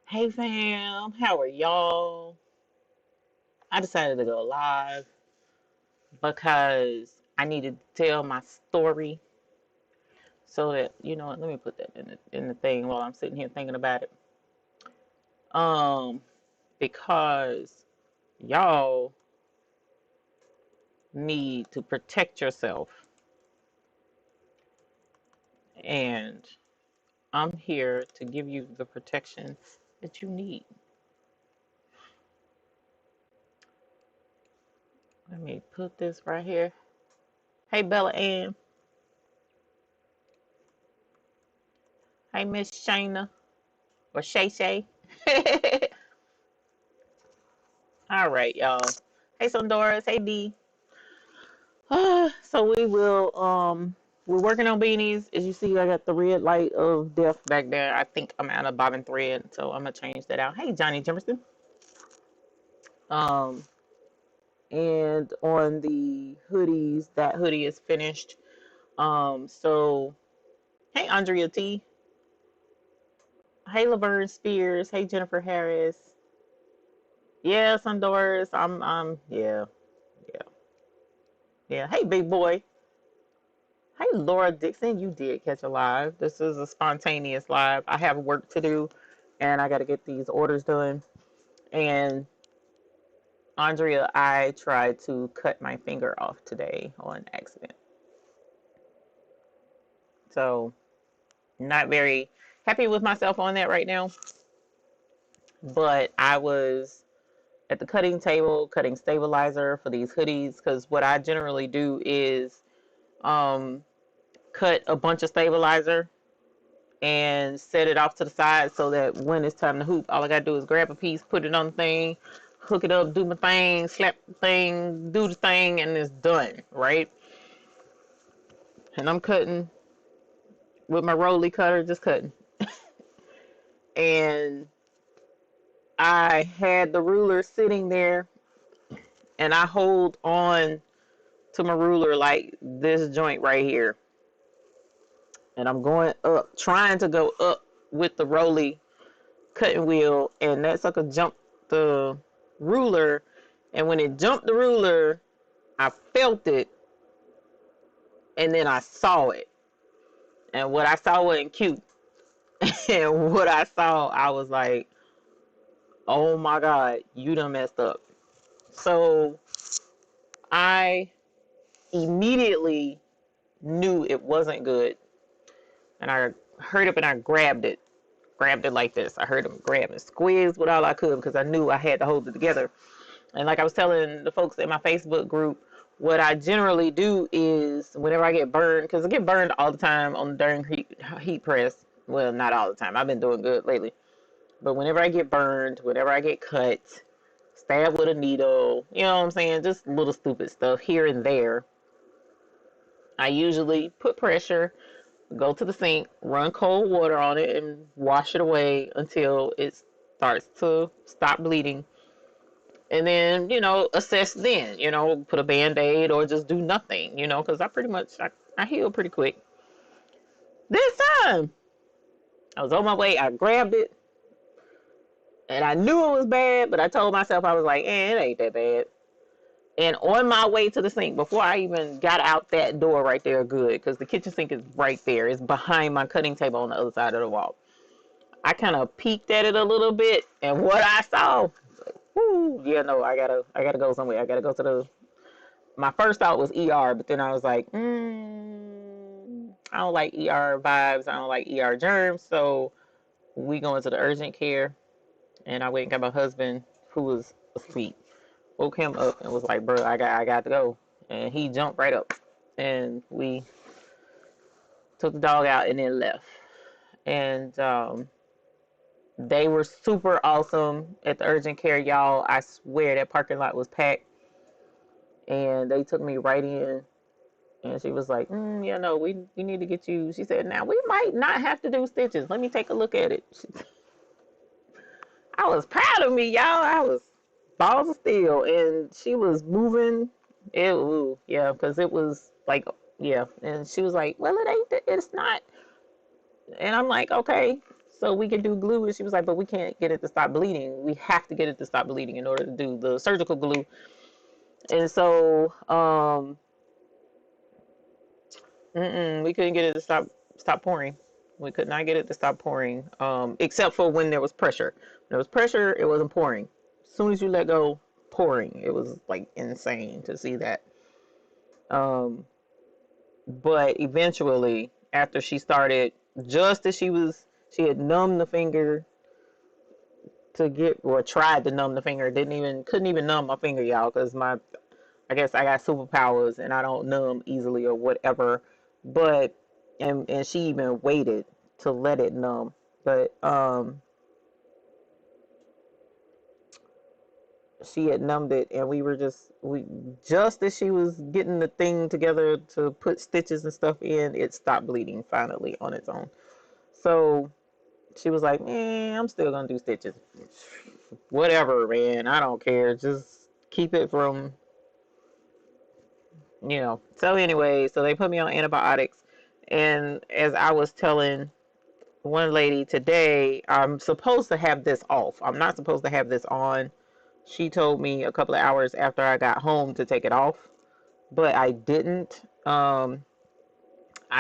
Hey fam, how are y'all? I decided to go live because I needed to tell my story so that let me put that in the thing while I'm sitting here thinking about it. Um, because y'all need to protect yourself, and I'm here to give you the protection that you need. Let me put this right here. Hey Bella Ann. Hey Miss Shayna or Shay Shay. All right, y'all. Hey, Sondoras. Hey, D. So we're working on beanies. As you see, I got the red light of death back there. I think I'm out of bobbin thread, so I'm gonna change that out. Hey, Johnny Jimerson. Um, and on the hoodies, that hoodie is finished. So hey, Andrea T. Hey, Laverne Spears. Hey, Jennifer Harris. Yeah, Sondoras. Yeah, yeah, yeah. Hey, big boy. Hey, Laura Dixon, you did catch a live. This is a spontaneous live. I have work to do and I got to get these orders done. And Andrea, I tried to cut my finger off today on accident. So, not very happy with myself on that right now. But I was at the cutting table, cutting stabilizer for these hoodies because what I generally do is um, cut a bunch of stabilizer and set it off to the side so that when it's time to hoop, all I gotta do is grab a piece, put it on the thing, hook it up, do my thing, slap the thing, do the thing, and it's done, right? And I'm cutting with my Rolly cutter, just cutting. And I had the ruler sitting there, and I hold on to my ruler like this joint right here. And I'm going up, trying to go up with the Rolly cutting wheel, and that sucker jumped the ruler. And when it jumped the ruler, I felt it, and then I saw it. And what I saw wasn't cute. And what I saw, I was like, oh my God, you done messed up. So I immediately knew it wasn't good. And I hurried up and I grabbed it. Grabbed it like this. I heard him grab and squeeze with all I could because I knew I had to hold it together. And like I was telling the folks in my Facebook group, what I generally do is whenever I get burned, because I get burned all the time on the darn heat press. Well, not all the time. I've been doing good lately. But whenever I get burned, whenever I get cut, stabbed with a needle, you know what I'm saying? Just little stupid stuff here and there. I usually put pressure, go to the sink, run cold water on it, and wash it away until it starts to stop bleeding. And then, assess then, put a band-aid or just do nothing, because I heal pretty quick. This time, I was on my way, I grabbed it, and I knew it was bad, but I told myself, I was like, it ain't that bad. And on my way to the sink, before I even got out that door right there good, because the kitchen sink is right there, it's behind my cutting table on the other side of the wall. I kind of peeked at it a little bit, and what I saw, whoo, yeah, no, I gotta go somewhere. I gotta go to my first thought was ER, but then I was like, I don't like ER vibes. I don't like ER germs. So we go into the urgent care, and I went and got my husband, who was asleep, woke him up and was like, bro, I got to go. And he jumped right up, and we took the dog out and then left. And they were super awesome at the urgent care, y'all. I swear that parking lot was packed. And they took me right in, and she was like, yeah, no, we need to get you. She said, now we might not have to do stitches. Let me take a look at it. I was proud of me, y'all. I was balls of steel, and she was moving. Yeah, because it was like, yeah. And she was like, well, it's not. And I'm like, okay. so we can do glue. And she was like, but we can't get it to stop bleeding. We have to get it to stop bleeding in order to do the surgical glue. And so, we couldn't get it to stop pouring. We could not get it to stop pouring, except for when there was pressure. When there was pressure, it wasn't pouring. As soon as you let go, pouring. It was like insane to see that. But eventually, after she started, just as she had numbed the finger to get, or tried to numb the finger, couldn't even numb my finger, y'all, because I guess I got superpowers and I don't numb easily or whatever. But and she even waited to let it numb. But she had numbed it, and we just as she was getting the thing together to put stitches and stuff in, it stopped bleeding finally on its own. So she was like, I'm still gonna do stitches. Whatever, man, I don't care. Just keep it from, So anyway, so they put me on antibiotics. And as I was telling one lady today, I'm supposed to have this off. I'm not supposed to have this on. She told me a couple of hours after I got home to take it off, but I didn't. I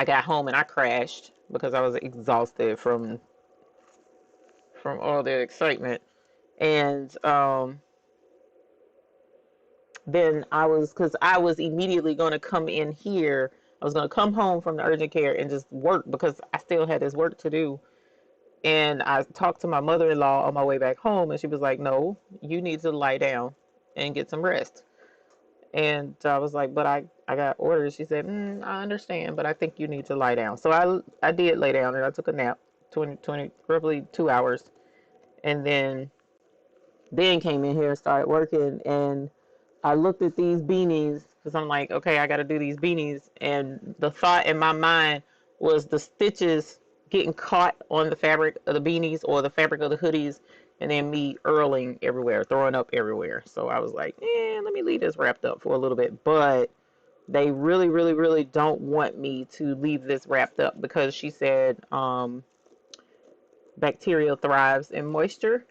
got home and I crashed because I was exhausted from all the excitement. And then because I was immediately going to come in here. I was going to come home from the urgent care and just work because I still had this work to do. And I talked to my mother-in-law on my way back home, and she was like, no, you need to lie down and get some rest. And I was like, but I got orders. She said, I understand, but I think you need to lie down. So I did lay down, and I took a nap, 20, roughly 2 hours. And then came in here and started working. And I looked at these beanies because I'm like, okay, I got to do these beanies. And the thought in my mind was the stitches getting caught on the fabric of the beanies or the fabric of the hoodies, and then me earling everywhere, throwing up everywhere. So I was like, let me leave this wrapped up for a little bit. But they really, really, really don't want me to leave this wrapped up because she said bacteria thrives in moisture,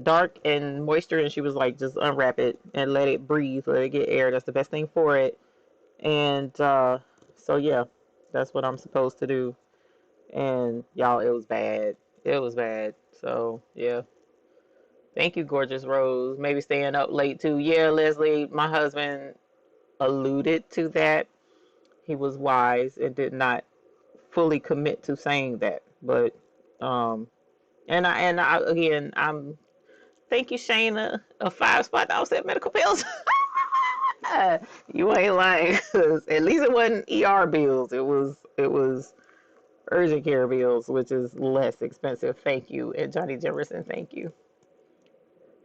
dark and moisture, and she was like, just unwrap it and let it breathe, let it get air. That's the best thing for it. And so yeah, that's what I'm supposed to do. And y'all, it was bad. It was bad. So yeah, thank you, gorgeous Rose. Maybe staying up late too. Yeah, Leslie, my husband alluded to that. He was wise and did not fully commit to saying that. But and I again, thank you, Shayna, a 5-spot offset medical bills. You ain't lying, 'cause at least it wasn't ER bills. It was urgent care bills, which is less expensive. Thank you. And Johnny Jefferson, thank you.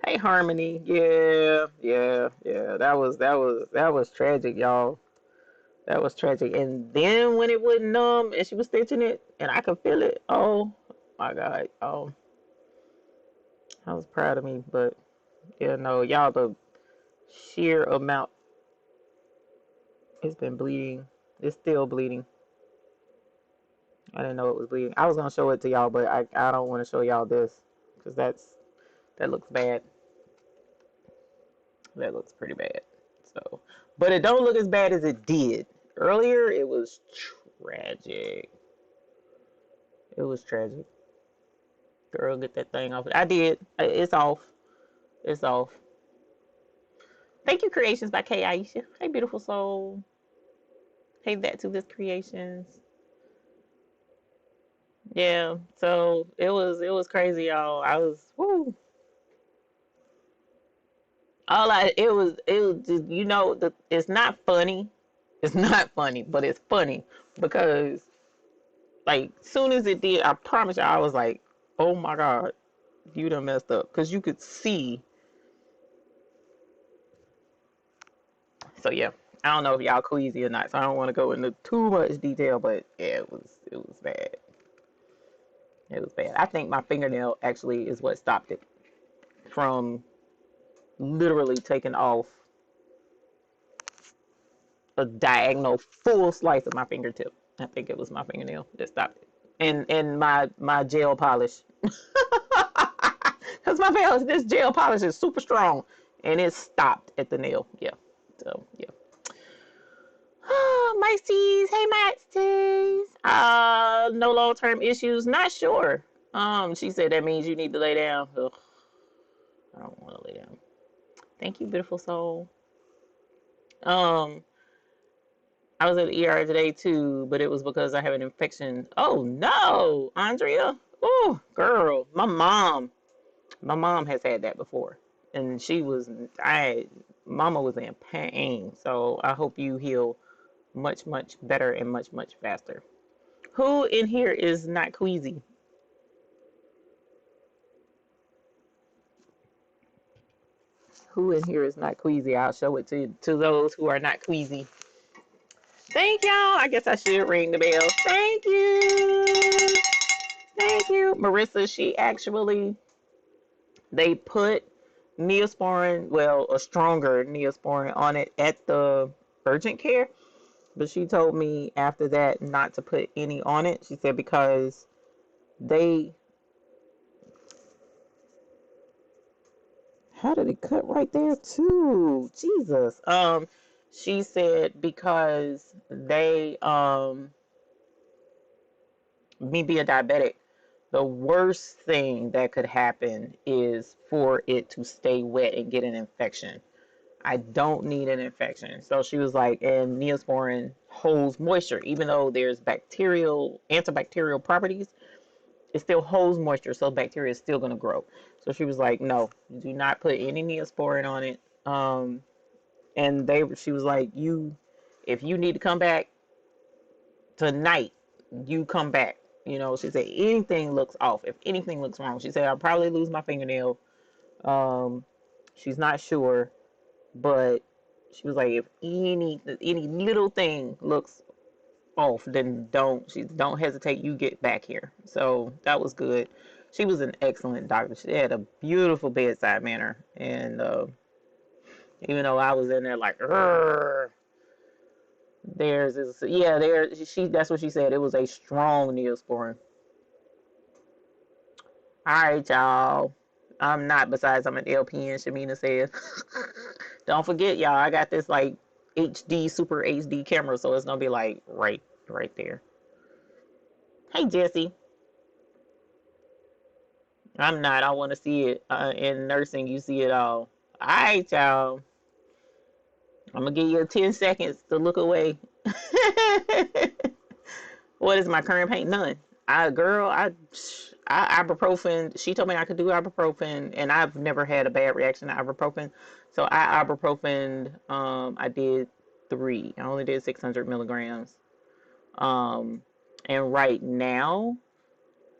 Hey, Harmony. Yeah, yeah, yeah. That was tragic, y'all. That was tragic. And then when it wouldn't numb and she was stitching it and I could feel it. Oh my God. Oh, I was proud of me, but yeah, no, y'all, the sheer amount, it's been bleeding. It's still bleeding. I didn't know it was bleeding. I was gonna show it to y'all, but I don't want to show y'all this because that looks bad. That looks pretty bad. So, but it don't look as bad as it did earlier. It was tragic. It was tragic. Girl, get that thing off. I did. It's off. It's off. Thank you, Creations by K. Aisha. Hey, beautiful soul. Hey, that to this Creations. Yeah. So it was crazy, y'all. I was whoo. It was just, it's not funny. It's not funny, but it's funny because like soon as it did, I promise you, I was like, oh my God, you done messed up, because you could see. So yeah, I don't know if y'all queasy or not, so I don't want to go into too much detail, but yeah, it was bad. It was bad. I think my fingernail actually is what stopped it from literally taking off a diagonal full slice of my fingertip. I think it was my fingernail that stopped it. and my gel polish. Because this gel polish is super strong, and it stopped at the nail. Yeah. So yeah. Macy's, hey Macy's. No long-term issues. Not sure. She said that means you need to lay down. Ugh, I don't want to lay down. Thank you, beautiful soul. Um, I was at the ER today too, but it was because I have an infection. Oh no, Andrea. Oh, girl, my mom has had that before, and mama was in pain. So I hope you heal much, much better and much, much faster. Who in here is not queasy? Who in here is not queasy? I'll show it to those who are not queasy. Thank y'all. I guess I should ring the bell. Thank you. Thank you. Marissa, they put Neosporin, well, a stronger Neosporin on it at the urgent care. But she told me after that not to put any on it. She said because they, how did it cut right there too? Jesus. She said because me being diabetic, the worst thing that could happen is for it to stay wet and get an infection. I don't need an infection. So she was like, and Neosporin holds moisture, even though there's antibacterial properties, it still holds moisture, so bacteria is still going to grow. So she was like, no, do not put any Neosporin on it. And she was like, if you need to come back tonight, you come back. She said anything looks off. If anything looks wrong, she said I'll probably lose my fingernail. She's not sure, but she was like, if any little thing looks off, then don't hesitate. You get back here. So that was good. She was an excellent doctor. She had a beautiful bedside manner, and even though I was in there like, theirs is that's what she said. It was a strong Neosporin. All right, y'all. I'm not. Besides, I'm an LPN. Shamina says. Don't forget, y'all. I got this like HD, super HD camera, so it's gonna be like right there. Hey, Jesse. I'm not. I want to see it. In nursing, you see it all. All right, y'all. I'm gonna give you 10 seconds to look away. What is my current pain? None. Ibuprofen. She told me I could do ibuprofen, and I've never had a bad reaction to ibuprofen. So I ibuprofen. I did 3. I only did 600 milligrams. Um, and right now,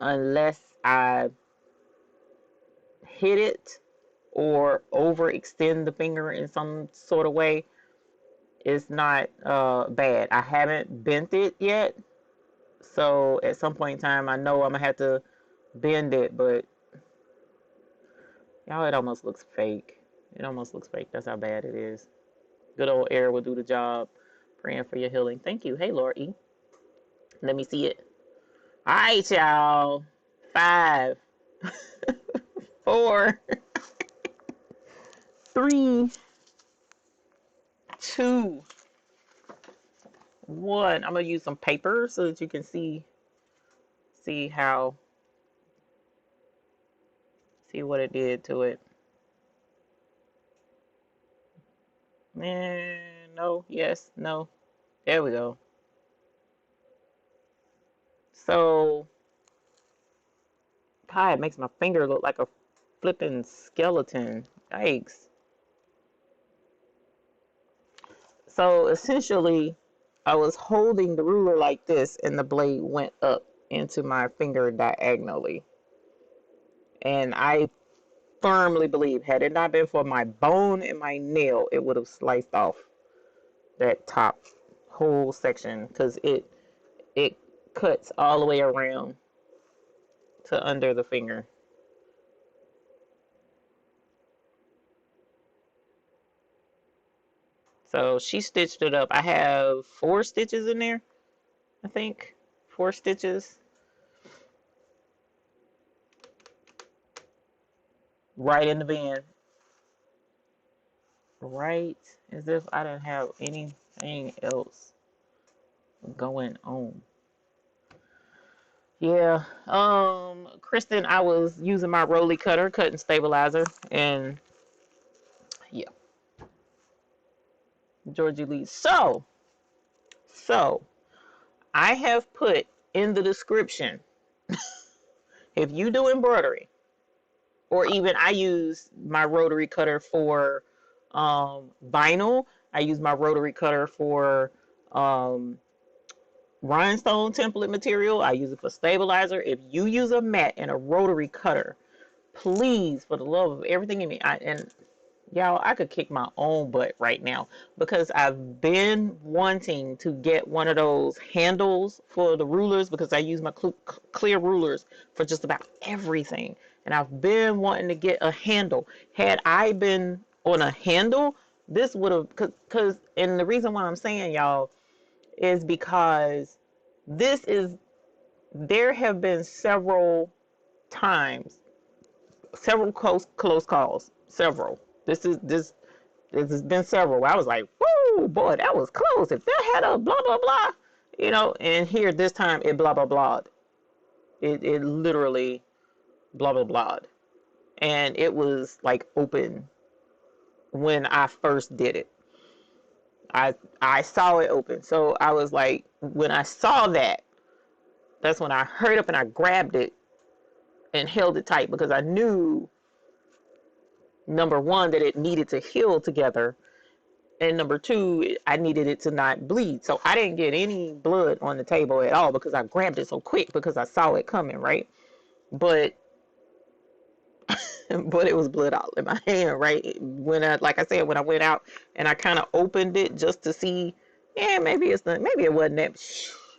unless I hit it or overextend the finger in some sort of way, it's not bad. I haven't bent it yet, so at some point in time, I know I'm gonna have to bend it, but y'all, it almost looks fake. It almost looks fake. That's how bad it is. Good old air will do the job. Praying for your healing. Thank you. Hey, Laura E. Let me see it. All right, y'all. 5, 4, 3, 2, 1. I'm gonna use some paper so that you can see what it did to it. No, yes, no. There we go. So, pie, it makes my finger look like a flipping skeleton. Yikes. So, essentially, I was holding the ruler like this, and the blade went up into my finger diagonally. And I firmly believe, had it not been for my bone and my nail, it would have sliced off that top whole section, because it cuts all the way around to under the finger. So she stitched it up. I have 4 stitches in there, I think. 4 stitches. right in the bin. Right as if I didn't have anything else going on. Yeah. Kristen, I was using my Rolly cutter, cutting stabilizer, and yeah, Georgie Lee. So I have put in the description, if you do embroidery, or even I use my rotary cutter for vinyl. I use my rotary cutter for um, rhinestone template material. I use it for stabilizer. If you use a mat and a rotary cutter, please, for the love of everything in me, and y'all, I could kick my own butt right now because I've been wanting to get one of those handles for the rulers because I use my clear rulers for just about everything. And I've been wanting to get a handle. Had I been on a handle, this would have, and the reason why I'm saying, y'all, is because this is, there have been several times, several close calls, several. This has been several. I was like, whoo, boy, that was close. If that had a blah, blah, blah, you know, and here this time it blah, blah, blah. It literally blah, blah, blah. And it was like open when I first did it. I saw it open. So I was like, when I saw that, that's when I hurried up and I grabbed it and held it tight because I knew, number one, that it needed to heal together. And number two, I needed it to not bleed. So I didn't get any blood on the table at all because I grabbed it so quick because I saw it coming, right? But but it was blood all in my hand, right? When I, like I said, when I went out and I kind of opened it just to see, yeah, maybe it's not, maybe it wasn't that.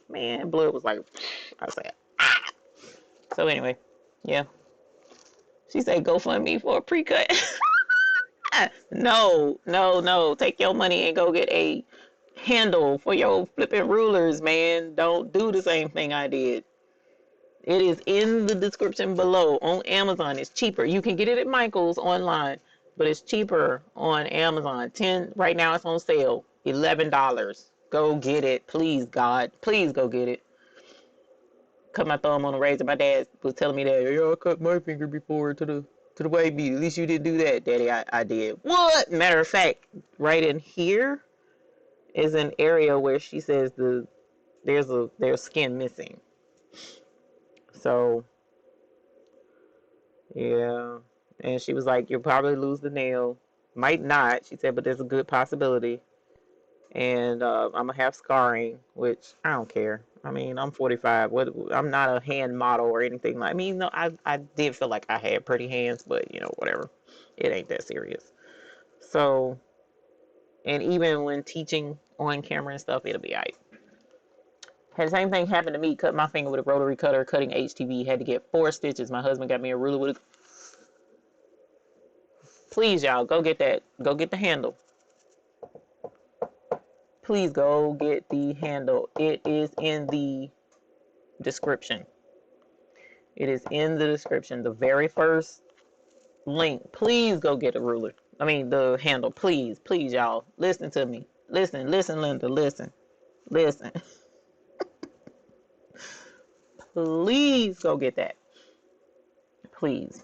Man, blood was like, I said, ah. So anyway, yeah. She said, GoFundMe for a pre-cut. No, no, no. Take your money and go get a handle for your flipping rulers, man. Don't do the same thing I did. It is in the description below on Amazon. It's cheaper. You can get it at Michael's online, but it's cheaper on Amazon. Right now it's on sale. $11. Go get it. Please, God. Please go get it. Cut my thumb on a razor. My dad was telling me that, yeah, I cut my finger before to the baby. At least you didn't do that, Daddy. I did. What? Matter of fact, right in here is an area where she says there's skin missing. So yeah, and she was like, you'll probably lose the nail. Might not, she said, but there's a good possibility. And I'm gonna have scarring, which I don't care. I mean, I'm 45. I'm not a hand model or anything. I mean, no, I did feel like I had pretty hands, but you know, whatever. It ain't that serious. So, and even when teaching on camera and stuff, it'll be alright. Had the same thing happen to me. Cut my finger with a rotary cutter, cutting HTV. Had to get 4 stitches. My husband got me a ruler with a... Please, y'all, go get that. Go get the handle. Please go get the handle. It is in the description. It is in the description. The very first link. Please go get a ruler. I mean, the handle. Please, please, y'all. Listen to me. Listen, Linda. Listen. Please go get that. Please.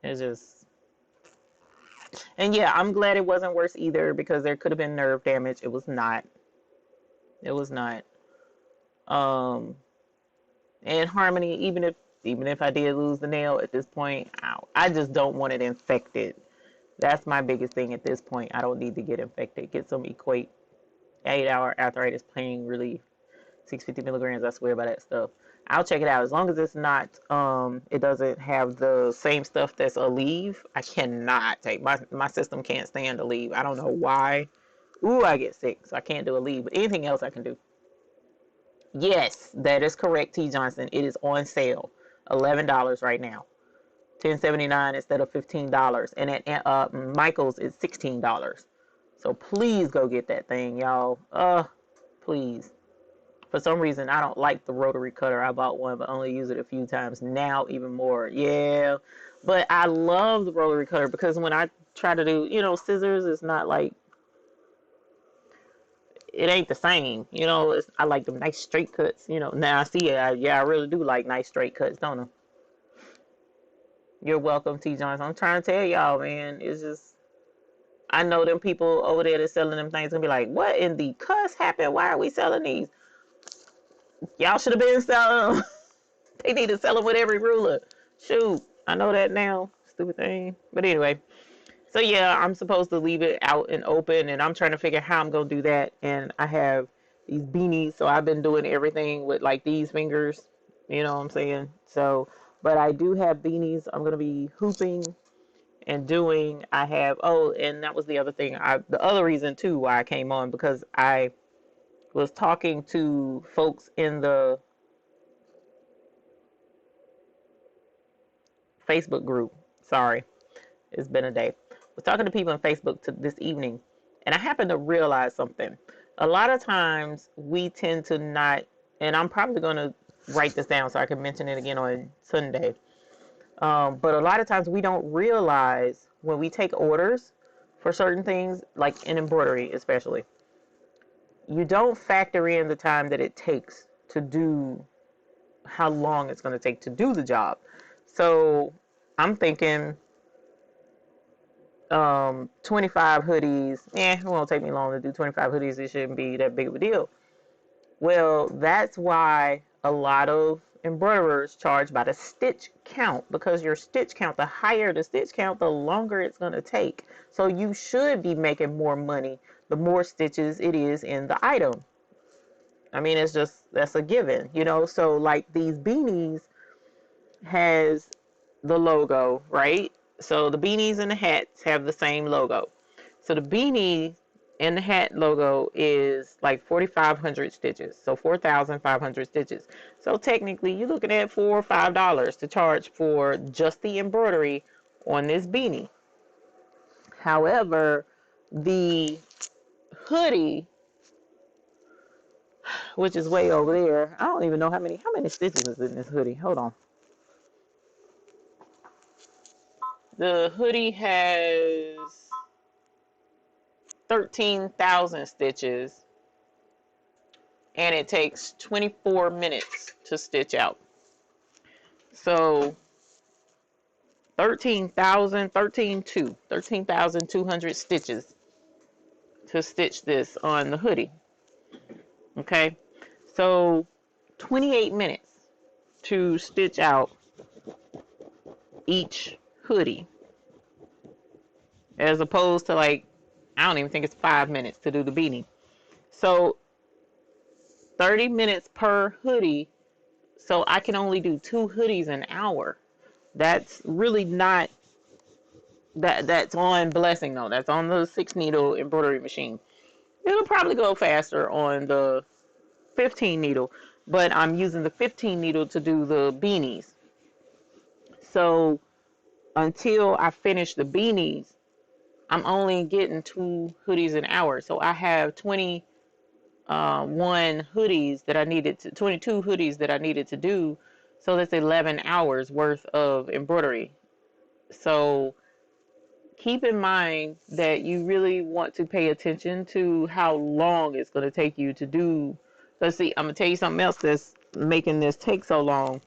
It's just... And yeah, I'm glad it wasn't worse either because there could have been nerve damage. It was not. It was not. And Harmony, even if I did lose the nail at this point, I just don't want it infected. That's my biggest thing at this point. I don't need to get infected. Get some Equate 8-hour arthritis pain relief. 650 milligrams. I swear by that stuff. I'll check it out. As long as it's not, it doesn't have the same stuff that's Aleve. I cannot take, my system can't stand Aleve. I don't know why. Ooh, I get sick, so I can't do Aleve. But anything else I can do. Yes, that is correct, T. Johnson. It is on sale. $11 right now. $10.79 instead of $15. And at Michael's, it's $16. So please go get that thing, y'all. Please. For some reason, I don't like the rotary cutter. I bought one, but only use it a few times. Now, even more. Yeah. But I love the rotary cutter because when I try to do, scissors, it's not like, it ain't the same. I like them nice straight cuts. Now I see it. Yeah, I really do like nice straight cuts, don't I? You're welcome, T. Jones. I'm trying to tell y'all, man. It's just, I know them people over there that's selling them things gonna be like, what in the cuss happened? Why are we selling these? Y'all should have been selling them. They need to sell them with every ruler. Shoot, I know that now. Stupid thing. But anyway, so yeah, I'm supposed to leave it out and open, and I'm trying to figure how I'm gonna do that. And I have these beanies, so I've been doing everything with like these fingers. You know what I'm saying? So, but I do have beanies. I'm gonna be hooping and doing. I have. Oh, and that was the other thing. The other reason too why I came on, because I was talking to folks in the Facebook group. Sorry, it's been a day. I was talking to people on Facebook this evening, and I happened to realize something. A lot of times we tend to not, and I'm probably going to write this down so I can mention it again on Sunday. But a lot of times we don't realize when we take orders for certain things, like in embroidery especially, you don't factor in the time that it takes to do, how long it's going to take to do the job. So I'm thinking 25 hoodies. It won't take me long to do 25 hoodies. It shouldn't be that big of a deal. Well, that's why a lot of embroiderers charge by the stitch count, because your stitch count, the higher the stitch count, the longer it's going to take. So you should be making more money the more stitches it is in the item. I mean, it's just, that's a given, so like these beanies has the logo, right? So the beanies and the hats have the same logo. So the beanie and the hat logo is like 4,500 stitches. So 4,500 stitches. So technically you're looking at $4 or $5 to charge for just the embroidery on this beanie. However, the hoodie, which is way over there, I don't even know how many stitches is in this hoodie. Hold on. The hoodie has 13,000 stitches, and it takes 24 minutes to stitch out. So 13,200 stitches to stitch this on the hoodie. Okay, so 28 minutes to stitch out each hoodie, as opposed to like, I don't even think it's 5 minutes to do the beanie. So 30 minutes per hoodie. So I can only do 2 hoodies an hour. That's really not, that's on Blessing though. That's on the 6 needle embroidery machine. It'll probably go faster on the 15 needle, but I'm using the 15 needle to do the beanies. So until I finish the beanies, I'm only getting 2 hoodies an hour. So I have 21 hoodies that I needed to, 22 hoodies that I needed to do. So that's 11 hours worth of embroidery. So keep in mind that you really want to pay attention to how long it's going to take you to do. Let's see, I'm going to tell you something else that's making this take so long.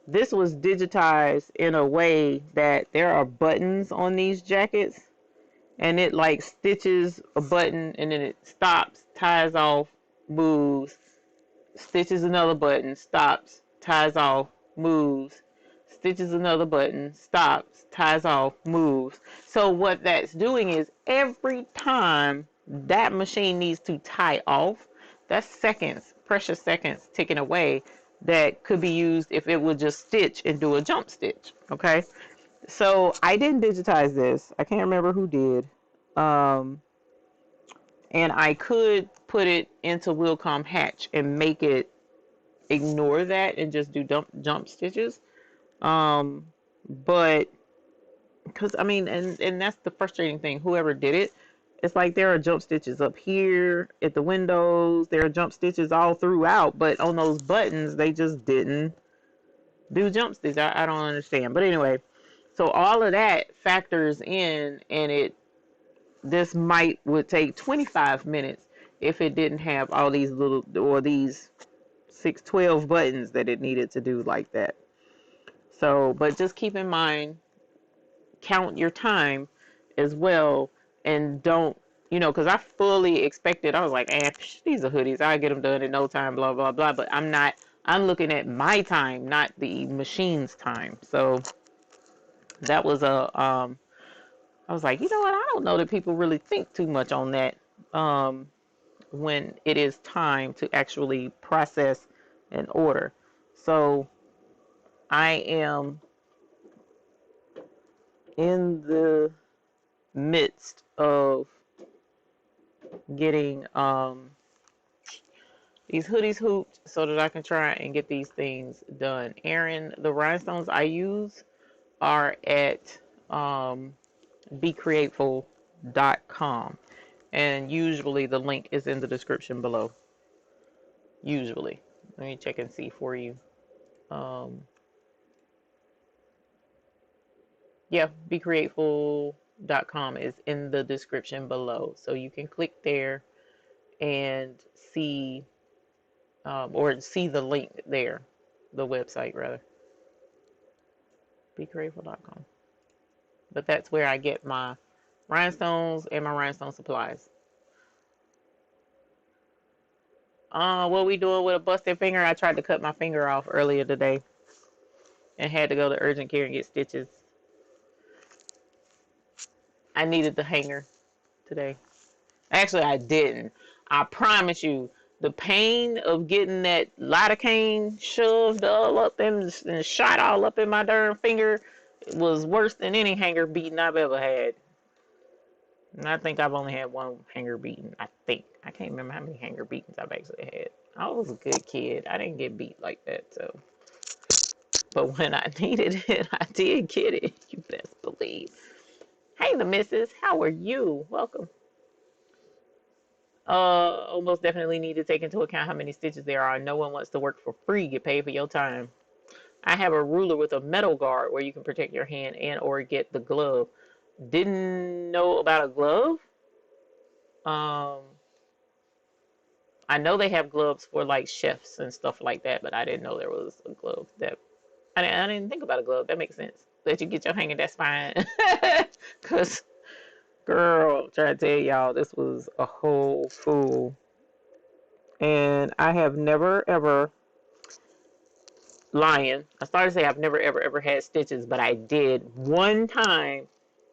This was digitized in a way that there are buttons on these jackets, and it like stitches a button and then it stops, ties off, moves, stitches another button, stops, ties off, moves, stitches another button, stops, ties off, moves. So what that's doing is every time that machine needs to tie off, that's seconds, precious seconds ticking away that could be used if it would just stitch and do a jump stitch. Okay, so I didn't digitize this. I can't remember who did. And I could put it into Wilcom Hatch and make it ignore that and just do jump stitches. But because I mean, and that's the frustrating thing. Whoever did it, It's like there are jump stitches up here at the windows. There are jump stitches all throughout, but on those buttons, they just didn't do jump stitches. I don't understand. But anyway, so all of that factors in, and this would take 25 minutes if it didn't have all these little, or these 12 buttons that it needed to do like that. So, but just keep in mind, count your time as well, and don't, because I fully expected, I was like, these are hoodies, I'll get them done in no time, blah, blah, blah. But I'm not, I'm looking at my time, not the machine's time. So that was I was like, you know what, I don't know that people really think too much on that when it is time to actually process an order. So I am in the midst of getting these hoodies hooped so that I can try and get these things done. Aaron, the rhinestones I use are at becreateful.com, and usually the link is in the description below. Usually. Let me check and see for you. Yeah, becreateful.com is in the description below. So you can click there and see, or see the link there, the website rather. Becreateful.com. But that's where I get my rhinestones and my rhinestone supplies. What we doing with a busted finger? I tried to cut my finger off earlier today and had to go to urgent care and get stitches. I needed the hanger today. Actually, I didn't. I promise you, the pain of getting that lidocaine shoved all up and shot all up in my darn finger was worse than any hanger beating I've ever had. And I think I've only had one hanger beating. I think. I can't remember how many hanger beatings I've actually had. I was a good kid. I didn't get beat like that, so. But when I needed it, I did get it. You best believe. Hey, the missus. How are you? Welcome. Almost definitely need to take into account how many stitches there are. No one wants to work for free. Get paid for your time. I have a ruler with a metal guard where you can protect your hand and or get the glove. Didn't know about a glove. I know they have gloves for like chefs and stuff like that, but I didn't know there was a glove that. I didn't think about a glove. That makes sense. Let you get your hanger. That's fine. Cause, girl, trying to tell y'all, this was a whole fool. And I have never ever, lying. I started to say I've never ever had stitches, but I did one time.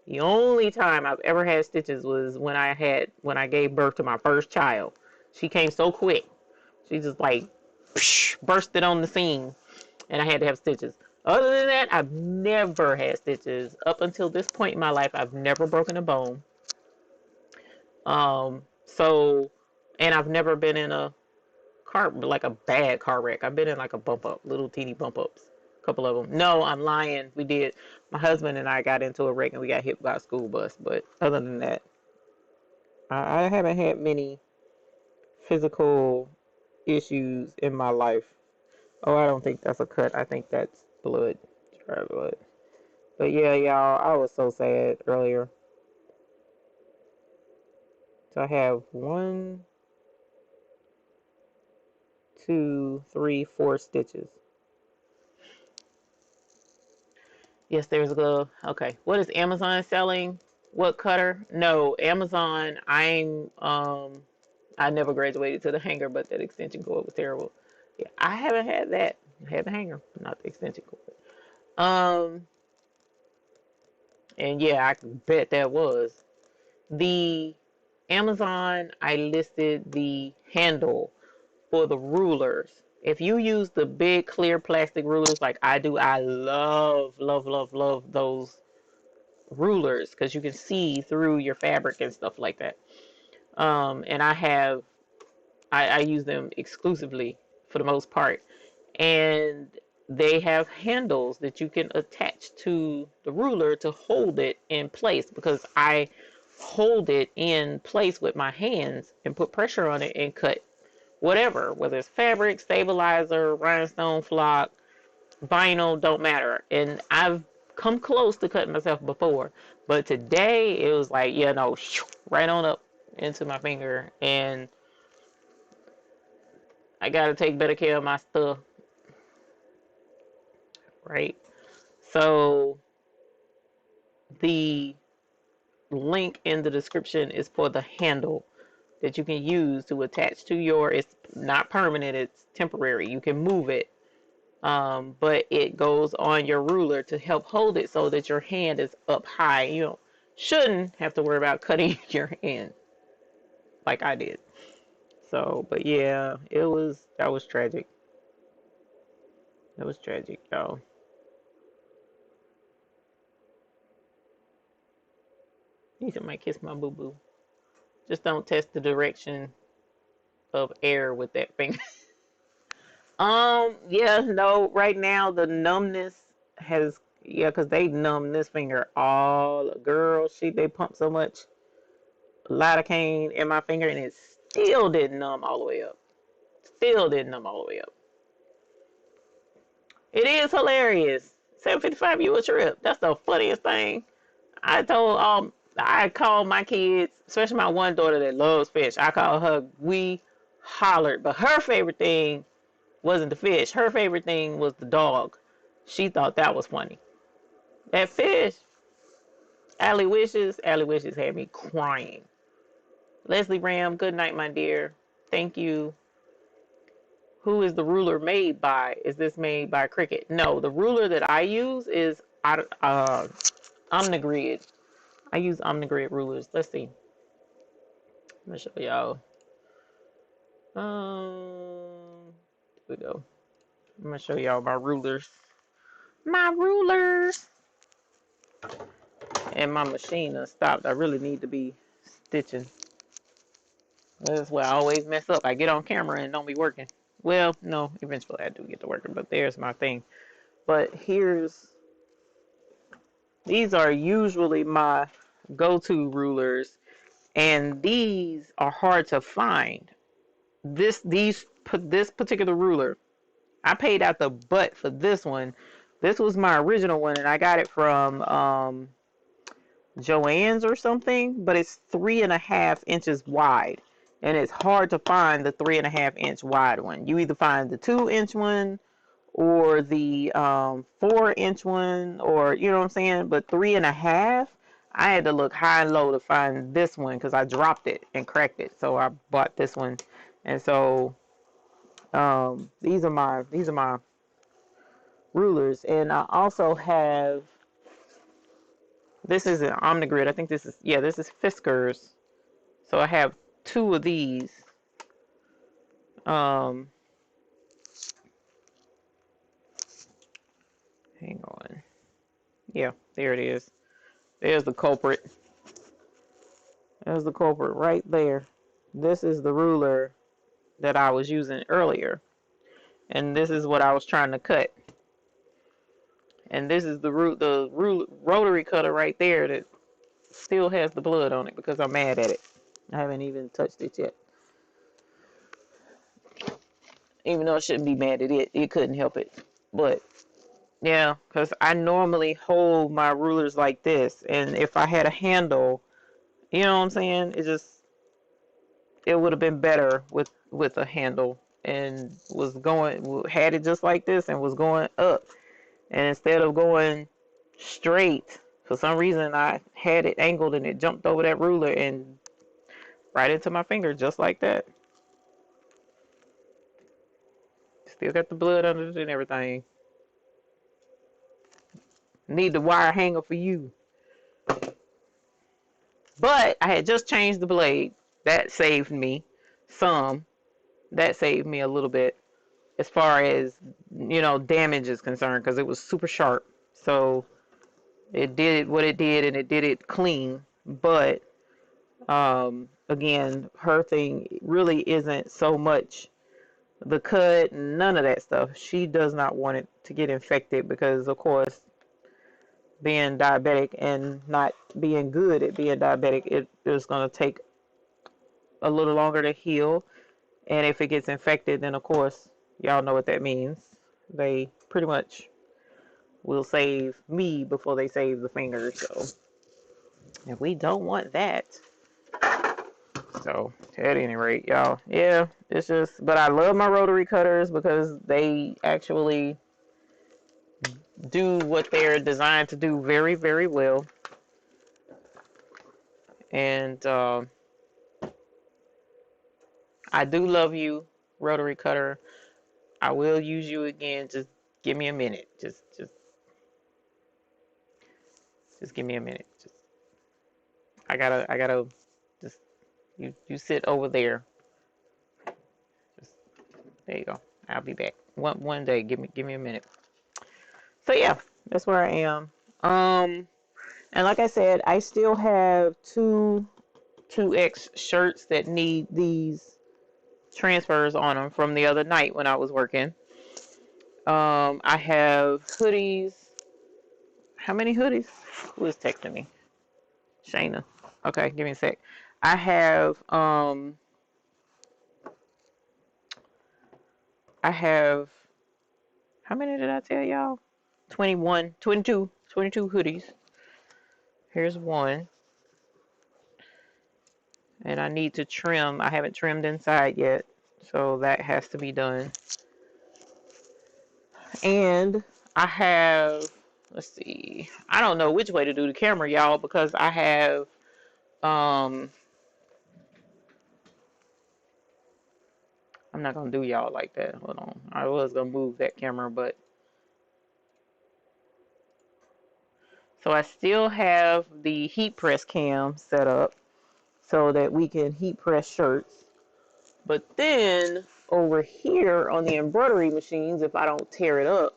The only time I've ever had stitches was when I gave birth to my first child. She came so quick. She just like bursted on the scene, and I had to have stitches. Other than that, I've never had stitches. Up until this point in my life, I've never broken a bone. So, and I've never been in a car, like a bad car wreck. I've been in like a bump up, little teeny bump ups, a couple of them. No, I'm lying. We did. My husband and I got into a wreck and we got hit by a school bus. But other than that, I haven't had many physical issues in my life. Oh, I don't think that's a cut. I think that's blood, dry blood. But yeah, y'all, I was so sad earlier. So I have 1, 2, 3, 4 stitches. Yes, there's a glove. Okay. What is Amazon selling? What cutter? No, Amazon, I never graduated to the hanger, but that extension cord was terrible. Yeah, I haven't had that. I had the hanger, not the extension cord. And yeah, I can bet that was. The Amazon, I listed the handle for the rulers. If you use the big clear plastic rulers like I do, I love, love, love, love those rulers because you can see through your fabric and stuff like that. And I use them exclusively for the most part. And they have handles that you can attach to the ruler to hold it in place because I hold it in place with my hands and put pressure on it and cut whatever, whether it's fabric, stabilizer, rhinestone flock, vinyl, don't matter. And I've come close to cutting myself before, but today it was like, yeah, no, right on up into my finger, and I gotta take better care of my stuff, right? So the link in the description is for the handle that you can use to attach to your, it's not permanent, it's temporary, you can move it, but it goes on your ruler to help hold it so that your hand is up high. You shouldn't have to worry about cutting your hand like I did. So, but yeah, that was tragic. That was tragic, y'all. You might kiss my boo boo. Just don't test the direction of air with that finger. Yeah, no, right now the numbness has, yeah, because they numb this finger all, girl, they pump so much lidocaine in my finger and it still didn't numb all the way up. Still didn't numb all the way up. It is hilarious. 755 you a trip. That's the funniest thing. I called my kids, especially my one daughter that loves fish. I called her, we hollered, but her favorite thing wasn't the fish. Her favorite thing was the dog. She thought that was funny. That fish, Allie Wishes had me crying. Leslie Ram, good night, my dear. Thank you. Who is the ruler made by? Is this made by Cricut? No, the ruler that I use is Omnigrid. I use Omnigrid rulers. Let's see. I'm gonna show y'all. Here we go. I'm gonna show y'all my rulers. My rulers. And my machine has stopped. I really need to be stitching. That's why I always mess up. I get on camera and don't be working. Well, no, eventually I do get to working, but there's my thing. But these are usually my go-to rulers, and these are hard to find. This particular ruler, I paid out the butt for this one. This was my original one, and I got it from Joann's or something, but it's 3.5 inches wide, and it's hard to find the 3.5 inch wide one. You either find the 2 inch one or the 4 inch one, or you know what I'm saying, but 3.5, I had to look high and low to find this one because I dropped it and cracked it, so I bought this one. And so these are my rulers, and I also have, this is an Omnigrid. I think this is Fiskars. So I have 2 of these. Hang on. Yeah, there it is. There's the culprit. There's the culprit right there. This is the ruler that I was using earlier. And this is what I was trying to cut. And this is the rotary cutter right there that still has the blood on it because I'm mad at it. I haven't even touched it yet. Even though I shouldn't be mad at it, it couldn't help it. But yeah, because I normally hold my rulers like this, and if I had a handle, you know what I'm saying, it would have been better with a handle, and had it just like this and was going up, and instead of going straight, for some reason I had it angled and it jumped over that ruler and right into my finger just like that. Still got the blood under it and everything. Need the wire hanger for you. But I had just changed the blade. That saved me some. That saved me a little bit as far as, damage is concerned, because it was super sharp. So it did what it did, and it did it clean. But again, her thing really isn't so much the cut, none of that stuff. She does not want it to get infected because, of course, being diabetic and not being good at being diabetic. It is going to take a little longer to heal. And if it gets infected, then of course, y'all know what that means. They pretty much will save me before they save the fingers. So, and we don't want that. So, at any rate, y'all, yeah, it's just, but I love my rotary cutters because they actually do what they're designed to do very, very well. And I do love you, rotary cutter. I will use you again. Just give me a minute. Just give me a minute. Just I gotta just you sit over there. Just there you go. I'll be back. One day. Give me a minute. So yeah, that's where I am. And like I said, I still have two 2X shirts that need these transfers on them from the other night when I was working. I have hoodies. How many hoodies? Who is texting me? Shayna. Okay, give me a sec. I have how many did I tell y'all? 21, 22 hoodies. Here's one. And I need to trim. I haven't trimmed inside yet, so that has to be done. And I have, let's see, I don't know which way to do the camera, y'all, because I have I'm not gonna do y'all like that. Hold on. I was gonna move that camera, but so I still have the heat press cam set up so that we can heat press shirts. But then over here on the embroidery machines, if I don't tear it up,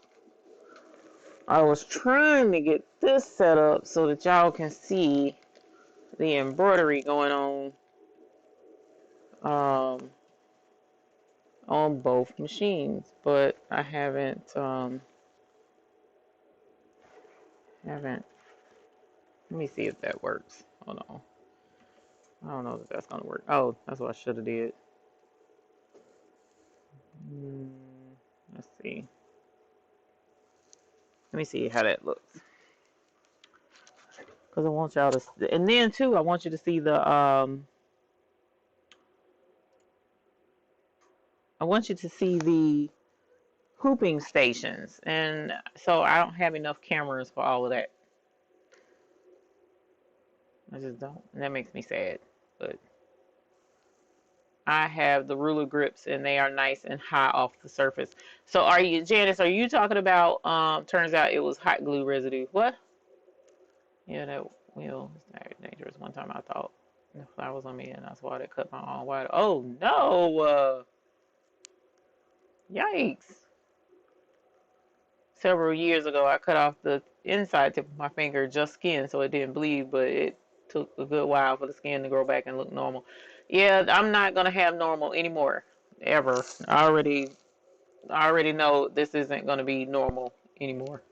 I was trying to get this set up so that y'all can see the embroidery going on both machines, but I haven't let me see if that works. Hold on. I don't know if that's gonna work. Oh, that's what I should have did. Let's see. Let me see how that looks. Because I want y'all to, and then too, I want you to see the I want you to see the hooping stations, and so I don't have enough cameras for all of that. I just don't, and that makes me sad. But I have the ruler grips, and they are nice and high off the surface. So are you, Janice, are you talking about, turns out it was hot glue residue. What? Yeah, that wheel is very dangerous. One time I thought the flowers on me, and that's why they cut my arm wide. Oh, no. Yikes. Several years ago, I cut off the inside tip of my finger, just skin, so it didn't bleed, but it took a good while for the skin to grow back and look normal. Yeah, I'm not going to have normal anymore, ever. I already know this isn't going to be normal anymore.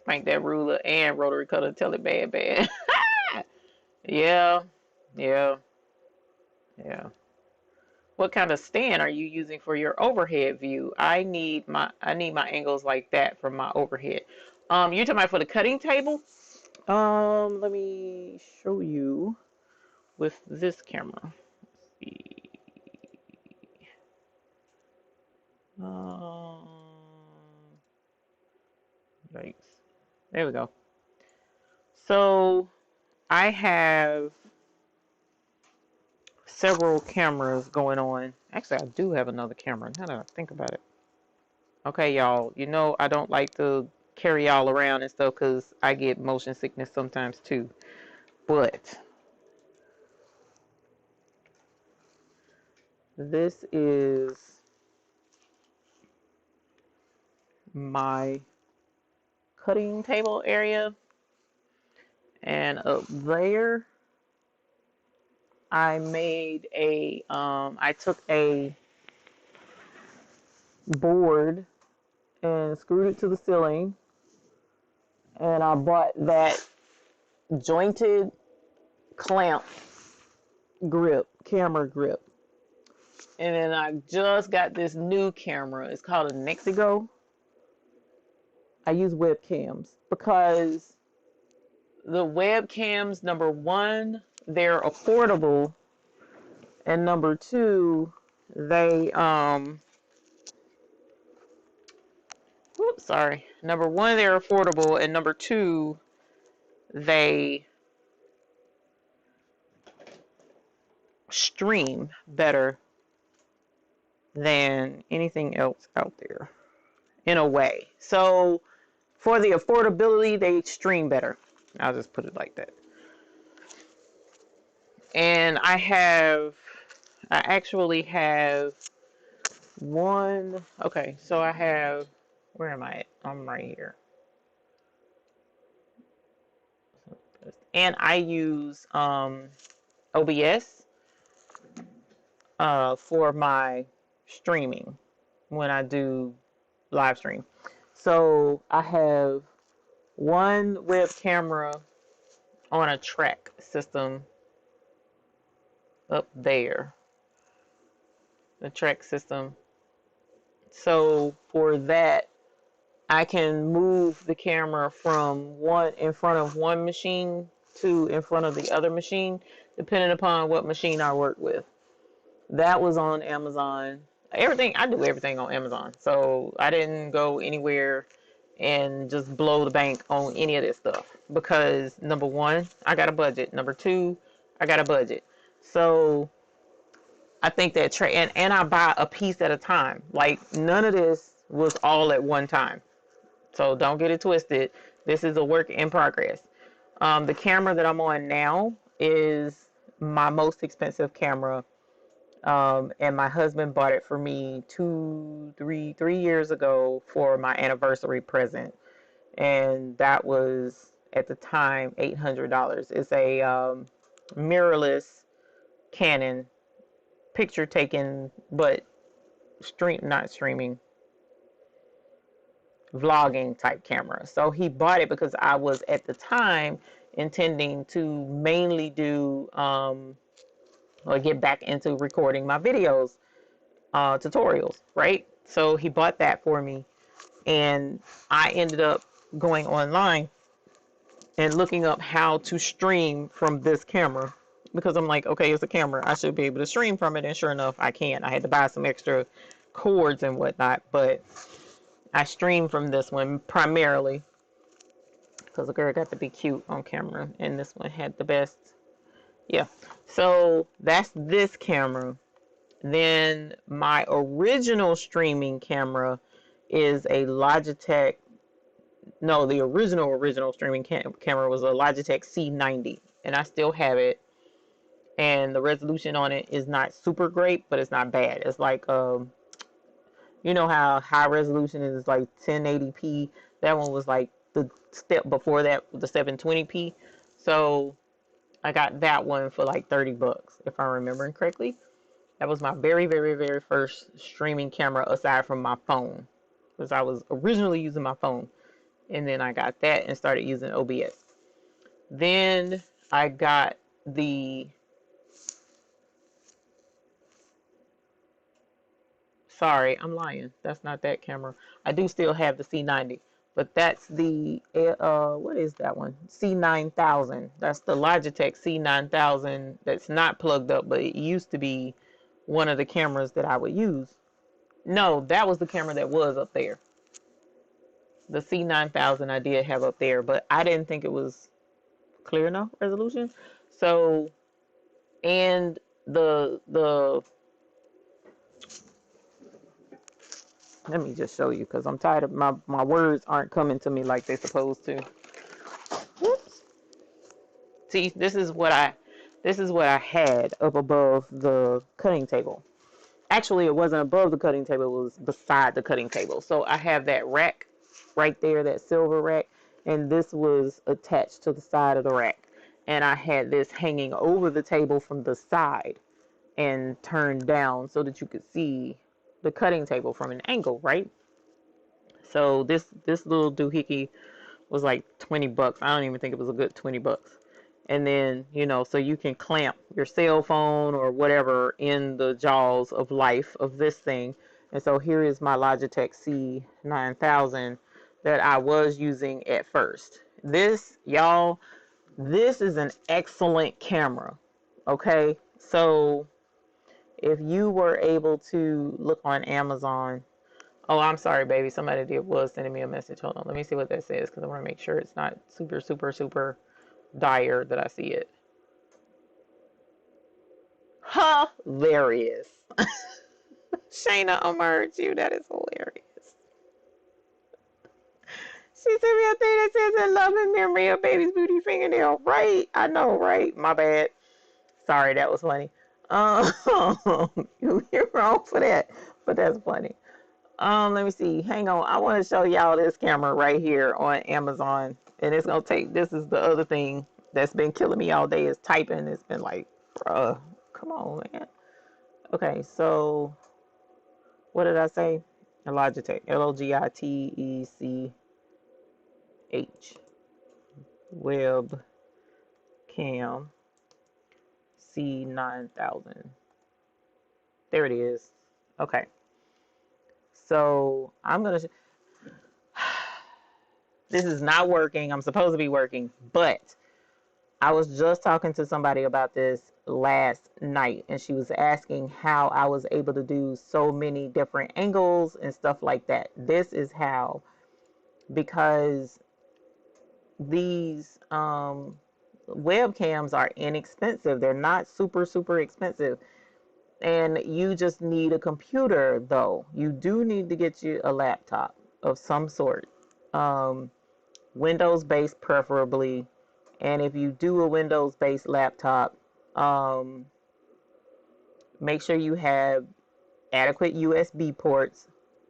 Spank that ruler and rotary cutter till it bad, bad. Yeah, yeah, yeah. What kind of stand are you using for your overhead view? I need my angles like that for my overhead. You're talking about for the cutting table? Let me show you with this camera. Let's see. Yikes. There we go. So I have several cameras going on. Actually, I do have another camera. Now that I think about it. Okay, y'all. You know I don't like to carry y'all around and stuff because I get motion sickness sometimes too. But this is my cutting table area, and up there I made a I took a board and screwed it to the ceiling And I bought that jointed clamp grip, camera grip. And then I just got this new camera. It's called a Nexigo. I use webcams because the webcams, number one, they're affordable, and number two, they sorry. Number one, they're affordable, and number two, they stream better than anything else out there in a way. So for the affordability, they stream better. I'll just put it like that. And I actually have one. Okay, so I have, where am I at? I'm right here. And I use OBS for my streaming when I do live stream. So I have one web camera on a track system up there. The track system. So for that, I can move the camera from one in front of one machine to in front of the other machine, depending upon what machine I work with. That was on Amazon. I do everything on Amazon. So I didn't go anywhere and just blow the bank on any of this stuff because number one, I got a budget. Number two, I got a budget. So I think that and I buy a piece at a time. Like none of this was all at one time. So don't get it twisted. This is a work in progress. The camera that I'm on now is my most expensive camera. And my husband bought it for me 3 years ago for my anniversary present. And that was at the time $800. It's a mirrorless Canon picture taken, but not streaming, vlogging type camera. So he bought it because I was at the time intending to mainly do or get back into recording my videos, tutorials, right? So he bought that for me, and I ended up going online and looking up how to stream from this camera because I'm like, okay, it's a camera, I should be able to stream from it, and sure enough, I can. I had to buy some extra cords and whatnot, but I stream from this one primarily because the girl got to be cute on camera, and this one had the best. Yeah, so that's this camera. Then my original streaming camera is a Logitech. No, the original streaming camera was a Logitech C90, and I still have it. And the resolution on it is not super great, but it's not bad. It's like you know how high resolution is like 1080p. That one was like the step before that, the 720p. So I got that one for like $30, if I'm remembering correctly. That was my very, very, very first streaming camera aside from my phone, because I was originally using my phone, and then I got that and started using OBS. Then I got the, sorry, I'm lying. That's not that camera. I do still have the C90, but that's the, what is that one? C9000. That's the Logitech C9000 that's not plugged up, but it used to be one of the cameras that I would use. No, that was the camera that was up there. The C9000 I did have up there, but I didn't think it was clear enough resolution. So, and the let me just show you because I'm tired of my words aren't coming to me like they're supposed to. Whoops. See, this is what I had up above the cutting table. Actually, it wasn't above the cutting table, it was beside the cutting table. So I have that rack right there, that silver rack, and this was attached to the side of the rack. And I had this hanging over the table from the side and turned down so that you could see the cutting table from an angle, right? So this little doohickey was like 20 bucks. I don't even think it was a good 20 bucks. And then, you know, so you can clamp your cell phone or whatever in the jaws of life of this thing. And so here is my Logitech C9000 that I was using at first. This, y'all, this is an excellent camera. Okay, so if you were able to look on Amazon. Oh, I'm sorry, baby. Somebody was sending me a message. Hold on. Let me see what that says because I want to make sure it's not super, super, super dire that I see it. Hilarious. Shayna emerged you. That is hilarious. She sent me a thing that says in love and memory of baby's booty fingernail. Right? I know, right? My bad. Sorry, that was funny. You're wrong for that, but that's funny. Let me see. Hang on. I want to show y'all this camera right here on Amazon. And it's gonna take, this is the other thing that's been killing me all day is typing. It's been like, bruh, come on, man. Okay, so what did I say? Logitech. Logitech webcam C9000. There it is. Okay. So I'm gonna this is not working. I'm supposed to be working, but I was just talking to somebody about this last night, and she was asking how I was able to do so many different angles and stuff like that. This is how, because these webcams are inexpensive. They're not super, super expensive. And you just need a computer, though. You do need to get you a laptop of some sort. Windows-based preferably. And if you do a Windows-based laptop, make sure you have adequate USB ports,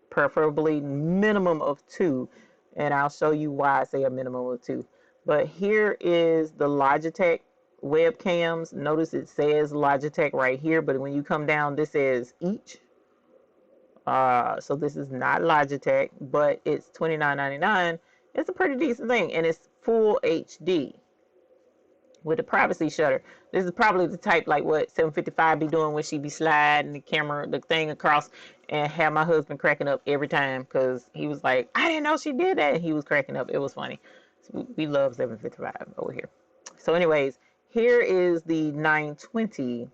preferably minimum of 2. And I'll show you why I say a minimum of 2. But here is the Logitech webcams. Notice it says Logitech right here, but when you come down, this says each. So this is not Logitech, but it's $29.99. It's a pretty decent thing, and it's full HD with the privacy shutter. This is probably the type like what 755 be doing when she be sliding the camera, the thing across, and have my husband cracking up every time because he was like, I didn't know she did that. And he was cracking up. It was funny. So we love 755 over here. So anyways, here is the 920.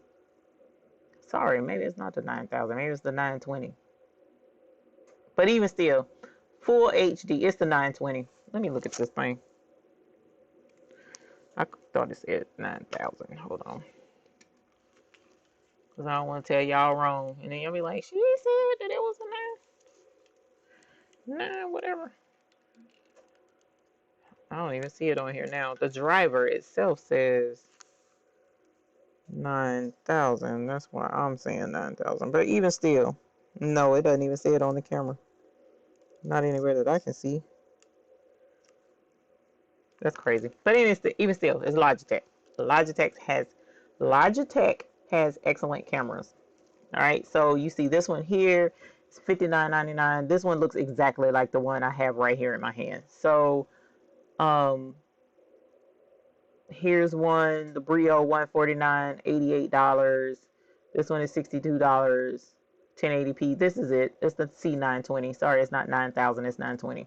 Sorry, maybe it's not the 9000. Maybe it's the 920. But even still, full HD. It's the 920. Let me look at this thing. I thought it said 9000. Hold on. Because I don't want to tell y'all wrong. And then you'll be like, she said that it was a 9. Whatever. I don't even see it on here now. The driver itself says 9000. That's why I'm saying 9000. But even still, no, it doesn't even say it on the camera. Not anywhere that I can see. That's crazy. But even still, it's Logitech. Logitech has excellent cameras. All right, so you see this one here. It's $59.99. This one looks exactly like the one I have right here in my hand. So, here's one, the Brio 149, $88. This one is $62, 1080p. This is it. It's the C920. Sorry, it's not 9000. It's 920.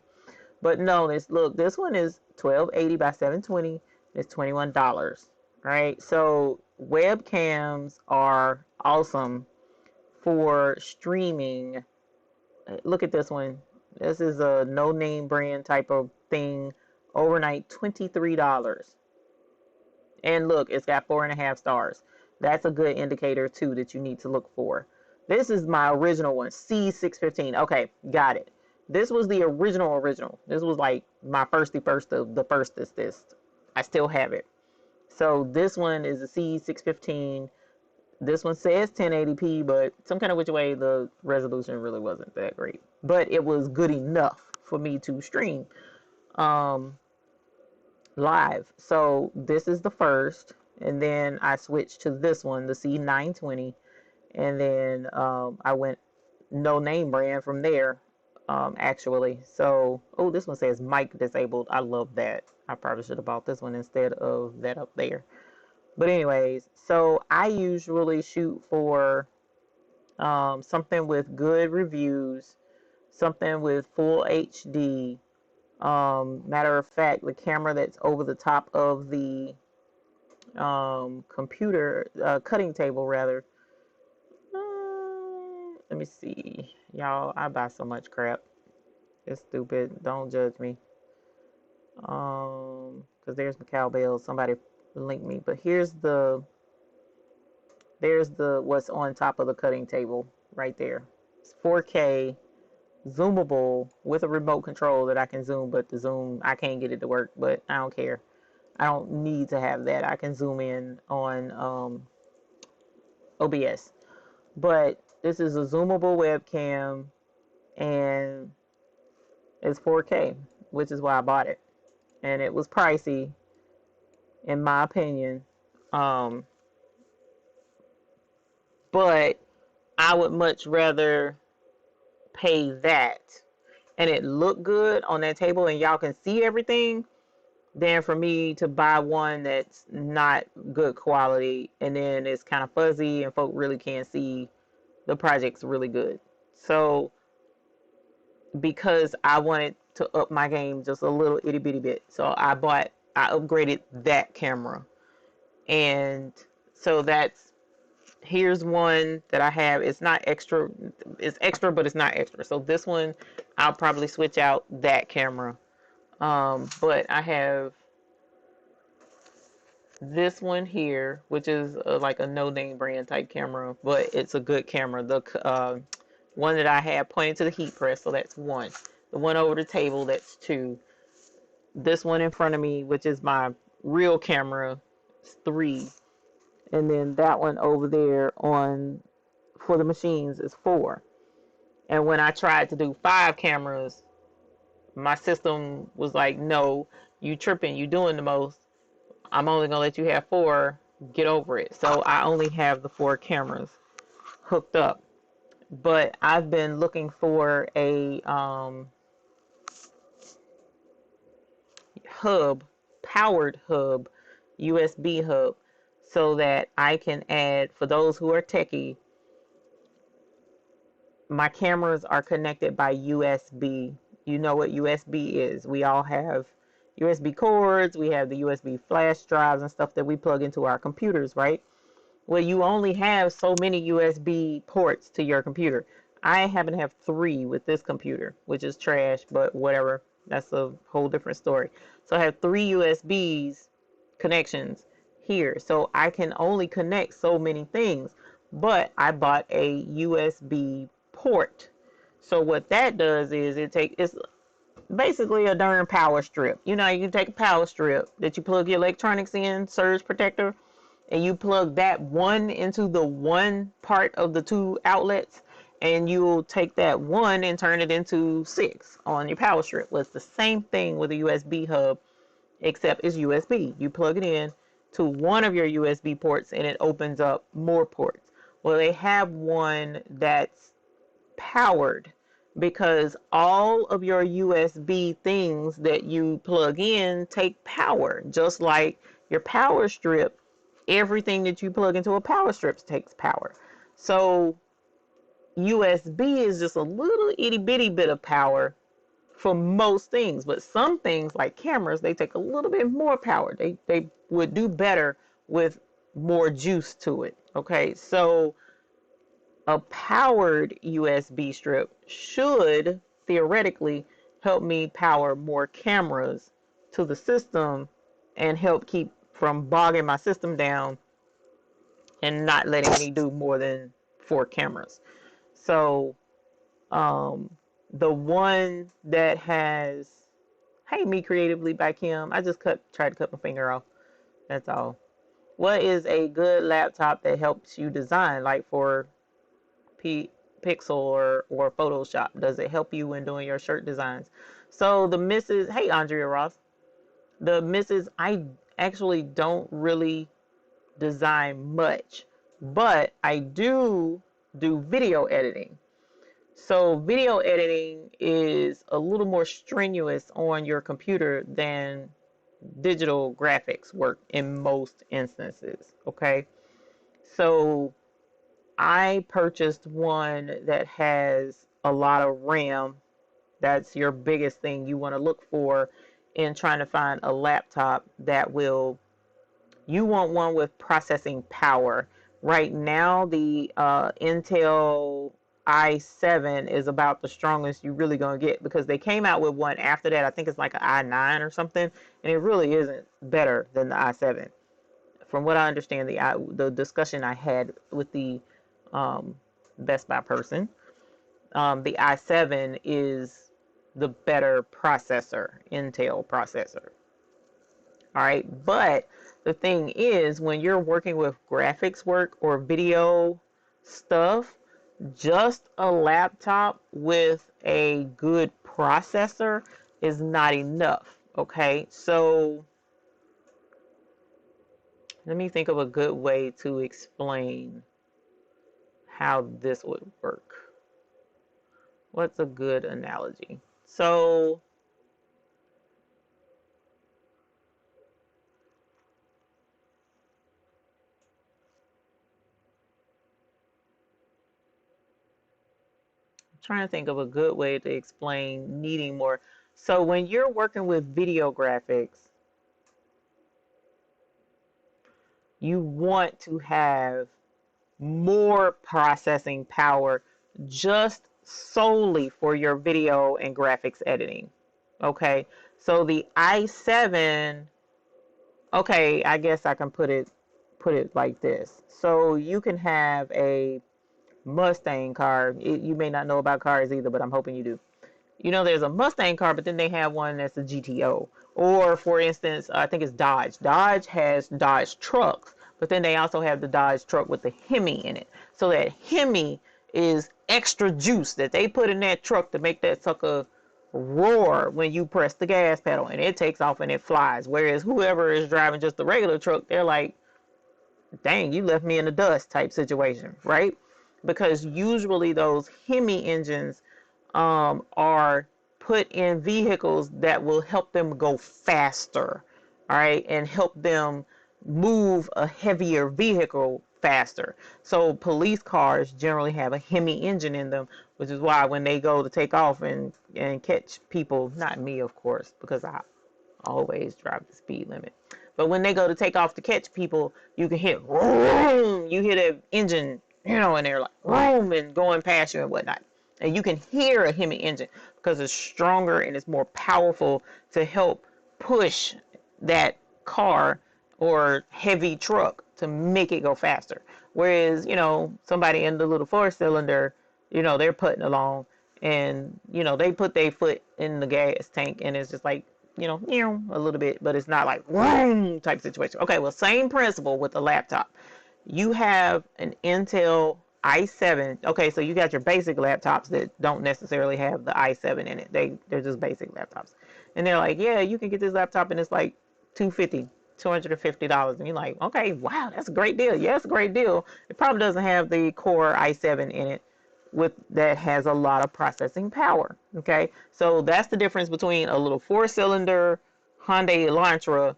But no, look, this one is 1280 by 720. It's $21. Right? So webcams are awesome for streaming. Look at this one. This is a no-name brand type of thing. Overnight, $23. And look, it's got 4.5 stars. That's a good indicator too that you need to look for. This is my original one, C615. Okay, got it. This was the original. This was like my first of the firstest. I still have it. So this one is a C615. This one says 1080p, but some kind of which way the resolution really wasn't that great. But it was good enough for me to stream live. So this is the first, and then I switched to this one, the C920, and then I went no name brand from there. actually. So, oh, this one says mic disabled. I love that. I probably should have bought this one instead of that up there. But anyways, so I usually shoot for something with good reviews, something with full HD. Matter of fact, the camera that's over the top of the computer, cutting table rather. Let me see. Y'all, I buy so much crap. It's stupid. Don't judge me. Because there's the cowbell. Somebody linked me. But there's the what's on top of the cutting table right there. It's 4K, zoomable with a remote control that I can zoom, but the zoom, I can't get it to work, but I don't care. I don't need to have that. I can zoom in on OBS. But this is a zoomable webcam and it's 4K, which is why I bought it. And it was pricey, in my opinion. But I would much rather pay that and it look good on that table and y'all can see everything than for me to buy one that's not good quality and then it's kind of fuzzy and folk really can't see the project's really good. So because I wanted to up my game just a little itty bitty bit, so I upgraded that camera. And so here's one that I have. It's not extra, it's extra, but it's not extra. So this one, I'll probably switch out that camera. But I have this one here, which is like a no-name brand type camera, but it's a good camera. The one that I have pointing to the heat press, so that's one. The one over the table, that's two. This one in front of me, which is my real camera, is three. And then that one over there for the machines is four. And when I tried to do 5 cameras, my system was like, no, you tripping, you doing the most. I'm only gonna let you have 4, get over it. So I only have the 4 cameras hooked up. But I've been looking for a powered hub, USB hub, so that I can add, for those who are techie, my cameras are connected by USB. You know what USB is. We all have USB cords. We have the USB flash drives and stuff that we plug into our computers, right? Well, you only have so many USB ports to your computer. I happen to have 3 with this computer, which is trash, but whatever. That's a whole different story. So I have 3 USBs connections here. So I can only connect so many things, but I bought a USB port. So what that does is it's basically a darn power strip. You know, you can take a power strip that you plug your electronics in, surge protector, and you plug that one into the one part of the 2 outlets, and you'll take that one and turn it into 6 on your power strip. Well, it's the same thing with a USB hub, except it's USB. You plug it in to one of your USB ports and it opens up more ports. Well, they have one that's powered, because all of your USB things that you plug in take power, just like your power strip. Everything that you plug into a power strip takes power. So USB is just a little itty bitty bit of power for most things, but some things like cameras, they take a little bit more power. They would do better with more juice to it. Okay, so a powered USB strip should theoretically help me power more cameras to the system and help keep from bogging my system down and not letting me do more than 4 cameras. So the one that has, hey, Me Creatively by Kim, I just tried to cut my finger off, that's all. What is a good laptop that helps you design, like for Pixel or Photoshop? Does it help you when doing your shirt designs? So the Mrs. Hey, Andrea Ross. The Mrs. I actually don't really design much, but I do video editing. So video editing is a little more strenuous on your computer than digital graphics work in most instances. Okay. So I purchased one that has a lot of RAM. That's your biggest thing you want to look for in trying to find a laptop that will, you want one with processing power. Right now, the Intel i7 is about the strongest you're really going to get, because they came out with one after that. I think it's like an i9 or something, and it really isn't better than the i7. From what I understand, the discussion I had with the um, Best Buy person, the i7 is the better processor, Intel processor. All right, but the thing is, when you're working with graphics work or video stuff, just a laptop with a good processor is not enough. Okay, so let me think of a good way to explain how this would work. What's a good analogy? So I'm trying to think of a good way to explain needing more. So when you're working with video graphics, you want to have more processing power just solely for your video and graphics editing. Okay, so the i7, okay, I guess I can put it like this. So you can have a Mustang car. You may not know about cars either, but I'm hoping you do. You know, there's a Mustang car, but then they have one that's a GTO. Or, for instance, I think it's Dodge. Dodge has Dodge trucks, but then they also have the Dodge truck with the Hemi in it. So that Hemi is extra juice that they put in that truck to make that sucker roar when you press the gas pedal, and it takes off and it flies. Whereas whoever is driving just the regular truck, they're like, dang, you left me in the dust type situation, right? Because usually those Hemi engines are put in vehicles that will help them go faster, all right, and help them move a heavier vehicle faster. So police cars generally have a Hemi engine in them, which is why when they go to take off and catch people, not me, of course, because I always drive the speed limit. But when they go to take off to catch people, you can hit vroom, you hear the engine, and they're like vroom and going past you and whatnot. And you can hear a Hemi engine because it's stronger and it's more powerful to help push that car or heavy truck to make it go faster. Whereas, somebody in the little 4-cylinder, they're putting along, and, they put their foot in the gas tank and it's just like, a little bit, but it's not like vroom type situation. Okay, well, same principle with the laptop. You have an Intel i7. Okay, so you got your basic laptops that don't necessarily have the i7 in it. They're just basic laptops. And they're like, yeah, you can get this laptop and it's like $250. And you're like, okay, wow, that's a great deal. Yeah, it's a great deal. It probably doesn't have the Core i7 in it that has a lot of processing power. Okay, so that's the difference between a little 4-cylinder Hyundai Elantra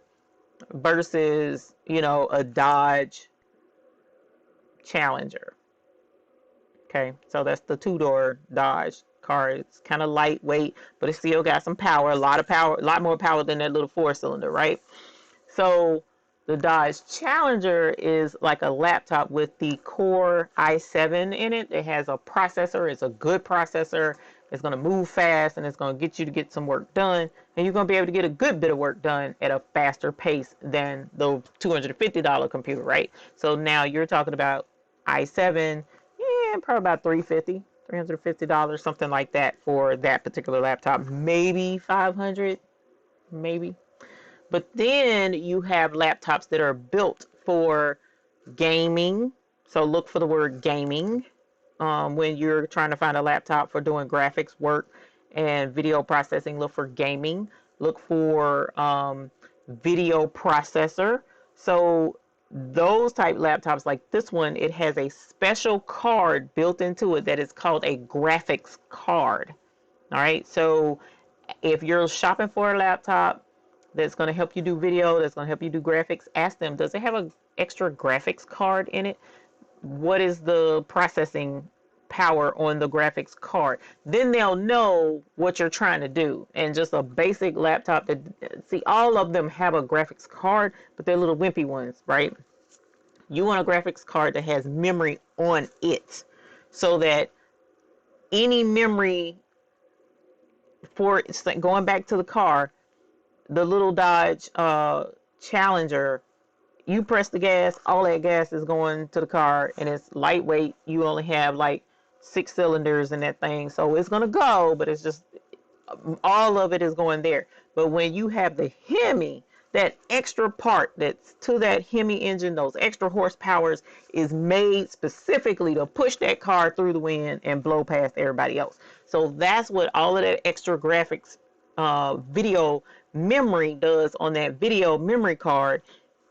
versus, a Dodge Challenger. Okay, so that's the 2-door Dodge car. It's kind of lightweight, but it still got some power, a lot of power, a lot more power than that little 4-cylinder, right? So the Dodge Challenger is like a laptop with the Core i7 in it. It has a processor. It's a good processor. It's going to move fast, and it's going to get you to get some work done. And you're going to be able to get a good bit of work done at a faster pace than the $250 computer, right? So now you're talking about i7, yeah, probably about $350, something like that for that particular laptop. Maybe 500, maybe. But then you have laptops that are built for gaming. So look for the word gaming when you're trying to find a laptop for doing graphics work and video processing. Look for gaming. Look for video processor. So Those type laptops like this one, it has a special card built into it that is called a graphics card. All right, so if you're shopping for a laptop that's going to help you do video, that's going to help you do graphics, ask them, does it have an extra graphics card in it? What is the processing power on the graphics card? Then they'll know what you're trying to do. And just a basic laptop that, see, all of them have a graphics card, but they're little wimpy ones, right? You want a graphics card that has memory on it, so that any memory for, going back to the car, the little Dodge Challenger, you press the gas, all that gas is going to the car, and it's lightweight. You only have like 6 cylinders in that thing, so it's gonna go, but it's just all of it is going there. But when you have the Hemi, that extra part that's to that Hemi engine, those extra horsepowers, is made specifically to push that car through the wind and blow past everybody else. So that's what all of that extra graphics video memory does on that video memory card.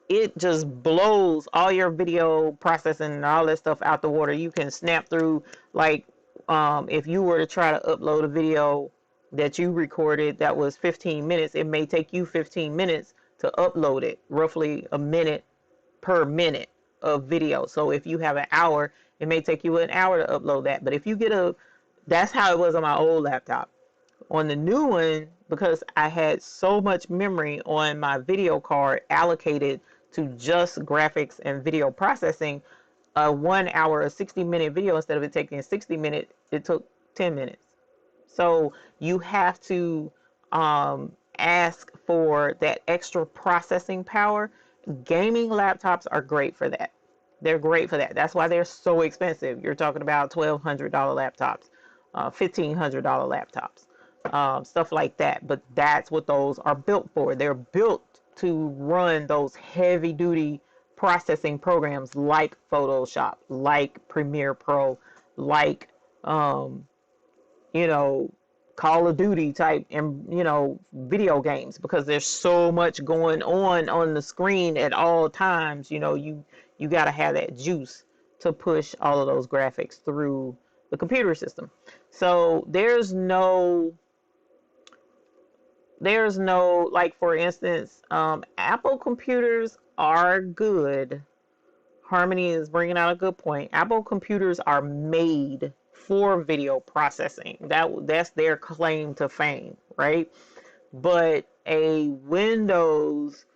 It just blows all your video processing and all that stuff out the water. You can snap through, like, if you were to try to upload a video that you recorded that was 15 minutes, it may take you 15 minutes to upload it, roughly a minute per minute of video. So if you have an hour, it may take you an hour to upload that. But if you get that's how it was on my old laptop. On the new one, because I had so much memory on my video card allocated to just graphics and video processing, a 1 hour, a 60-minute video, instead of it taking 60 minutes, it took 10 minutes. So you have to ask for that extra processing power. Gaming laptops are great for that. They're great for that. That's why they're so expensive. You're talking about $1,200 laptops, $1,500 laptops, stuff like that. But that's what those are built for. They're built to run those heavy duty processing programs like Photoshop, like Premiere Pro, like Call of Duty type, and video games, because there's so much going on the screen at all times. You got to have that juice to push all of those graphics through the computer system. So there's no, like, for instance, Apple computers are good. Harmony is bringing out a good point. Apple computers are made for video processing. That's their claim to fame, right? But a Windows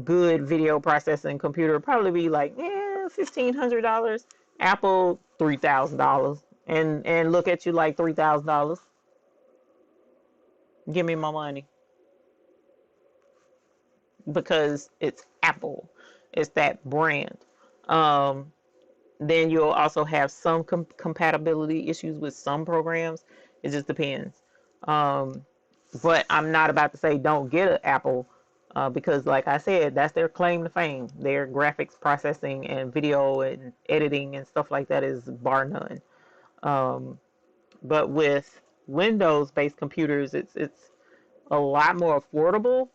good video processing computer would probably be like, $1,500. Apple, $3,000. And look at you like $3,000. Give me my money. Because it's Apple. It's that brand. Then you'll also have some compatibility issues with some programs. It just depends. But I'm not about to say don't get an Apple, because, like I said, that's their claim to fame. Their graphics processing and video and editing and stuff like that is bar none. But with Windows-based computers, it's a lot more affordable.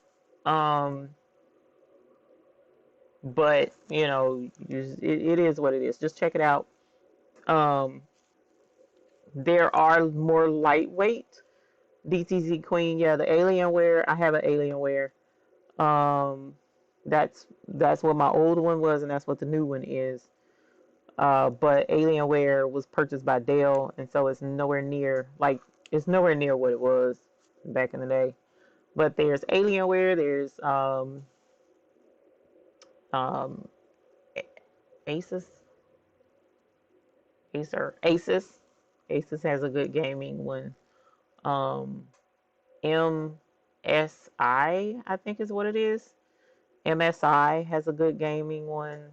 But it is what it is. Just check it out. There are more lightweight DTZ Queen. Yeah, the Alienware. I have an Alienware. That's what my old one was, and that's what the new one is. But Alienware was purchased by Dell, and so it's nowhere near what it was back in the day. But there's Alienware. There's Asus has a good gaming one. MSI, I think is what it is. MSI has a good gaming one.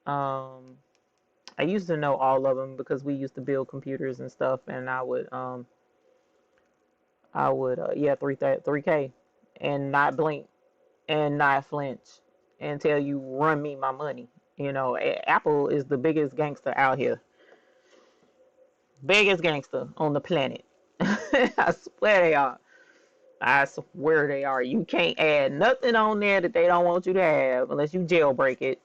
I used to know all of them because we used to build computers and stuff, and I would 3K and not blink and not flinch until you run me my money. Apple is the biggest gangster out here. Biggest gangster on the planet. I swear they are. I swear they are. You can't add nothing on there that they don't want you to have unless you jailbreak it.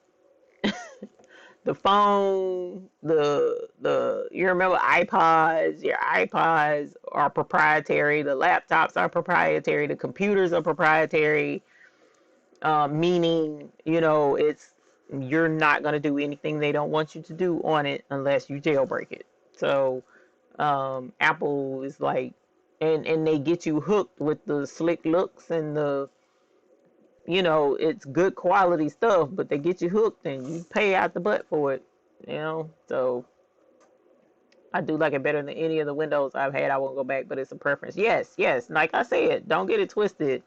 The phone, you remember iPods, your iPods are proprietary, the laptops are proprietary, the computers are proprietary, meaning, you know, you're not going to do anything they don't want you to do on it unless you jailbreak it. So Apple is like, and they get you hooked with the slick looks and the, you know, it's good quality stuff, but they get you hooked and you pay out the butt for it, you know. So I do like it better than any of the Windows I've had. I won't go back, but it's a preference. Yes, yes. Like I said, don't get it twisted.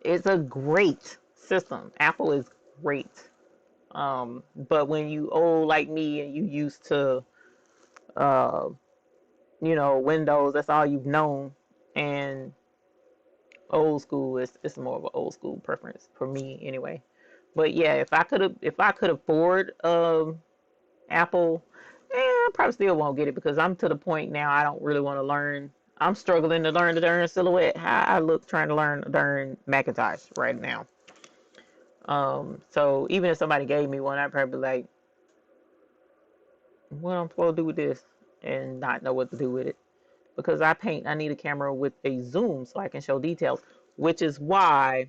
It's a great system. Apple is great. But when you old like me and you used to, uh, you know, Windows, that's all you've known, and old school it's more of an old school preference for me anyway. But yeah, if I could afford Apple, I probably still won't get it because I'm to the point now I don't really want to learn. I'm struggling to learn the darn silhouette. How I look trying to learn the darn Macintosh right now. So even if somebody gave me one, I'd probably be like, what I'm supposed to do with this, and not know what to do with it. Because I paint, I need a camera with a zoom so I can show details, which is why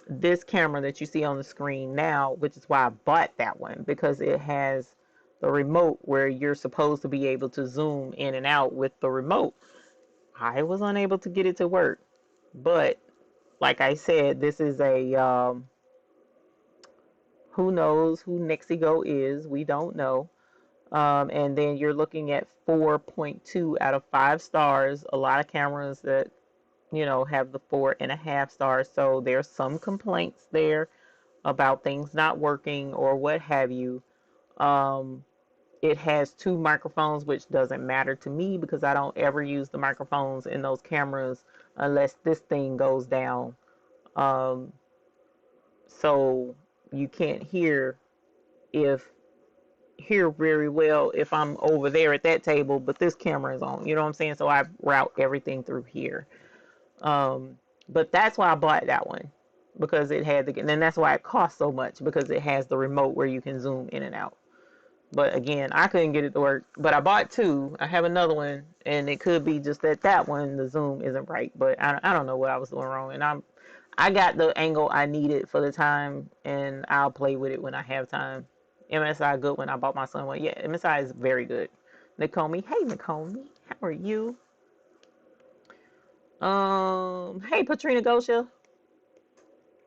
this camera that you see on the screen now, which is why I bought that one, because it has the remote where you're supposed to be able to zoom in and out with the remote. I was unable to get it to work, but like I said, this is a who knows who Nexigo is? We don't know. And then you're looking at 4.2 out of 5 stars. A lot of cameras that, you know, have the 4.5 stars. So there's some complaints there about things not working or what have you. It has 2 microphones, which doesn't matter to me because I don't ever use the microphones in those cameras unless this thing goes down. So you can't hear very well if I'm over there at that table, but this camera is on. You know what I'm saying? So I route everything through here. But that's why I bought that one, because it had the, and then that's why it costs so much, because it has the remote where you can zoom in and out. But again, I couldn't get it to work. But I bought 2. I have another one, and it could be just that one the zoom isn't right. But I don't know what I was doing wrong, and I got the angle I needed for the time, and I'll play with it when I have time. MSI good when I bought my son one. Yeah, MSI is very good. Nakomi, hey Nakomi, how are you? Hey Patrina Gosha.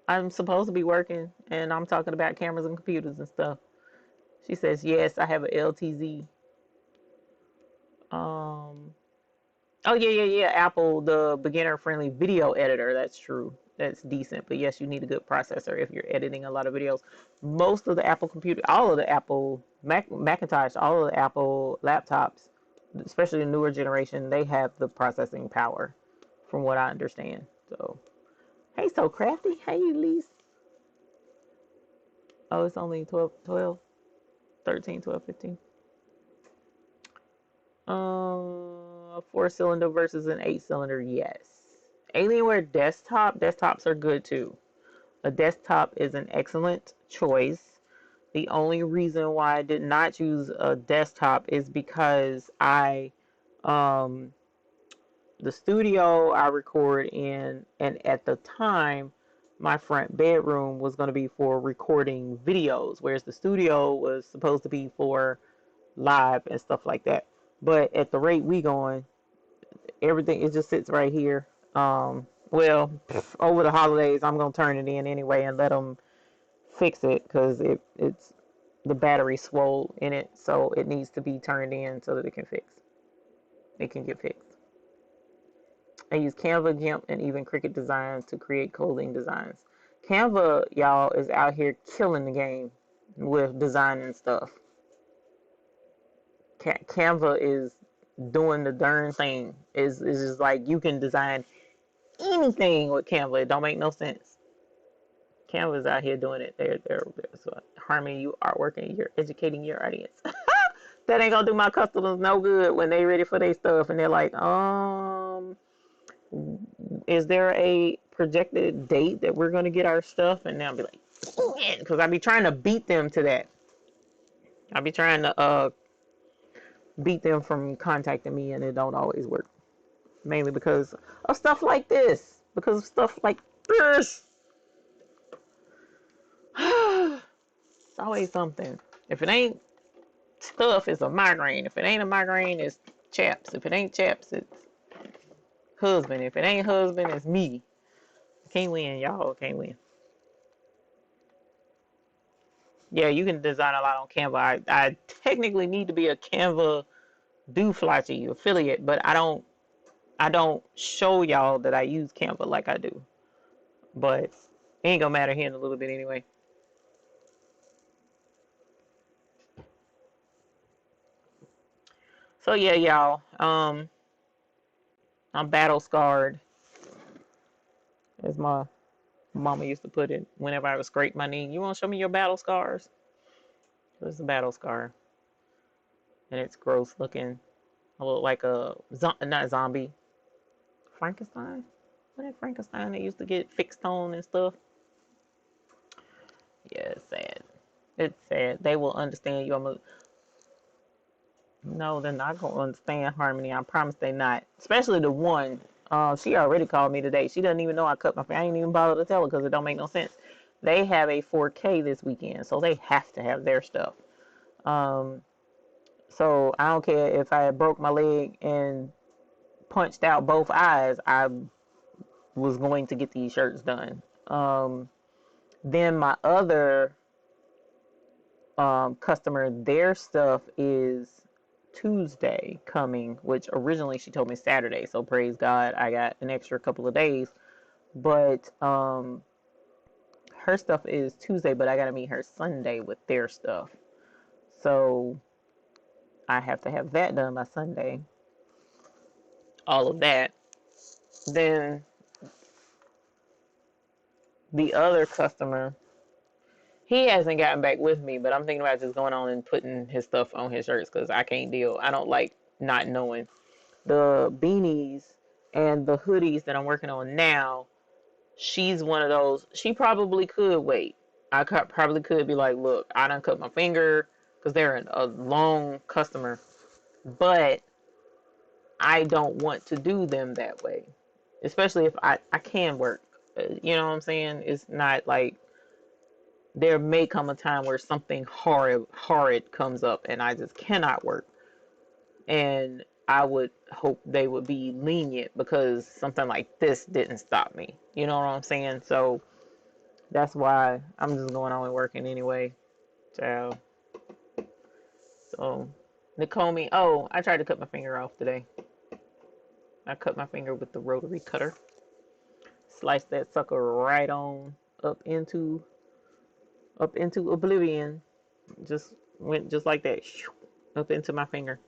I'm supposed to be working, and I'm talking about cameras and computers and stuff. She says yes, I have a LTZ. Oh yeah. Apple, the beginner-friendly video editor. That's true. That's decent. But yes, you need a good processor if you're editing a lot of videos. Most of the Apple computer, all of the Apple Macintosh, all of the Apple laptops, especially the newer generation, they have the processing power, from what I understand. So, hey, so crafty. Hey, Elise. Oh, it's only 12, 13, 12, 15. 4-cylinder versus an 8-cylinder, yes. Alienware desktops are good too. A desktop is an excellent choice. The only reason why I did not choose a desktop is because the studio I record in, and at the time, my front bedroom was going to be for recording videos, whereas the studio was supposed to be for live and stuff like that. But at the rate we going, everything, it just sits right here. Well, over the holidays, I'm gonna turn it in anyway and let them fix it, because it's the battery swole in it, so it needs to be turned in so that it can get fixed. I use Canva, GIMP, and even Cricut Designs to create clothing designs. Canva, y'all, is out here killing the game with designing stuff. Canva is doing the darn thing. Is just like you can design anything with Canva. It don't make no sense. Canva's out here doing it. They're so harming you artwork, and you're educating your audience. That ain't gonna do my customers no good when they ready for their stuff and they're like, is there a projected date that we're gonna get our stuff? And they'll be like, because I be trying to beat them to that. I be trying to beat them from contacting me, and it don't always work. Mainly because of stuff like this. Because of stuff like this. It's always something. If it ain't stuff, it's a migraine. If it ain't a migraine, it's chaps. If it ain't chaps, it's husband. If it ain't husband, it's me. Can't win, y'all. Can't win. Yeah, you can design a lot on Canva. I technically need to be a Canva do-fly-to-you affiliate, but I don't show y'all that I use Canva like I do. But it ain't gonna matter here in a little bit anyway. So yeah, y'all. I'm battle scarred, as my mama used to put it. Whenever I would scrape my knee, you want to show me your battle scars? This is a battle scar, and it's gross looking. I look like a not zombie, Frankenstein. What is Frankenstein? They used to get fixed on and stuff. Yeah, it's sad. It's sad. They will understand you. No, they're not gonna understand Harmony. I promise they not. Especially the one. She already called me today. She doesn't even know I cut my finger. I ain't even bothered to tell her because it don't make no sense. They have a 4K this weekend, so they have to have their stuff. Um, so I don't care if I broke my leg and punched out both eyes. I was going to get these shirts done. Then my other customer, their stuff is Tuesday coming, which originally she told me Saturday. So praise God, I got an extra couple of days. But her stuff is Tuesday, but I gotta meet her Sunday with their stuff. So I have to have that done by Sunday. All of that. Then the other customer, he hasn't gotten back with me, but I'm thinking about just going on and putting his stuff on his shirts because I can't deal. I don't like not knowing. The beanies and the hoodies that I'm working on now, she's one of those. She probably could wait. Probably could be like, look, I done cut my finger because they're a long customer, but I don't want to do them that way, especially if I can work. You know what I'm saying? It's not like there may come a time where something horrid comes up and I just cannot work. And I would hope they would be lenient because something like this didn't stop me. You know what I'm saying? So that's why I'm just going on and working anyway. So Nakomi, oh, I tried to cut my finger off today. I cut my finger with the rotary cutter. Sliced that sucker right on up into oblivion. Just went just like that, up into my finger.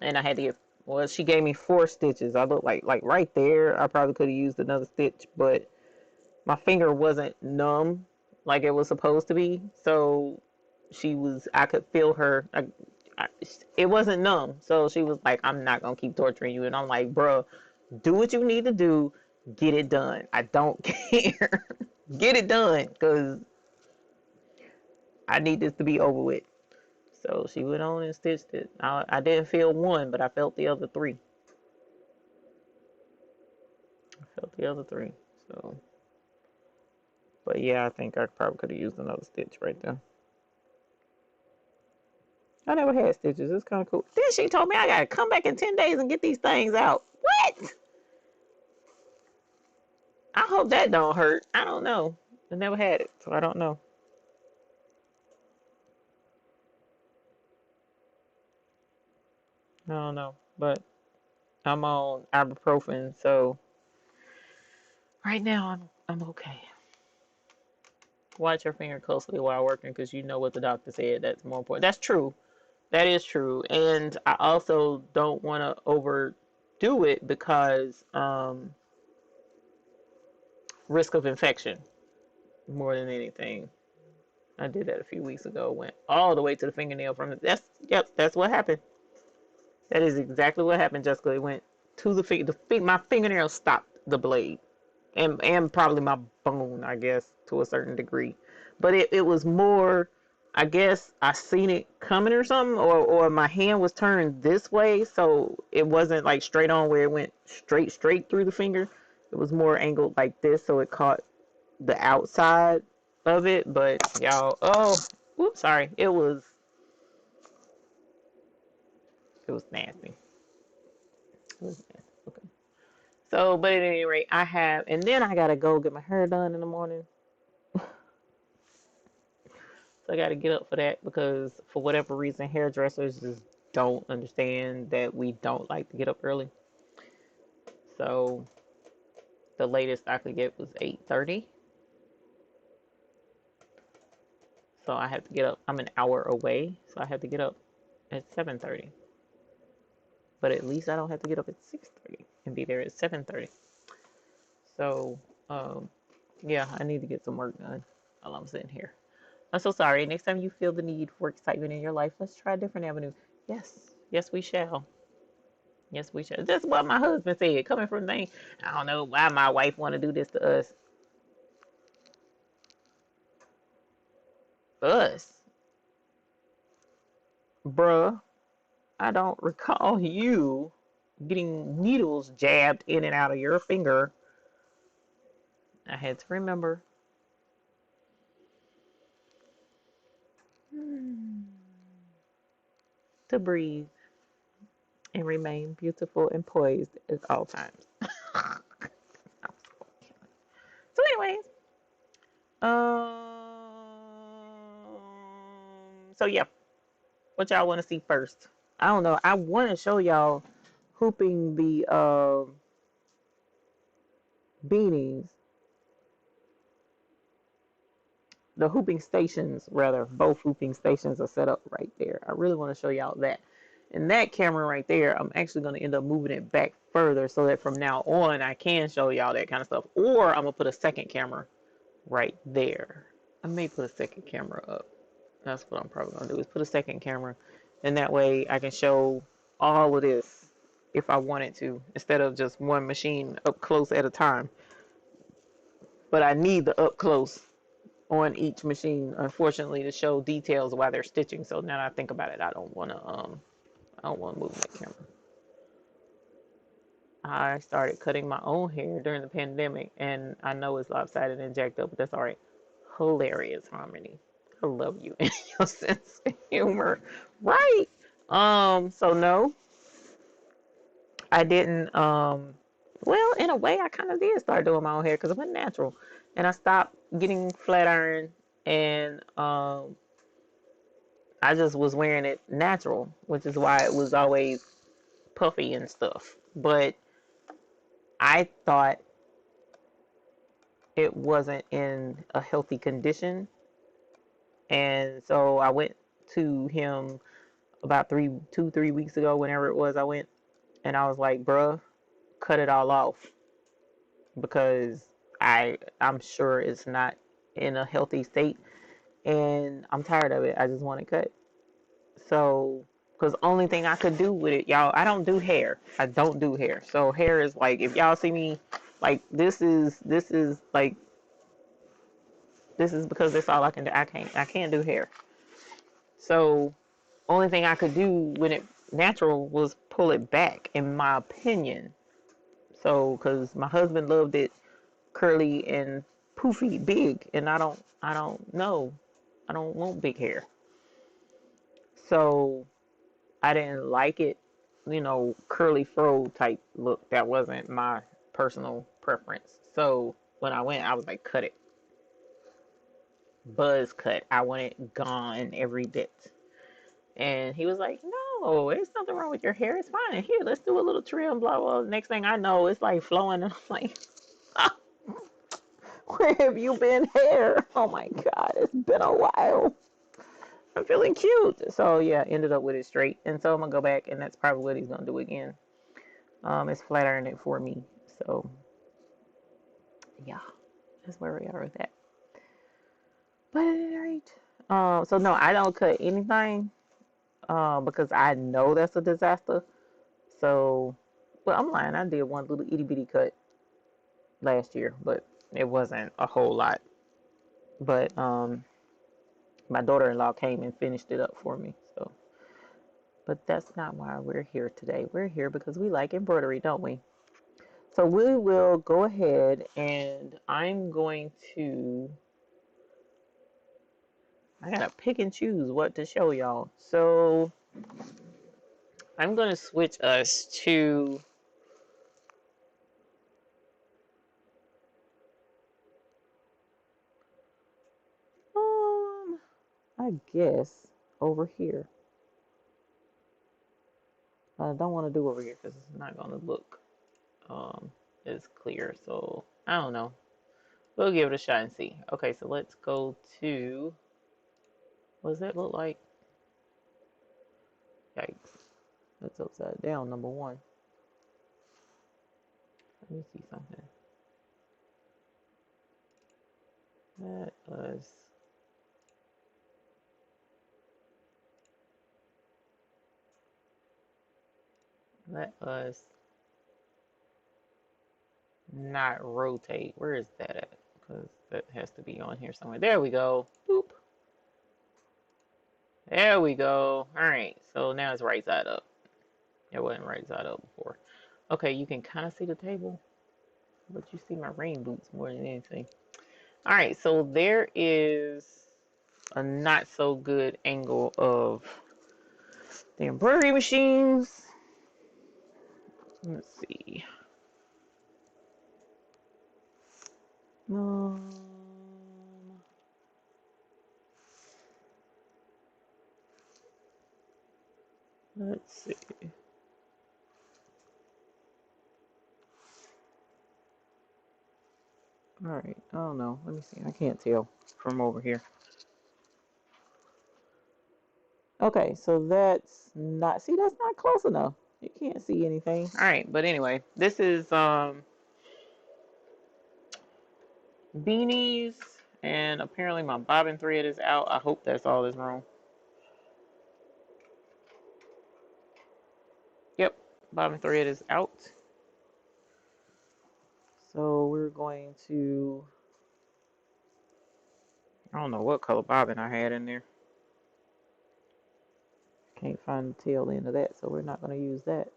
And I had to get, well, she gave me 4 stitches. I looked like right there. I probably could have used another stitch, but my finger wasn't numb like it was supposed to be. So I could feel her. It wasn't numb. So she was like, I'm not going to keep torturing you. And I'm like, bruh, do what you need to do. Get it done. I don't care. Get it done because I need this to be over with. So she went on and stitched it. I didn't feel one, but I felt the other 3. So, but yeah, I think I probably could have used another stitch right there. I never had stitches. It's kind of cool. Then she told me I gotta come back in 10 days and get these things out. What? I hope that don't hurt. I don't know. I never had it, so I don't know. I don't know, but I'm on ibuprofen, so right now I'm okay. Watch your finger closely while working because you know what the doctor said. That's more important. That's true. That is true. And I also don't want to overdo it because risk of infection more than anything. I did that a few weeks ago. Went all the way to the fingernail from it. That's what happened. That is exactly what happened, Jessica. It went to the finger. My fingernail stopped the blade, and probably my bone, I guess, to a certain degree. But it was more I guess I seen it coming or something, or my hand was turned this way, so it wasn't like straight on where it went straight through the finger. It was more angled like this, so it caught the outside of it. But y'all, oh, whoops, sorry, it was nasty. It was nasty. Okay. So, but at any rate, I have, and then I gotta go get my hair done in the morning. So I got to get up for that because for whatever reason, hairdressers just don't understand that we don't like to get up early. So the latest I could get was 8:30. So I have to get up. I'm an hour away, so I have to get up at 7:30. But at least I don't have to get up at 6:30 and be there at 7:30. So yeah, I need to get some work done while I'm sitting here. I'm so sorry. Next time you feel the need for excitement in your life, let's try a different avenue. Yes, yes, we shall. Yes, we shall. That's what my husband said. Coming from me, I don't know why my wife want to do this to us. Us, bruh. I don't recall you getting needles jabbed in and out of your finger. I had to remember. To breathe and remain beautiful and poised at all times. So, anyways, so yeah, what y'all want to see first? I don't know. I want to show y'all hooping the beanies, the hooping stations rather. Both hooping stations are set up right there. I really want to show y'all that. And that camera right there, I'm actually going to end up moving it back further so that from now on I can show y'all that kind of stuff. Or I'm going to put a second camera right there. I may put a second camera up. That's what I'm probably going to do, is put a second camera. And that way I can show all of this if I wanted to, instead of just one machine up close at a time. But I need the up close on each machine, unfortunately, to show details while they're stitching. So now that I think about it, I don't want to move that camera. I started cutting my own hair during the pandemic, and I know it's lopsided and jacked up, but that's all right. Hilarious, Harmony. I love you and your sense of humor, right? So no, I didn't. Well, in a way, I kind of did start doing my own hair because it went natural, and I stopped getting flat iron, and I just was wearing it natural, which is why it was always puffy and stuff. But I thought it wasn't in a healthy condition, and so I went to him about 3 weeks ago, whenever it was. I went and I was like, bruh, cut it all off because I'm sure it's not in a healthy state, and I'm tired of it. I just want it cut. So, because only thing I could do with it, y'all, I don't do hair. I don't do hair. So hair is like, if y'all see me, like this is because that's all I can do. I can't do hair. So only thing I could do when it natural was pull it back, in my opinion. So, because my husband loved it curly and poofy, big, and I don't know, I don't want big hair. So I didn't like it, curly fro type look. That wasn't my personal preference. So when I went, I was like, cut it, buzz cut. I want it gone every bit. And he was like, no, there's nothing wrong with your hair. It's fine. Here, let's do a little trim, blah, blah. Next thing I know, it's like flowing. And I'm like, where have you been, hair? Oh my God, it's been a while. I'm feeling cute. So yeah, ended up with it straight. And so I'm gonna go back, and that's probably what he's gonna do again. It's flat iron it for me. So yeah, that's where we are with that. But at any rate, so no, I don't cut anything, because I know that's a disaster. So, well, I'm lying. I did one little itty bitty cut last year, but it wasn't a whole lot. But My daughter-in-law came and finished it up for me. So, but that's not why we're here today. We're here because we like embroidery, don't we? So we will go ahead and I'm going to, I gotta pick and choose what to show y'all. So I'm going to switch us to I guess over here. I don't want to do over here because it's not going to look as clear. So I don't know. We'll give it a shot and see. Okay, so let's go to, what does that look like? Yikes. That's upside down, number one. Let me see something. Let us not rotate. Where is that at? Because that has to be on here somewhere. There we go. Boop. There we go. All right. So now it's right side up. It wasn't right side up before. Okay, you can kind of see the table, but you see my rain boots more than anything. All right, so there is a not so good angle of the embroidery machines. Let's see. Let's see. All right, I don't know. Let me see. I can't tell from over here. Okay, so that's not, see, that's not close enough. You can't see anything. All right, but anyway, this is Beanies, and apparently my bobbin thread is out. I hope that's all this wrong. Yep, bobbin thread is out. So we're going to, I don't know what color bobbin I had in there. Can't find the tail end of that, so we're not going to use that.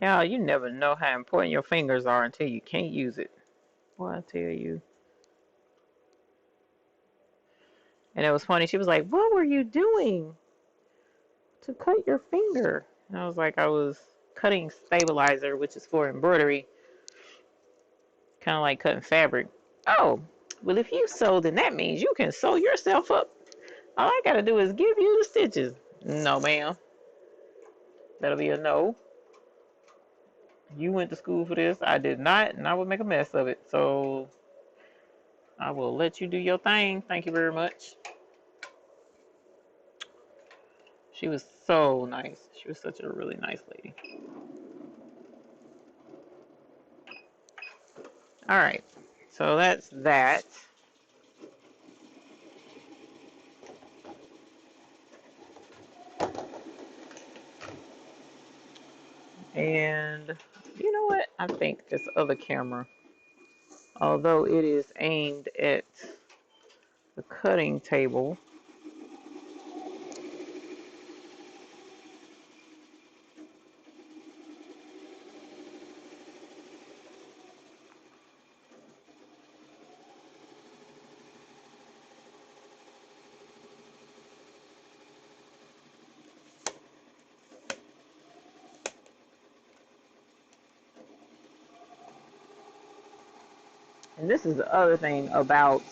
Yeah, you never know how important your fingers are until you can't use it. Well, I tell you. And it was funny. She was like, "What were you doing to cut your finger?" And I was like, "I was cutting stabilizer, which is for embroidery, kind of like cutting fabric." Oh, well, if you sew, then that means you can sew yourself up. All I gotta do is give you the stitches. No, ma'am. That'll be a no. You went to school for this. I did not, and I would make a mess of it. So I will let you do your thing. Thank you very much. She was so nice. She was such a really nice lady. All right. So that's that. And you know what? I think this other camera, although it is aimed at the cutting table, and this is the other thing about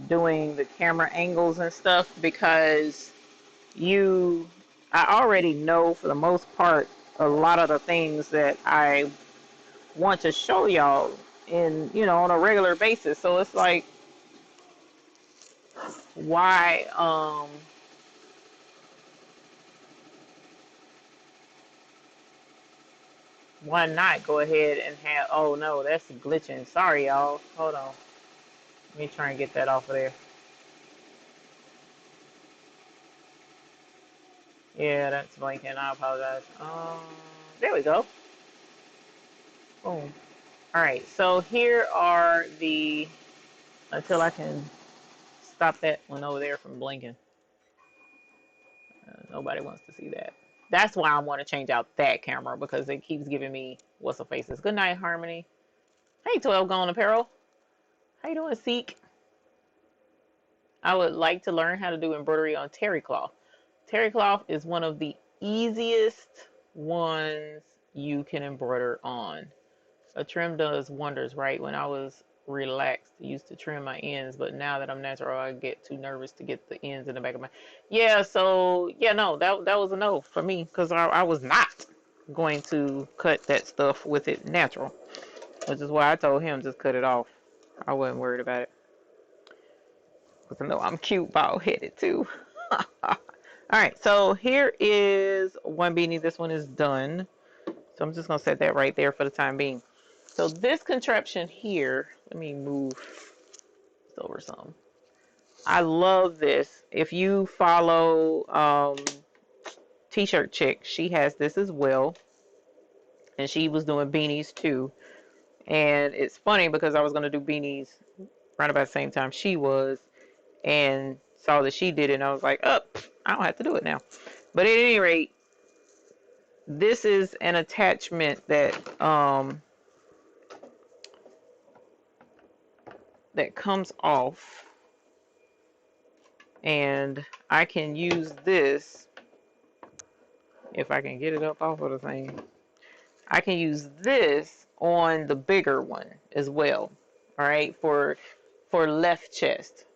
doing the camera angles and stuff, because I already know for the most part a lot of the things that I want to show y'all in, on a regular basis. So it's like, why why not go ahead and have, oh no, that's glitching. Sorry y'all. Hold on. Let me try and get that off of there. Yeah, that's blinking. I apologize. There we go. Boom. All right, so here are the, until I can stop that one over there from blinking. Nobody wants to see that. That's why I want to change out that camera, because it keeps giving me what's her faces. Good night, Harmony. Hey, 12 Gone Apparel. How you doing, Seek? I would like to learn how to do embroidery on terry cloth. Terry cloth is one of the easiest ones you can embroider on. A trim does wonders, right? When I was relaxed, I used to trim my ends, but now that I'm natural, I get too nervous to get the ends in the back of my... Yeah, so, yeah, no, that was a no for me, because I was not going to cut that stuff with it natural, which is why I told him just cut it off. I wasn't worried about it. Because I know I'm cute, bald-headed, too. Alright, so here is one beanie. This one is done. So I'm just going to set that right there for the time being. So this contraption here, let me move this over some. I love this. If you follow T-shirt Chick, she has this as well. And she was doing beanies too. And it's funny because I was going to do beanies right about the same time she was. And saw that she did it, and I was like, oh, I don't have to do it now. But at any rate, this is an attachment that that comes off, and I can use this if I can get it up off of the thing. I can use this on the bigger one as well. All right, for left chest.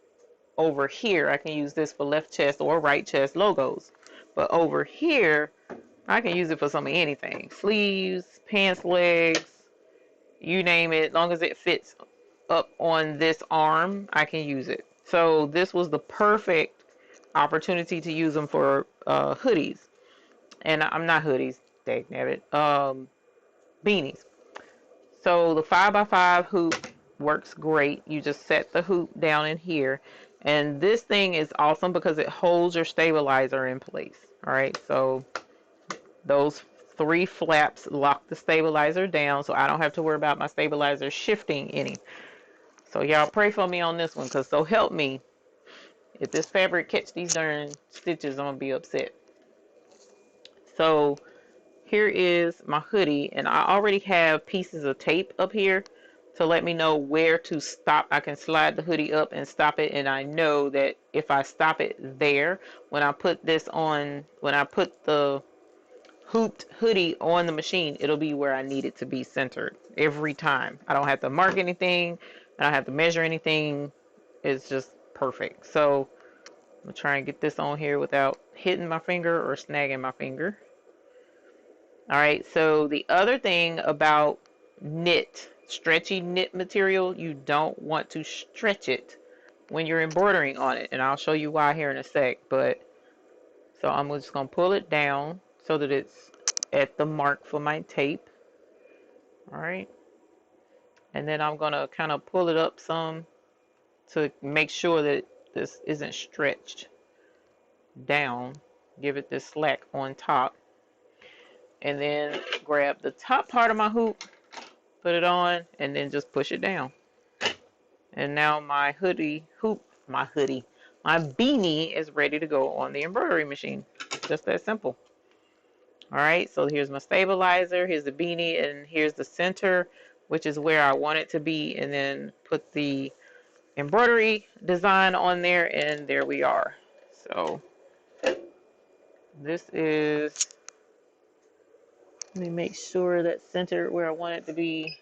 Over here, I can use this for left chest or right chest logos. But over here, I can use it for some of anything. Sleeves, pants legs, you name it. As long as it fits up on this arm, I can use it. So this was the perfect opportunity to use them for hoodies. And I'm not hoodies, dagnabbit, beanies. So the 5x5 hoop works great. You just set the hoop down in here. And this thing is awesome because it holds your stabilizer in place. All right, so those 3 flaps lock the stabilizer down, so I don't have to worry about my stabilizer shifting any. So y'all pray for me on this one, because so help me, if this fabric catch these darn stitches, I'm going to be upset. So here is my hoodie, and I already have pieces of tape up here to let me know where to stop. I can slide the hoodie up and stop it, and I know that if I stop it there, when I put this on, when I put the hooped hoodie on the machine, it'll be where I need it to be centered every time. I don't have to mark anything, I don't have to measure anything. It's just perfect. So I'm gonna try and get this on here without hitting my finger or snagging my finger. All right, so the other thing about knit, stretchy knit material, you don't want to stretch it when you're embroidering on it, and I'll show you why here in a sec. But so I'm just gonna pull it down so that it's at the mark for my tape. All right, and then I'm gonna kind of pull it up some to make sure that this isn't stretched down. Give it this slack on top. And then grab the top part of my hoop, put it on, and then just push it down. And now my hoodie, my beanie is ready to go on the embroidery machine. Just that simple. All right, so here's my stabilizer, here's the beanie, and here's the center, which is where I want it to be. And then put the embroidery design on there, and there we are. So this is... Let me make sure that's centered where I want it to be.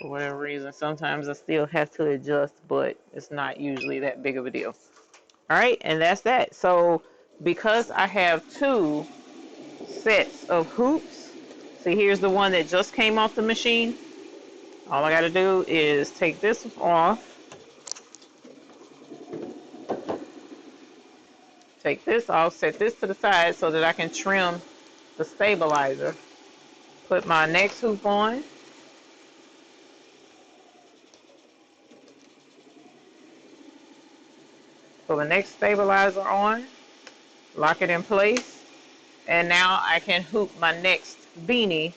For whatever reason, sometimes I still have to adjust, but it's not usually that big of a deal. All right, and that's that. So because I have 2 sets of hoops, see, here's the one that just came off the machine. All I got to do is take this off. Take this off, set this to the side so that I can trim the stabilizer. Put my next hoop on. Put the next stabilizer on. Lock it in place. And now I can hoop my next beanie,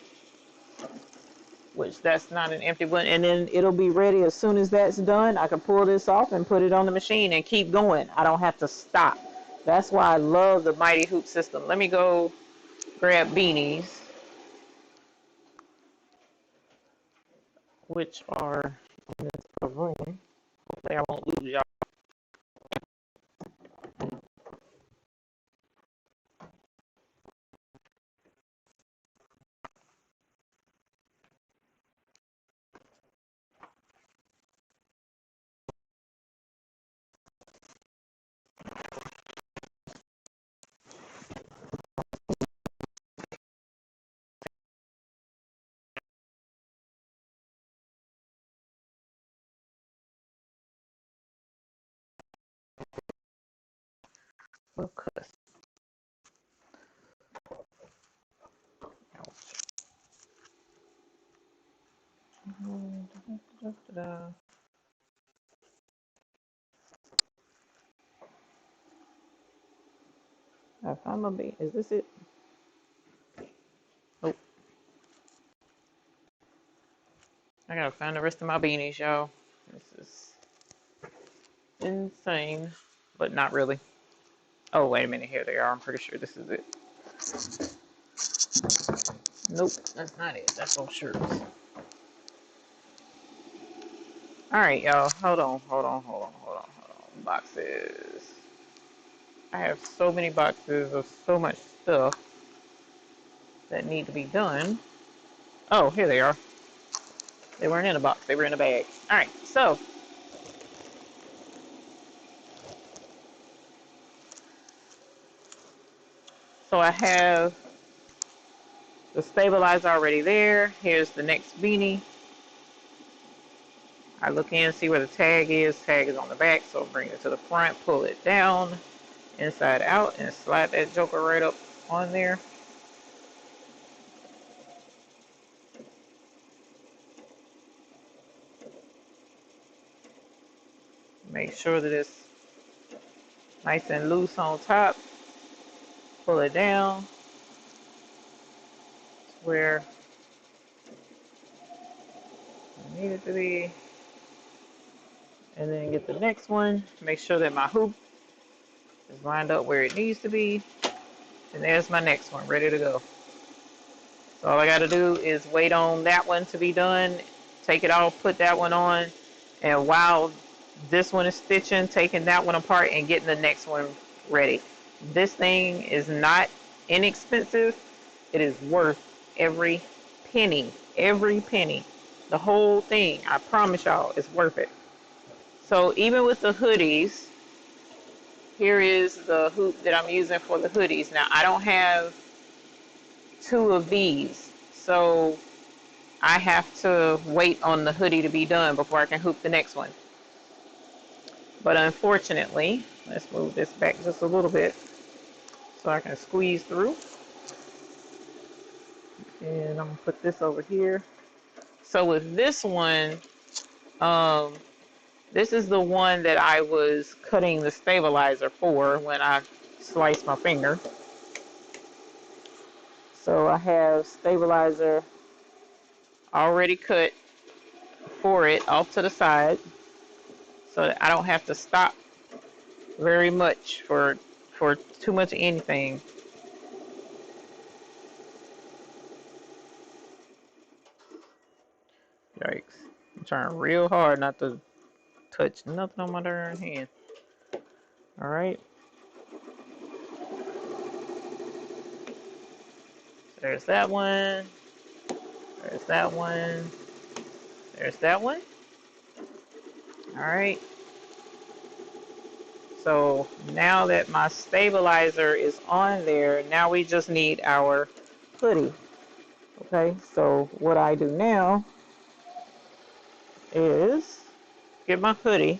which that's not an empty one, and then it'll be ready as soon as that's done. I can pull this off and put it on the machine and keep going. I don't have to stop. That's why I love the Mighty Hoop system. Let me go grab beanies, which are in this room. Hopefully I won't lose y'all. Focus. I found my beanie. Is this it? Oh, I gotta find the rest of my beanies, y'all. This is insane, but not really. Oh, wait a minute. Here they are. I'm pretty sure this is it. Nope, that's not it. That's those shirts. All right, y'all. Hold on. Boxes. I have so many boxes of so much stuff that need to be done. Oh, here they are. They weren't in a box. They were in a bag. All right, so I have the stabilizer already there. Here's the next beanie. I look in, see where the tag is. Tag is on the back, so bring it to the front, pull it down, inside out, and slide that joker right up on there. Make sure that it's nice and loose on top. Pull it down where I need it to be. And then get the next one. Make sure that my hoop is lined up where it needs to be. And there's my next one, ready to go. So all I got to do is wait on that one to be done. Take it off, put that one on. And while this one is stitching, taking that one apart and getting the next one ready. This thing is not inexpensive. It is worth every penny. Every penny. The whole thing, I promise y'all, is worth it. So even with the hoodies, here is the hoop that I'm using for the hoodies. Now, I don't have two of these, so I have to wait on the hoodie to be done before I can hoop the next one. But unfortunately, let's move this back just a little bit so I can squeeze through. And I'm gonna put this over here. So with this one, this is the one that I was cutting the stabilizer for when I sliced my finger. So I have stabilizer already cut for it off to the side so that I don't have to stop very much for too much of anything. Yikes. I'm trying real hard not to touch nothing on my darn hand. Alright. There's that one. There's that one. There's that one. Alright. So now that my stabilizer is on there, now we just need our hoodie. Okay, so what I do now is get my hoodie.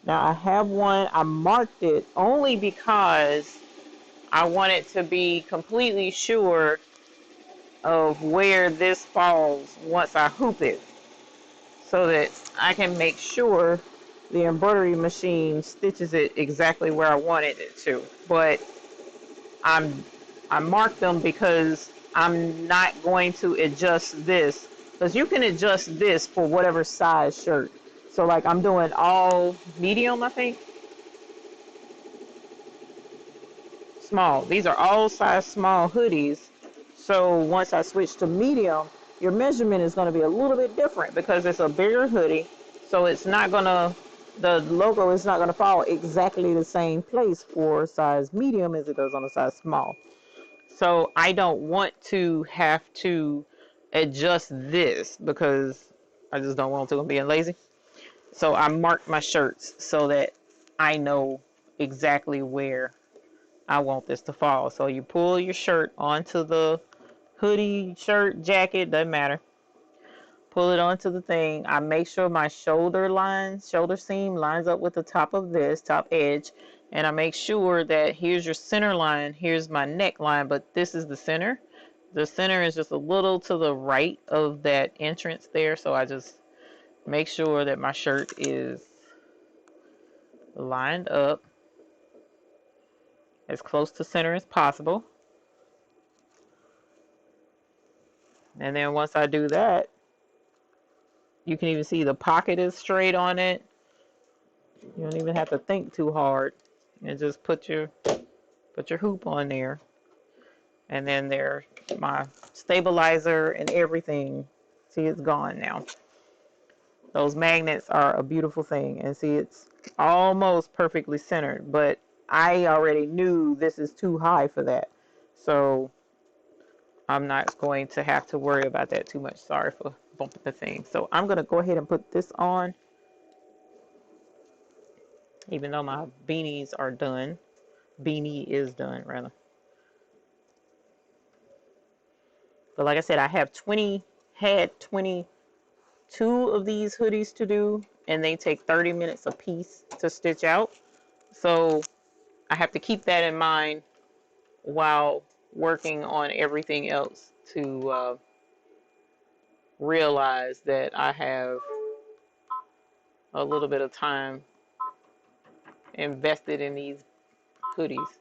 Now I have one, I marked it only because I wanted to be completely sure of where this falls once I hoop it, so that I can make sure the embroidery machine stitches it exactly where I wanted it to. But I marked them because I'm not going to adjust this, because you can adjust this for whatever size shirt. So like I'm doing all medium, I think. Small. These are all size small hoodies. So once I switch to medium, your measurement is going to be a little bit different because it's a bigger hoodie. So it's not going to, the logo is not going to fall exactly the same place for size medium as it does on a size small. So I don't want to have to adjust this because I just don't want to. I'm being lazy. So I marked my shirts so that I know exactly where I want this to fall. So you pull your shirt onto the hoodie, shirt, jacket, doesn't matter. Pull it onto the thing. I make sure my shoulder seam lines up with the top of this, top edge. And I make sure that here's your center line, here's my neckline, but this is the center. The center is just a little to the right of that entrance there. So I just make sure that my shirt is lined up as close to center as possible. And then once I do that, you can even see the pocket is straight on it. You don't even have to think too hard. And just put your hoop on there. And then there's my stabilizer and everything. See, it's gone now. Those magnets are a beautiful thing. And see, it's almost perfectly centered. But I already knew this is too high for that. So I'm not going to have to worry about that too much. Sorry for bumping the thing. So I'm going to go ahead and put this on. Even though my beanies are done. Beanie is done, rather. But like I said, I have 22 of these hoodies to do. And they take 30 minutes a piece to stitch out. So I have to keep that in mind while working on everything else to realize that I have a little bit of time invested in these hoodies.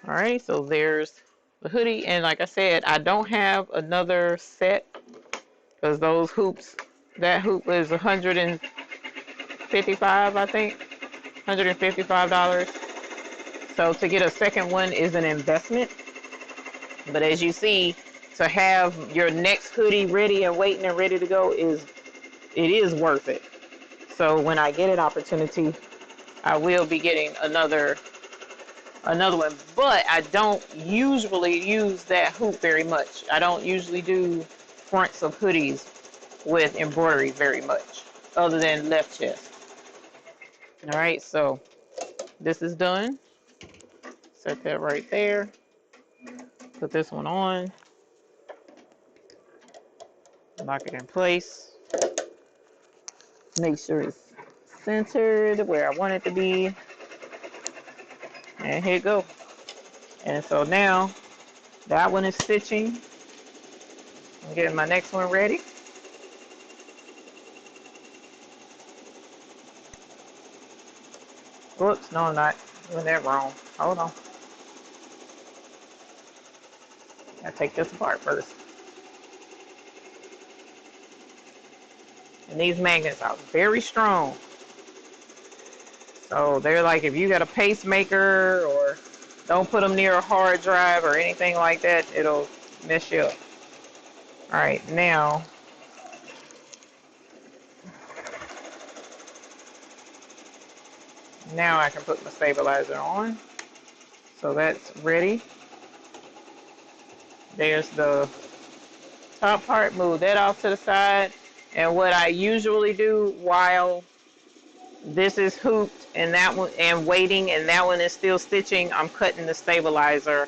Alright, so there's the hoodie, and like I said, I don't have another set because those hoops, that hoop is $155, I think, $155. So to get a second one is an investment, but as you see, to have your next hoodie ready and waiting and ready to go it is worth it. So when I get an opportunity, I will be getting another one, but I don't usually use that hoop very much. I don't usually do fronts of hoodies with embroidery very much, other than left chest. All right, so this is done. Set that right there. Put this one on. Lock it in place. Make sure it's centered where I want it to be. And here you go. And so now that one is stitching. I'm getting my next one ready. Whoops, no I'm not. Doing that wrong. Hold on. I take this apart first. And these magnets are very strong. So they're like, if you got a pacemaker or don't put them near a hard drive or anything like that, it'll mess you up. All right, now I can put my stabilizer on. So that's ready. There's the top part. Move that off to the side. And what I usually do while this is hooped and that one and waiting and that one is still stitching, I'm cutting the stabilizer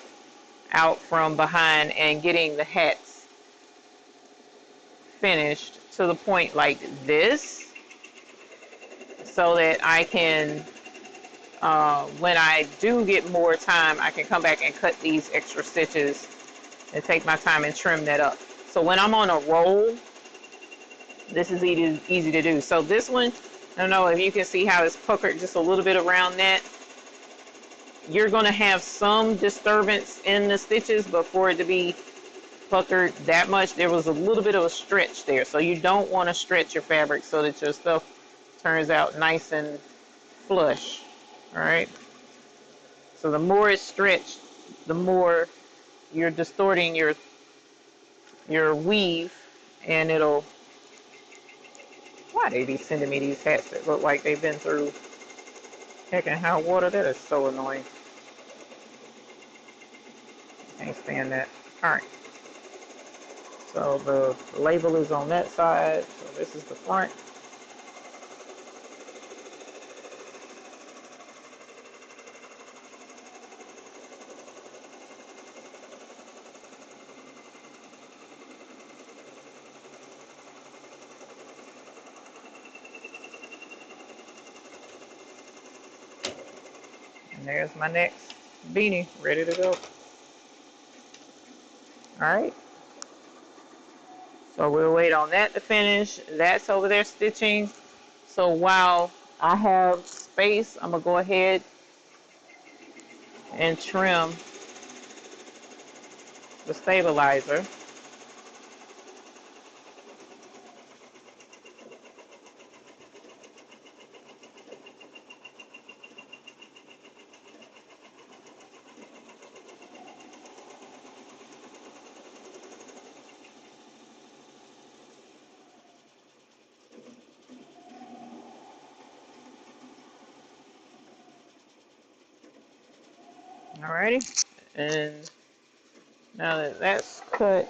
out from behind and getting the hats finished to the point like this, so that I can when I do get more time, I can come back and cut these extra stitches and take my time and trim that up. So when I'm on a roll, this is easy to do. So this one, I don't know if you can see how it's puckered just a little bit around that. you're going to have some disturbance in the stitches, but for it to be puckered that much, there was a little bit of a stretch there. So you don't want to stretch your fabric so that your stuff turns out nice and flush. All right. So the more it's stretched, the more you're distorting your weave, and it'll. Why they be sending me these hats that look like they've been through heck and hot water? That is so annoying. Can't stand that. All right. So the label is on that side. So this is the front. And there's my next beanie ready to go. All right. So we'll wait on that to finish. That's over there stitching. So while I have space, I'm going to go ahead and trim the stabilizer. Alrighty. And now that that's cut,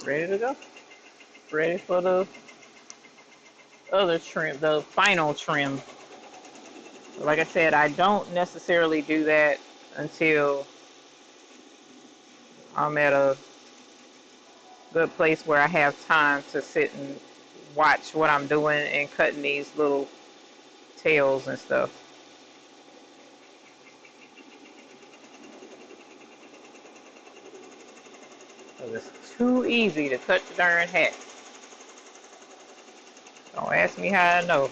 ready to go. Ready for the other trim, the final trim. Like I said, I don't necessarily do that until I'm at a good place where I have time to sit and watch what I'm doing and cutting these little tails and stuff. Because it's too easy to cut the darn hat. Don't ask me how I know.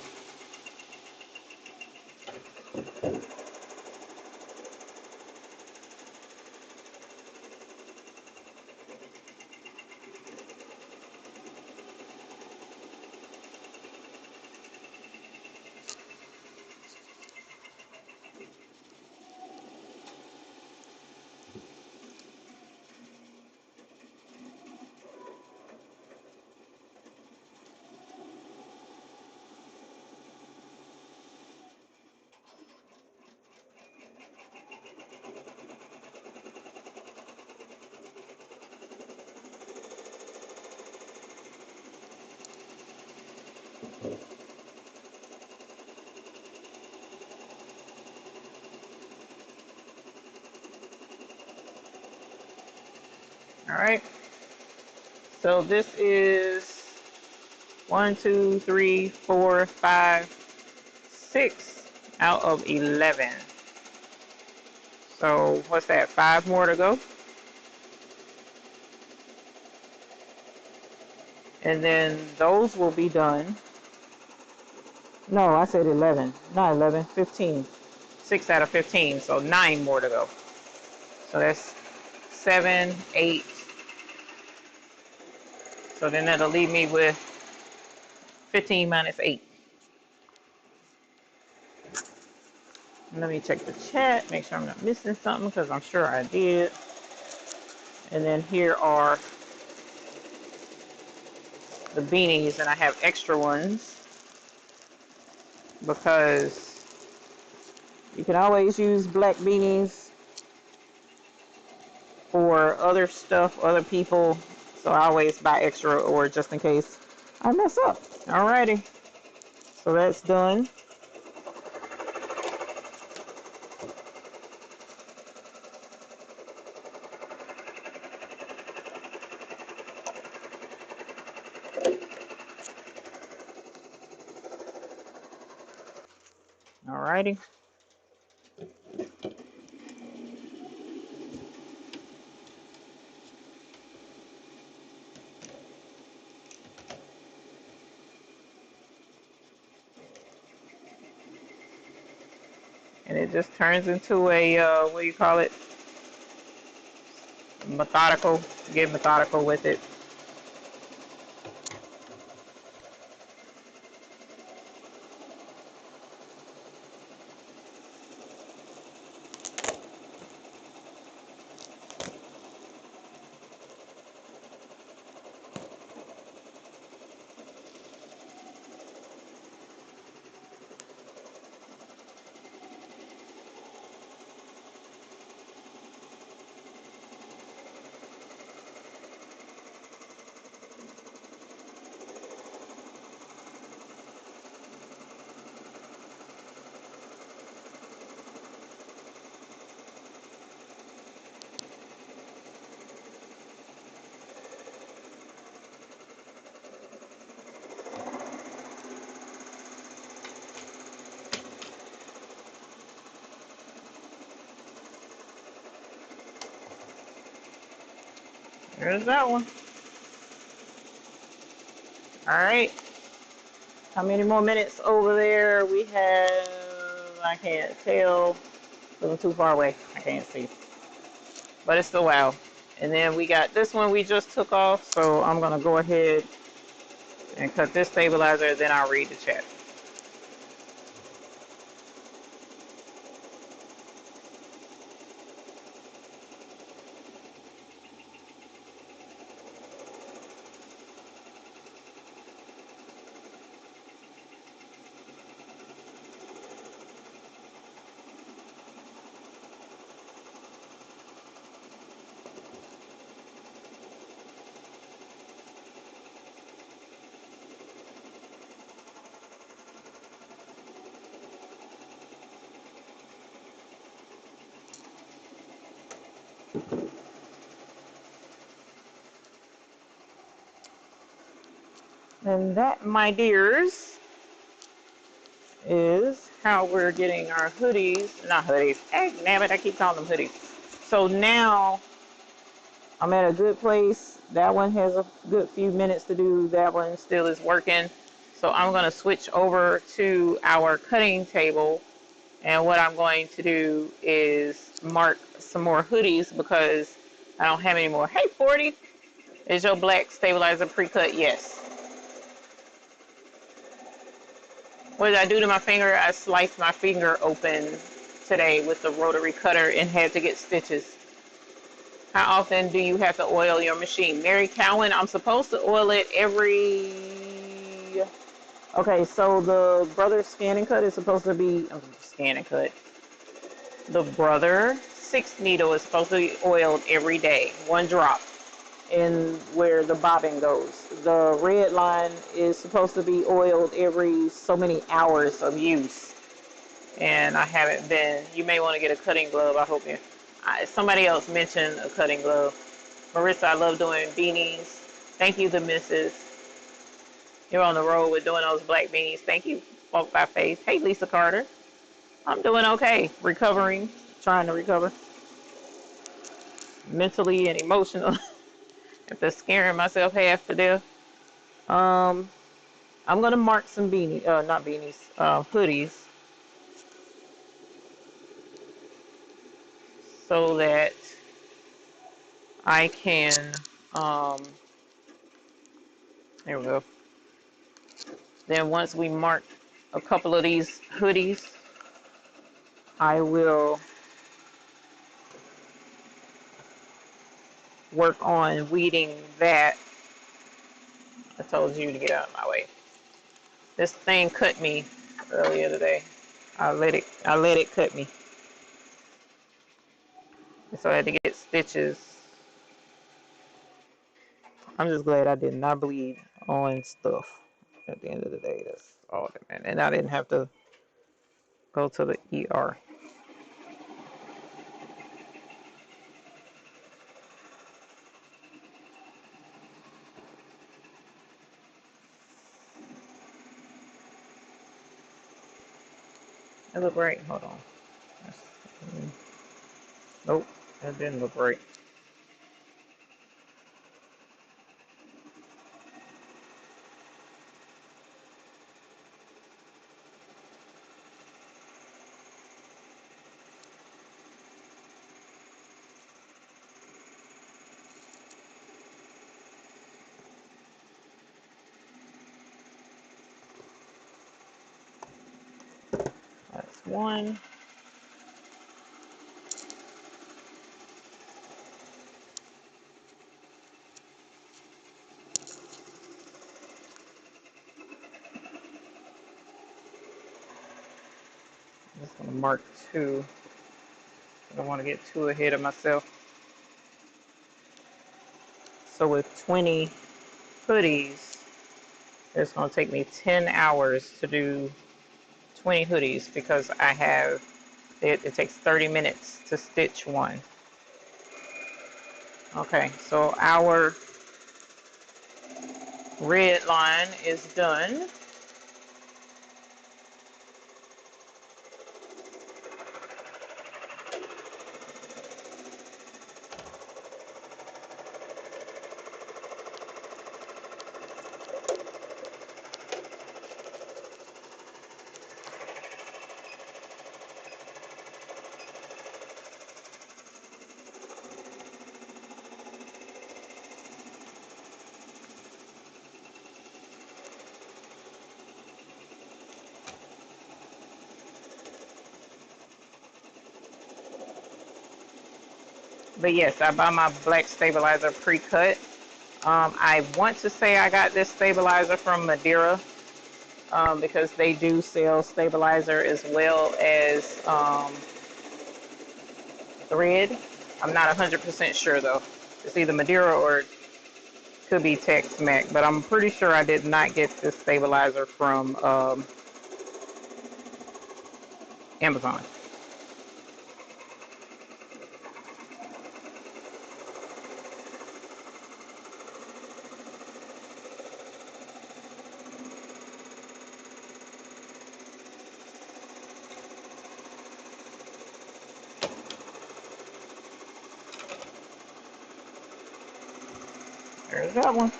Alright. So this is 1, 2, 3, 4, 5, 6 out of 11. So what's that? 5 more to go. And then those will be done. No, I said 11. Not 11, 15. 6 out of 15. So 9 more to go. So that's 7, 8. So then that'll leave me with 15 minus 8. Let me check the chat, make sure I'm not missing something, because I'm sure I did. And then here are the beanies, and I have extra ones because you can always use black beanies for other stuff, other people. So I always buy extra, or just in case I mess up. Alrighty, so that's done. Alrighty. it just turns into a, what do you call it? Methodical. Get methodical with it. There's that one. All right. How many more minutes over there? We have, I can't tell. I'm too far away. I can't see. But it's still wow. And then we got this one we just took off. So I'm going to go ahead and cut this stabilizer. Then I'll read the chat. And that, my dears, is how we're getting our hoodies. Not hoodies. Hey, damn it, I keep calling them hoodies. So now I'm at a good place. That one has a good few minutes to do. That one still is working. So I'm going to switch over to our cutting table. And what I'm going to do is mark some more hoodies because I don't have any more. Hey, 40, is your black stabilizer pre-cut? Yes. What did I do to my finger? I sliced my finger open today with the rotary cutter and had to get stitches. How often do you have to oil your machine? Mary Cowan, I'm supposed to oil it every... Okay, so the Brother Scan and Cut is supposed to be... Scan and Cut. The Brother 6 needle is supposed to be oiled every day. 1 drop in where the bobbin goes. The red line is supposed to be oiled every so many hours of use. And I haven't been. You may want to get a cutting glove. I hope you. Somebody else mentioned a cutting glove. Marissa, I love doing beanies. Thank you, the missus. You're on the road with doing those black beanies. Thank you, Walk by Face. Hey, Lisa Carter. I'm doing okay. Recovering. Trying to recover. Mentally and emotional. After scaring myself half to death. I'm going to mark some beanies. Not beanies. Hoodies. So that I can... There we go. Then once we mark a couple of these hoodies, I will work on weeding that. I told you to get out of my way. This thing cut me earlier today. I let it cut me. So I had to get stitches. I'm just glad I did not bleed on stuff. At the end of the day, that's all that matters. And I didn't have to go to the ER. It looked right. Hold on. Nope, that didn't look right. one. I'm just gonna mark 2. I don't want to get too ahead of myself. So with 20 hoodies, it's gonna take me 10 hours to do 20 hoodies because I have, it takes 30 minutes to stitch one. Okay, so our red line is done. But yes, I buy my black stabilizer pre-cut. I want to say I got this stabilizer from Madeira because they do sell stabilizer as well as thread. I'm not 100% sure though. It's either Madeira or it could be Tex-Mex, but I'm pretty sure I did not get this stabilizer from Amazon. There's that one.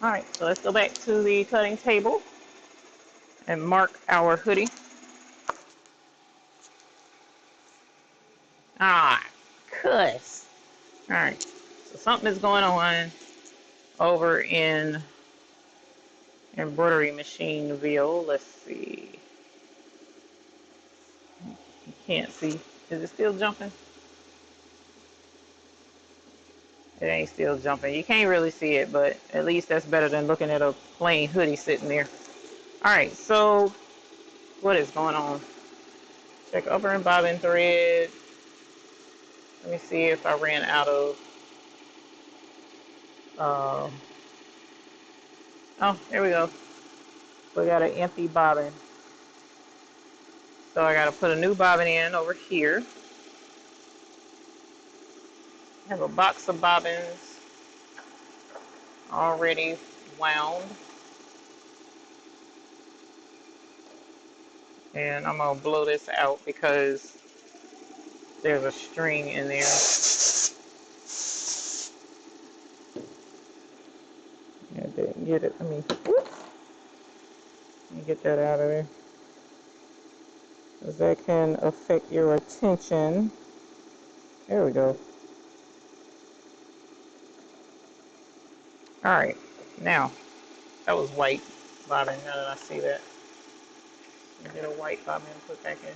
All right, so let's go back to the cutting table and mark our hoodie. Ah, cuss. All right, so something is going on over in embroidery machineville. Let's see. You can't see. Is it still jumping? It ain't still jumping. You can't really see it, but at least that's better than looking at a plain hoodie sitting there. All right, so what is going on? Check upper and bobbin thread. Let me see if I ran out of. Uh, oh, there we go. We got an empty bobbin. So I got to put a new bobbin in over here. I have a box of bobbins already wound. And I'm going to blow this out because there's a string in there. I didn't get it. Let me get that out of there. Because that can affect your attention. There we go. Alright. Now, that was white bobbin. Now that I see that. Let me get a white bobbin and put back in here.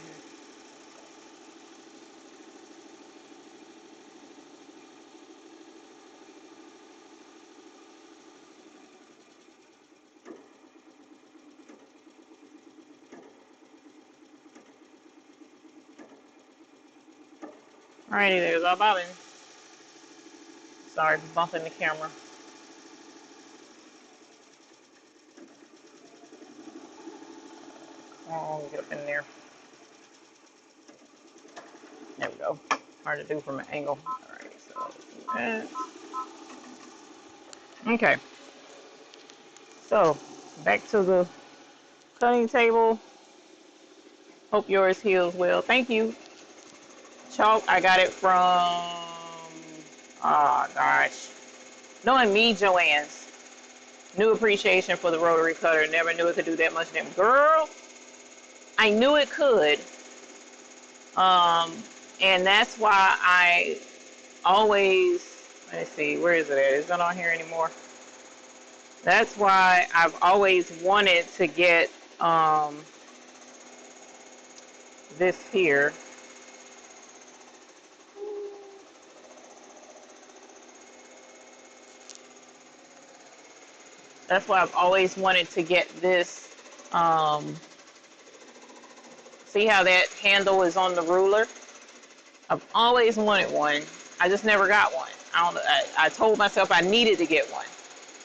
Alrighty, there's our bobbin. Sorry for bumping the camera. Oh, get up in there. There we go. Hard to do from an angle. Alright, so that. Okay. So, back to the cutting table. Hope yours heals well. Thank you. Chalk, I got it from, oh gosh. Knowing me, Joanne's. New appreciation for the rotary cutter. Never knew it could do that much damage. Girl, I knew it could. And that's why I always, let's see, where is it at? Is it on here anymore? That's why I've always wanted to get this here. That's why I've always wanted to get this. See how that handle is on the ruler? I've always wanted one. I just never got one. I told myself I needed to get one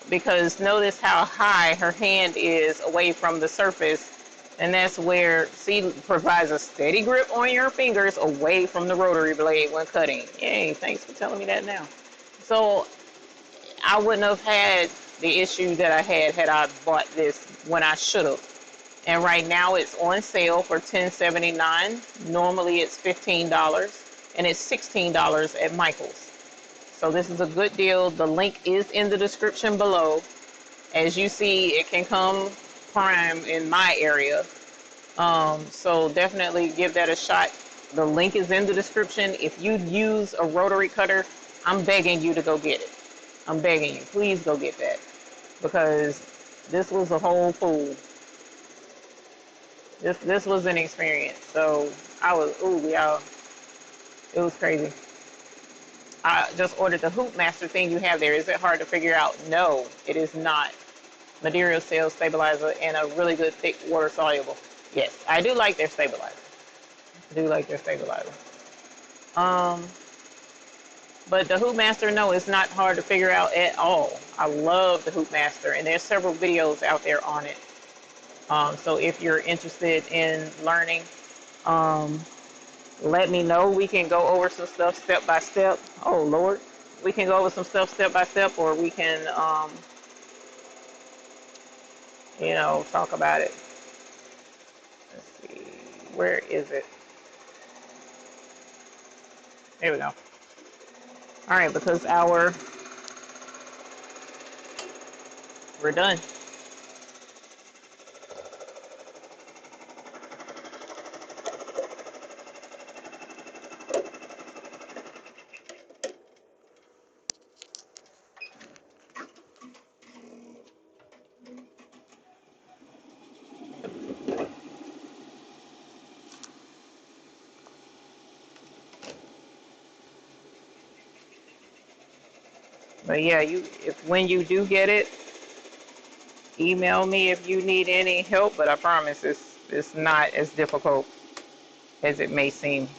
because notice how high her hand is away from the surface, and that's where C provides a steady grip on your fingers away from the rotary blade when cutting. Yay, thanks for telling me that now. So I wouldn't have had the issue that I had I bought this when I should have. And right now it's on sale for $10.79. Normally it's $15, and it's $16 at Michael's. So this is a good deal. The link is in the description below. As you see, it can come prime in my area. So definitely give that a shot. The link is in the description. If you use a rotary cutter, I'm begging you to go get it. I'm begging you, please go get that, because this was a whole fool. This was an experience. So I was, ooh, y'all, it was crazy. I just ordered the Hoop Master thing you have there. Is it hard to figure out? No, it is not. Material sales stabilizer and a really good thick water soluble. Yes, I do like their stabilizer. I do like their stabilizer. But the Hoop Master, no, it's not hard to figure out at all. I love the Hoop Master, and there's several videos out there on it. So if you're interested in learning, let me know. We can go over some stuff step by step. Oh Lord, we can go over some stuff step by step, or we can, you know, talk about it. Let's see, where is it? There we go. All right, because we're done. But yeah, when you do get it, email me if you need any help. But I promise it's not as difficult as it may seem.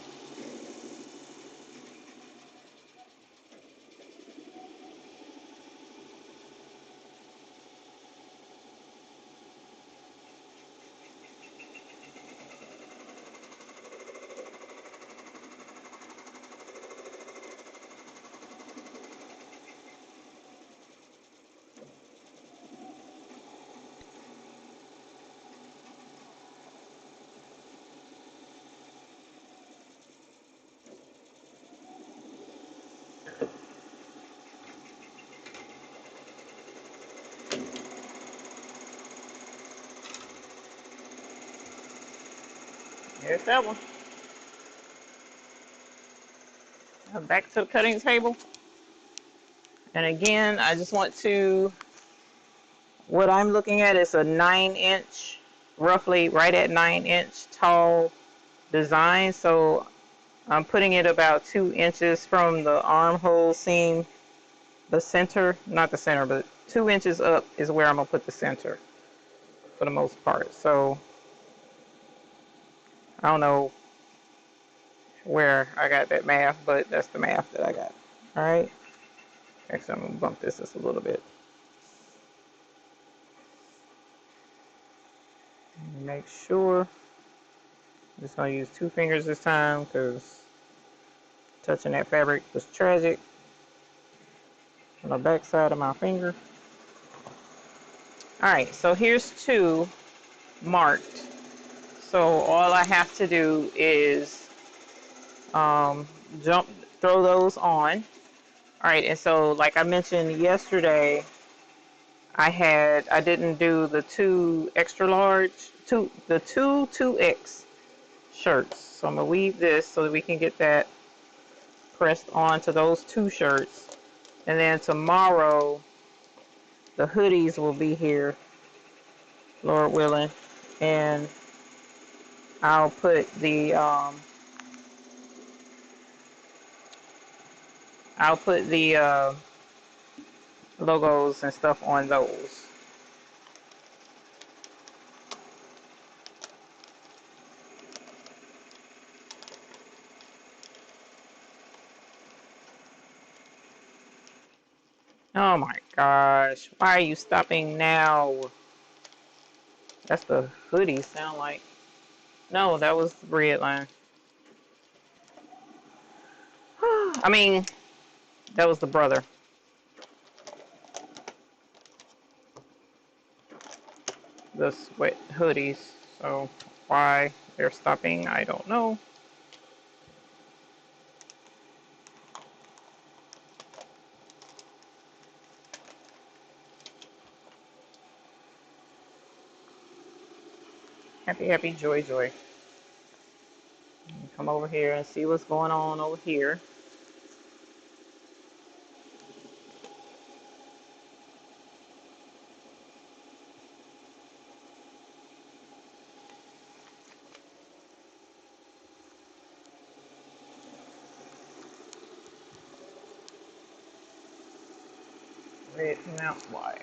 There's that one. Back to the cutting table. And again, I just want to, what I'm looking at is a 9-inch, roughly right at 9-inch tall design. So I'm putting it about 2 inches from the armhole seam, the center, not the center, but 2 inches up is where I'm gonna put the center for the most part. So I don't know where I got that math, but that's the math that I got. All right. Actually, I'm gonna bump this just a little bit. Make sure. I'm just gonna use 2 fingers this time because touching that fabric was tragic. On the back side of my finger. All right, so here's 2 marked. So all I have to do is throw those on. All right, and so like I mentioned yesterday, I didn't do the 2 extra large, the 2X shirts. So I'm gonna weave this so that we can get that pressed onto those 2 shirts. And then tomorrow, the hoodies will be here, Lord willing. And I'll put the logos and stuff on those. Oh my gosh, why are you stopping now? That's the hoodie sound like. No, that was the red line. I mean, that was the brother. The sweat hoodies. So why they're stopping, I don't know. Happy, happy, joy, joy. Come over here and see what's going on over here. Red mount Y.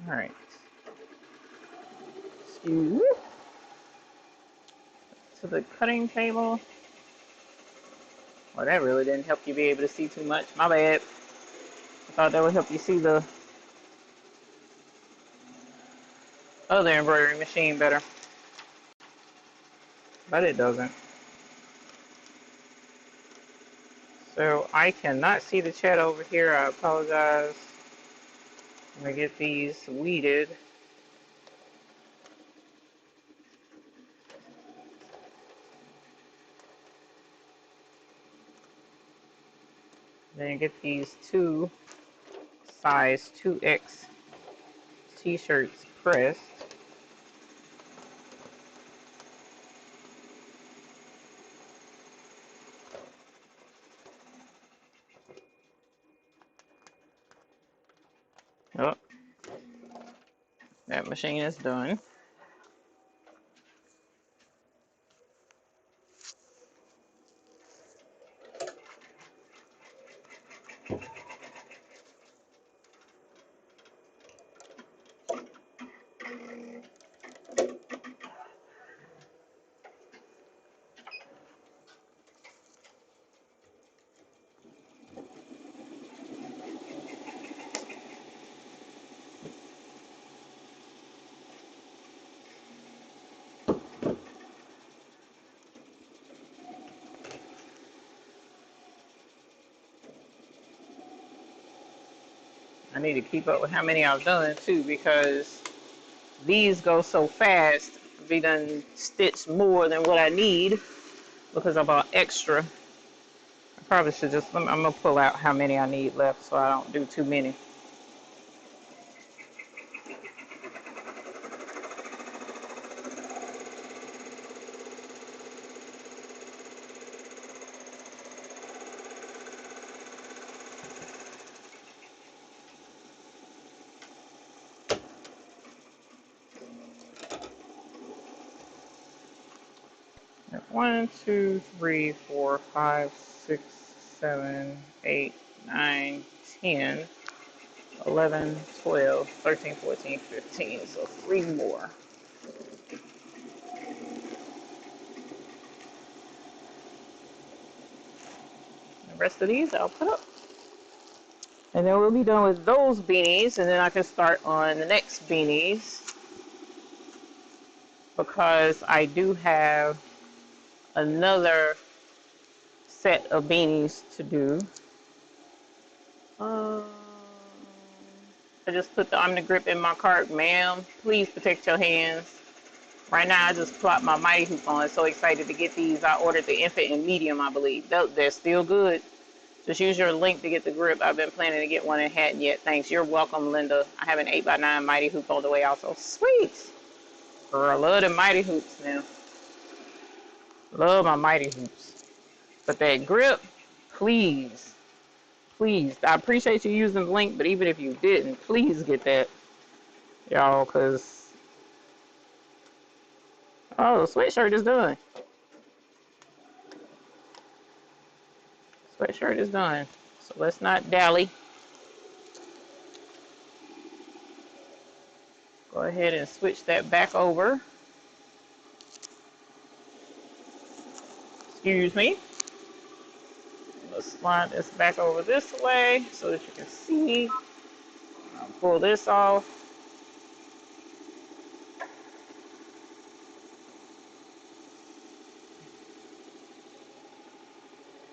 All right. To the cutting table. Well, that really didn't help you be able to see too much. My bad. I thought that would help you see the other embroidery machine better, but it doesn't. So I cannot see the chat over here. I apologize. I'm gonna get these weeded. Then get these two size 2X t-shirts pressed. Oh, that machine is done. I need to keep up with how many I've done too, because these go so fast. Be done stitched more than what I need because I bought extra. I probably should just, I'm gonna pull out how many I need left so I don't do too many. One, two, three, 4, 5, 6, 7, 8, 9, 10, 11, 12, 13, 14, 15. So 3 more. The rest of these I'll put up. And then we'll be done with those beanies, and then I can start on the next beanies, because I do have another set of beanies to do. I just put the Omnigrip in my cart. Ma'am, please protect your hands. Right now, I just plopped my Mighty Hoop on. So excited to get these. I ordered the infant and medium, I believe. They're still good. Just use your link to get the grip. I've been planning to get one and hadn't yet. Thanks. You're welcome, Linda. I have an 8x9 Mighty Hoop all the way also. Sweet. Girl, I love the Mighty Hoops now. Love my Mighty Hoops. But that grip, please. Please. I appreciate you using the link, but even if you didn't, please get that. Y'all, because... Oh, the sweatshirt is done. Sweatshirt is done. So let's not dally. Go ahead and switch that back over. Excuse me. Let's slide this back over this way so that you can see. I'll pull this off.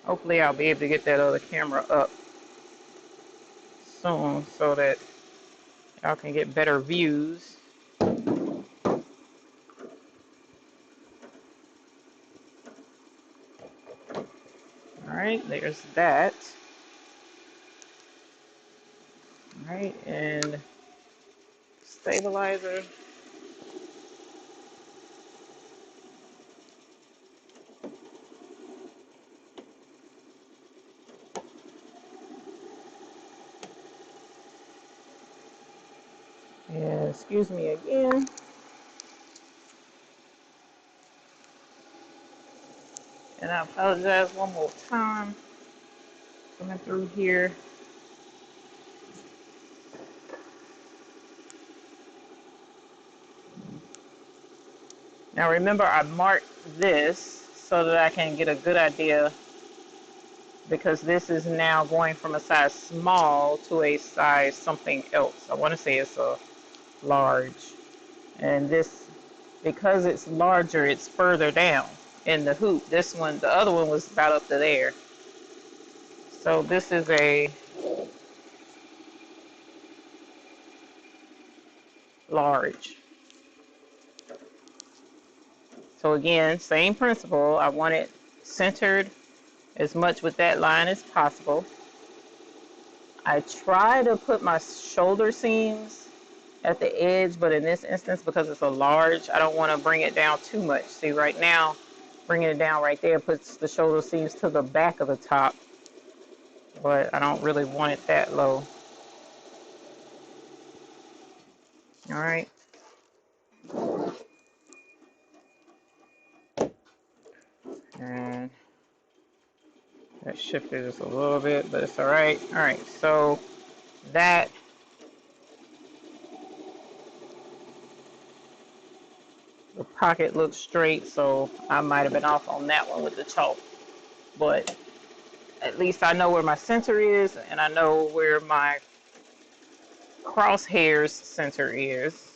Hopefully I'll be able to get that other camera up soon so that y'all can get better views. Alright, there's that. Alright, and stabilizer. And excuse me again. And I apologize one more time. Coming through here. Now remember, I marked this so that I can get a good idea, because this is now going from a size small to a size something else. I want to say it's a large. And this, because it's larger, it's further down in the hoop. This one, the other one was about up to there. So this is a large. So again, same principle. I want it centered as much with that line as possible. I try to put my shoulder seams at the edge, but in this instance, because it's a large, I don't want to bring it down too much. See, right now, bringing it down right there puts the shoulder seams to the back of the top, but I don't really want it that low. All right. And that shifted just a little bit, but it's all right. All right, so that the pocket looks straight, so I might have been off on that one with the chalk, but at least I know where my center is, and I know where my crosshairs center is.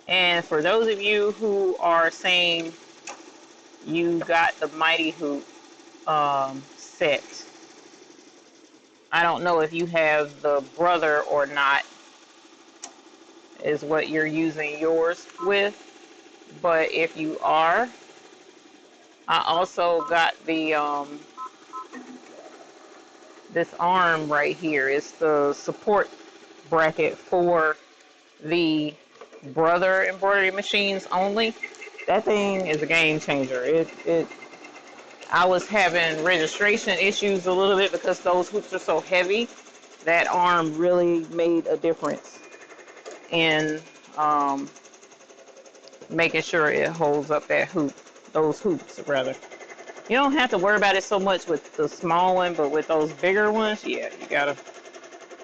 And for those of you who are saying you got the Mighty Hoop set, I don't know if you have the brother or not, is what you're using yours with. But if you are, I also got the this arm right here. It's the support bracket for the brother embroidery machines only. That thing is a game changer. I was having registration issues a little bit because those hoops are so heavy. That arm really made a difference in um, making sure it holds up that hoop, those hoops rather. You don't have to worry about it so much with the small one, but with those bigger ones, yeah, you gotta,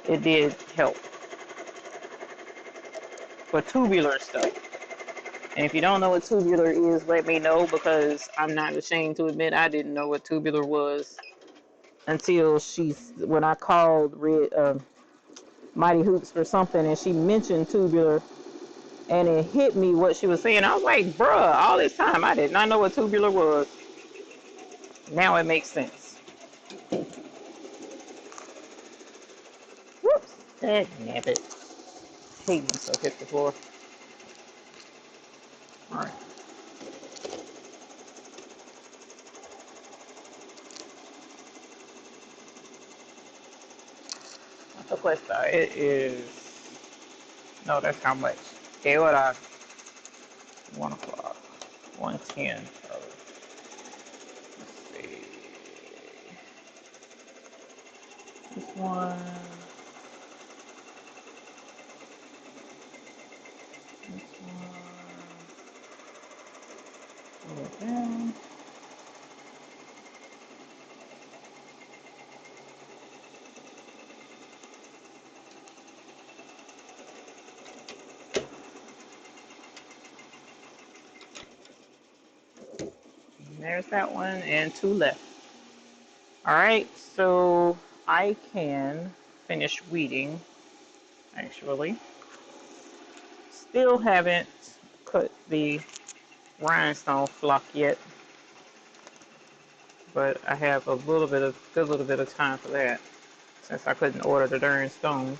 it did help for tubular stuff. And if you don't know what tubular is, let me know, because I'm not ashamed to admit I didn't know what tubular was until when I called Mighty Hoops for something and she mentioned tubular, and it hit me what she was saying. I was like, bruh, all this time I did not know what tubular was. Now it makes sense. Whoops. That nabbit. Hate when stuff hits the floor. Alright. What's the question? It is. No, that's how much. Okay, what 1 o'clock. 1:10. So, let's see. This one. This one. Okay. There's that one, and 2 left. Alright, so I can finish weeding, actually. Still haven't cut the rhinestone flock yet, but I have a good little bit of time for that, since I couldn't order the darn stones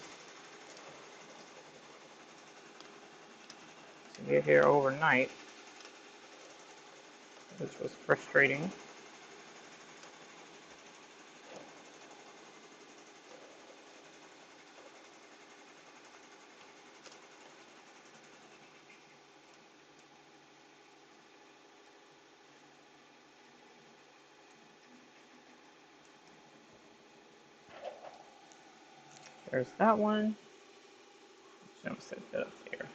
to get here overnight, which was frustrating. There's that one. I'm gonna set that up there.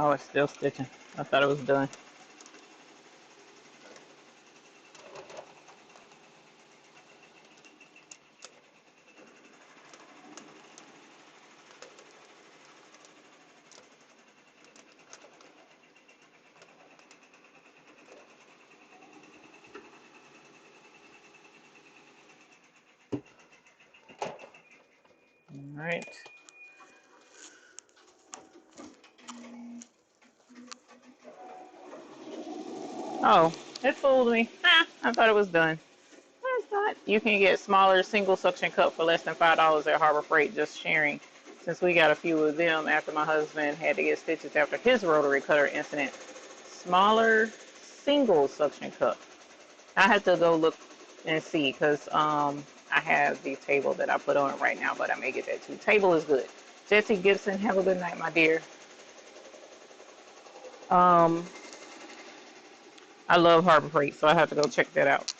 Oh, it's still stitching. I thought it was done. right. Oh, it fooled me. I thought it was done. It's not. You can get smaller single suction cup for less than $5 at Harbor Freight, just sharing. Since we got a few of them after my husband had to get stitches after his rotary cutter incident. Smaller single suction cup. I had to go look and see because I have the table that I put on right now, but I may get that too. Table is good. Jesse Gibson, have a good night, my dear. Um, I love Harbor Freight, so I have to go check that out.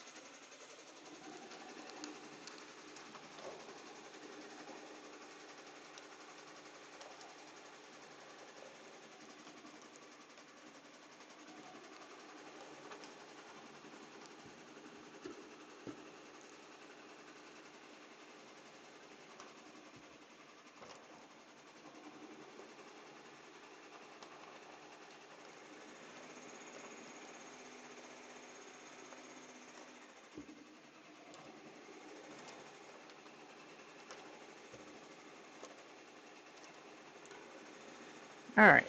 All right.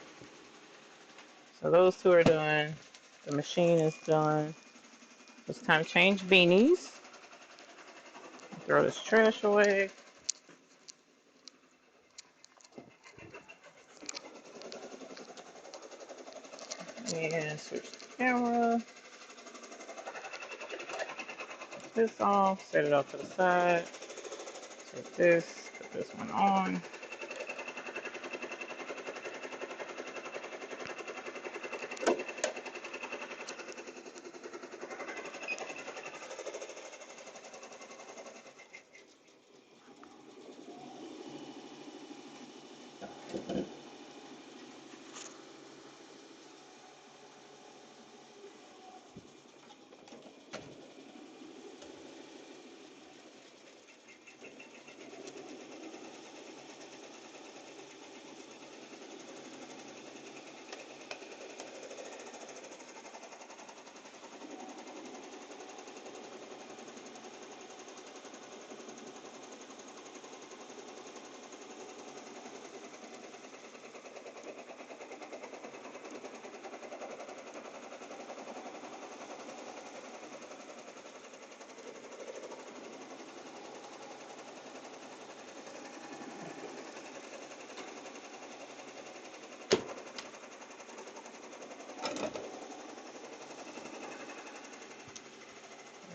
So those two are done. The machine is done. It's time to change beanies. Throw this trash away. And switch the camera. Put this off. Set it off to the side. Take this. Put this one on.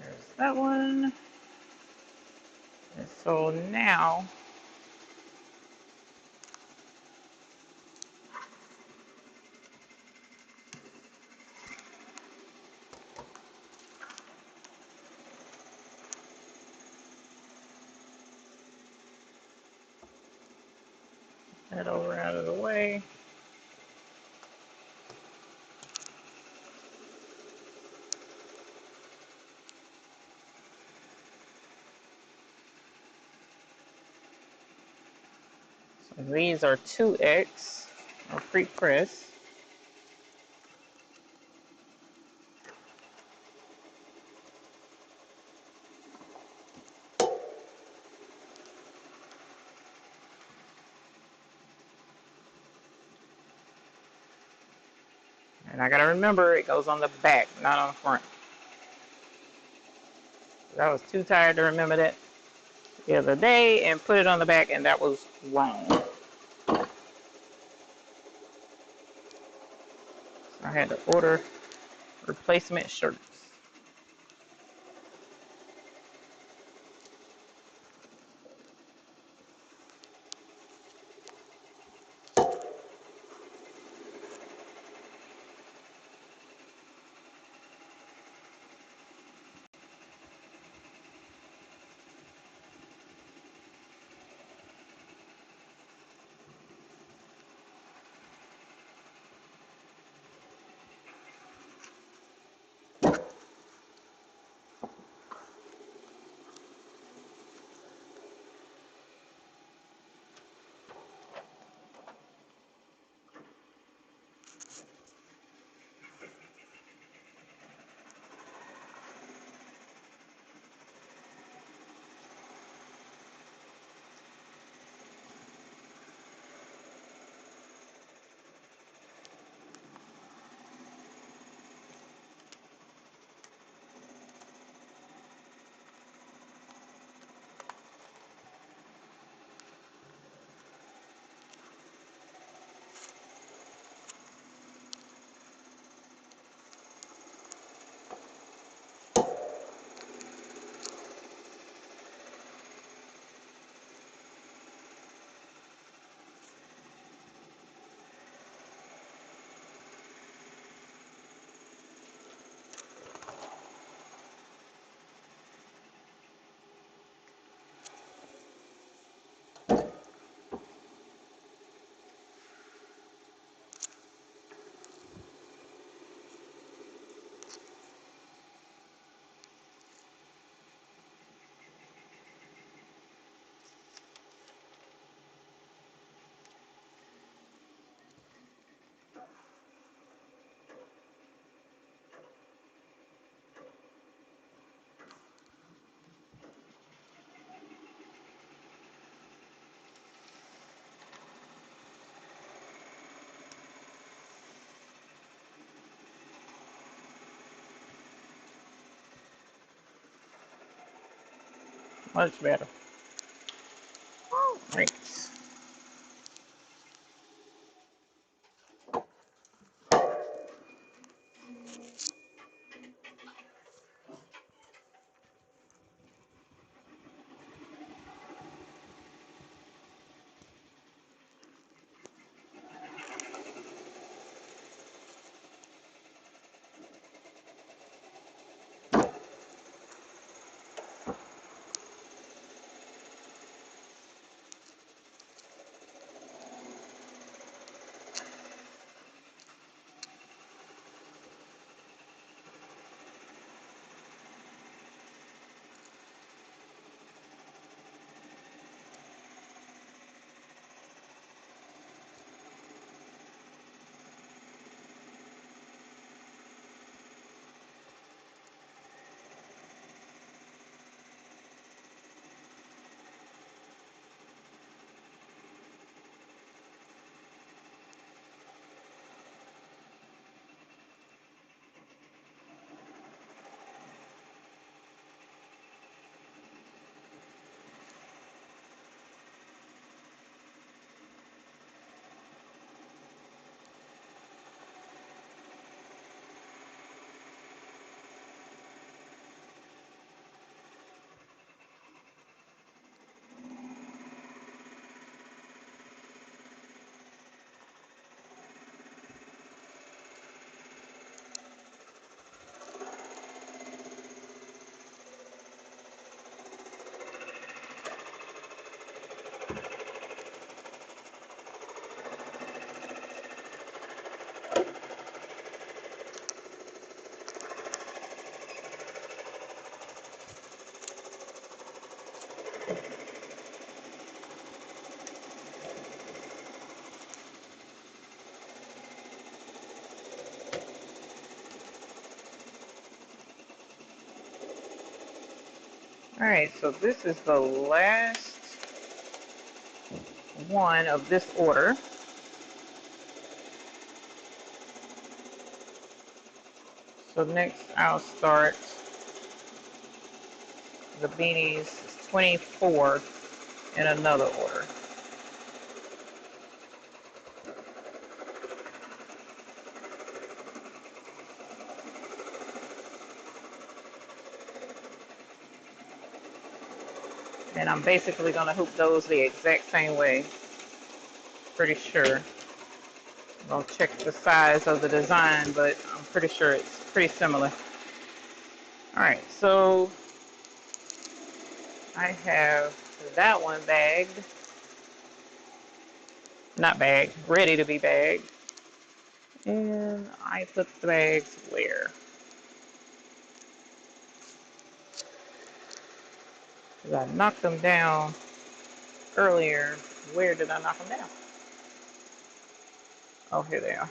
There's that one. And so now that over out of the way. So these are 2X or pre-press. And I gotta remember it goes on the back, not on the front. I was too tired to remember that the other day and put it on the back, and that was wrong. So I had to order replacement shirts. Much better. All right. All right, so this is the last one of this order. So next I'll start the beanies 24 in another order. And I'm basically going to hoop those the exact same way. Pretty sure. I'm going to check the size of the design, but I'm pretty sure it's pretty similar. Alright, so I have that one bagged. Not bagged, ready to be bagged. And I put the bags where? Because I knocked them down earlier. Where did I knock them down? Oh, here they are.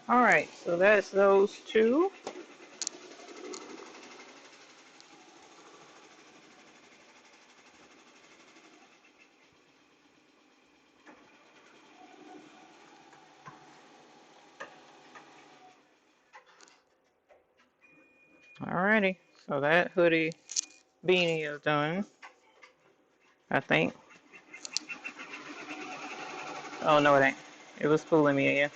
All right, so that's those two. Alrighty, so that hoodie beanie is done, I think. Oh, no, it ain't. It was fooling me, yeah.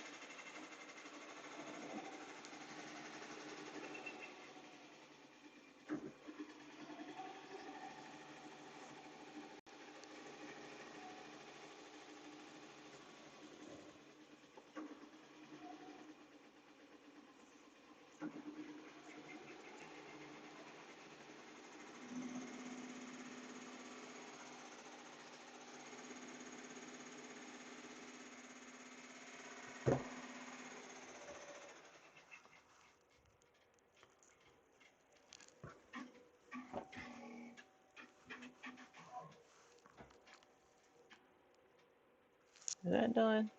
Is that done?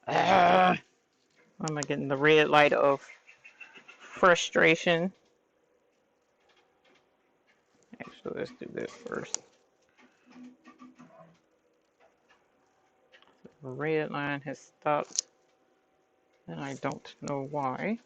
Ah, why am I getting the red light of frustration? Actually, let's do this first. The red line has stopped, and I don't know why.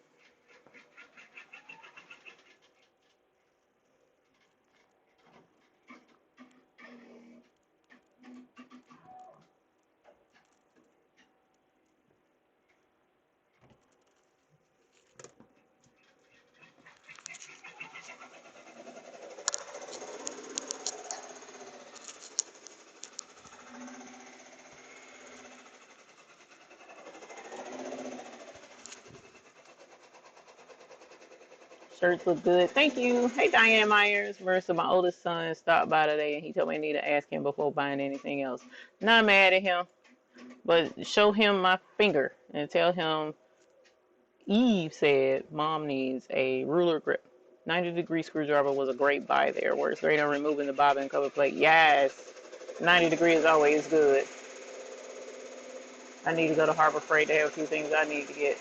Shirts look good. Thank you. Hey, Diane Myers. Marissa, my oldest son stopped by today, and he told me I need to ask him before buying anything else. Not mad at him, but show him my finger and tell him Eve said mom needs a ruler grip. 90-degree screwdriver was a great buy there. Works great on removing the bobbin cover plate. Yes, 90 degree is always good. I need to go to Harbor Freight. They have a few things I need to get.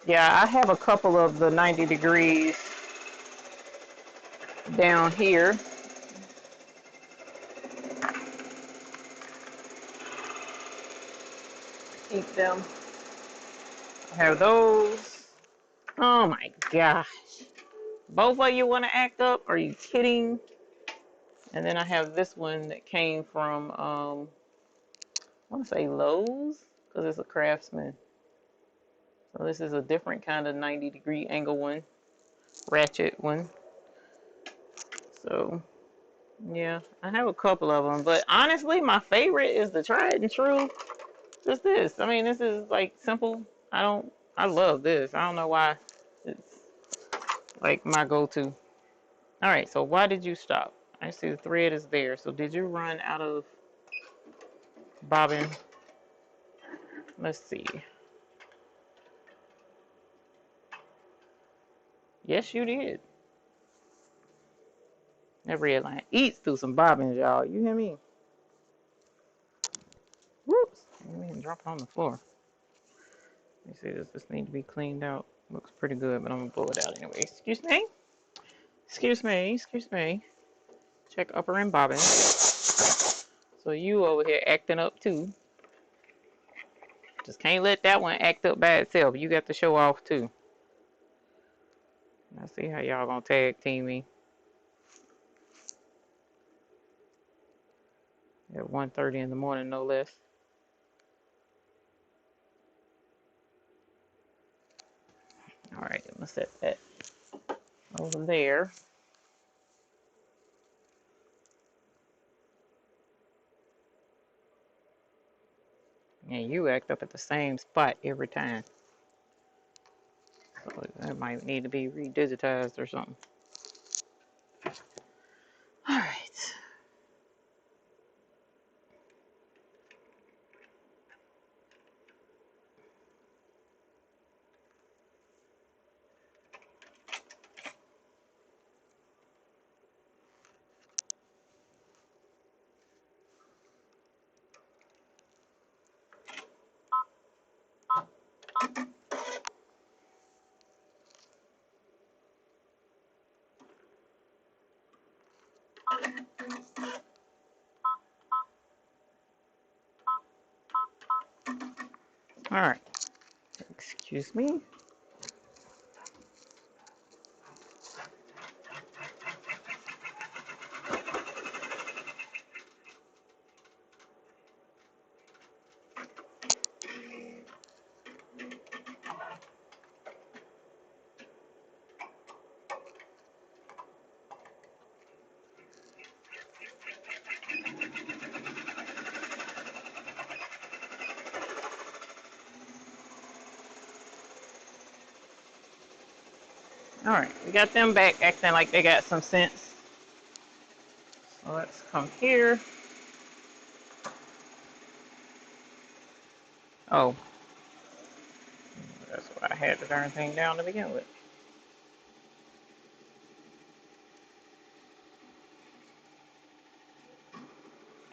Yeah, I have a couple of the 90 degrees down here. Keep them. I have those. Oh my gosh. Both of you want to act up? Are you kidding? And then I have this one that came from, I want to say Lowe's, because it's a Craftsman. So this is a different kind of 90-degree angle one, ratchet one. So yeah, I have a couple of them, but honestly, my favorite is the tried and true. Just this. I mean, this is like simple. I love this. I don't know why it's like my go-to. All right, so why did you stop? I see the thread is there. So did you run out of bobbin? Let's see. Yes, you did. That red line eats through some bobbins, y'all. You hear me? Whoops. I didn't even drop it on the floor. Let me see, does this need to be cleaned out? Looks pretty good, but I'm gonna pull it out anyway. Excuse me? Excuse me, excuse me. Check upper and bobbin. So you over here acting up too. Just can't let that one act up by itself. You got to show off too. Let's see how y'all gonna tag team me. At 1:30 in the morning, no less. All right, I'm gonna set that over there. And you act up at the same spot every time. So that might need to be redigitized or something. All right. All right. Excuse me. All right, we got them back acting like they got some sense. So let's come here. Oh, that's why I had the darn thing down to begin with.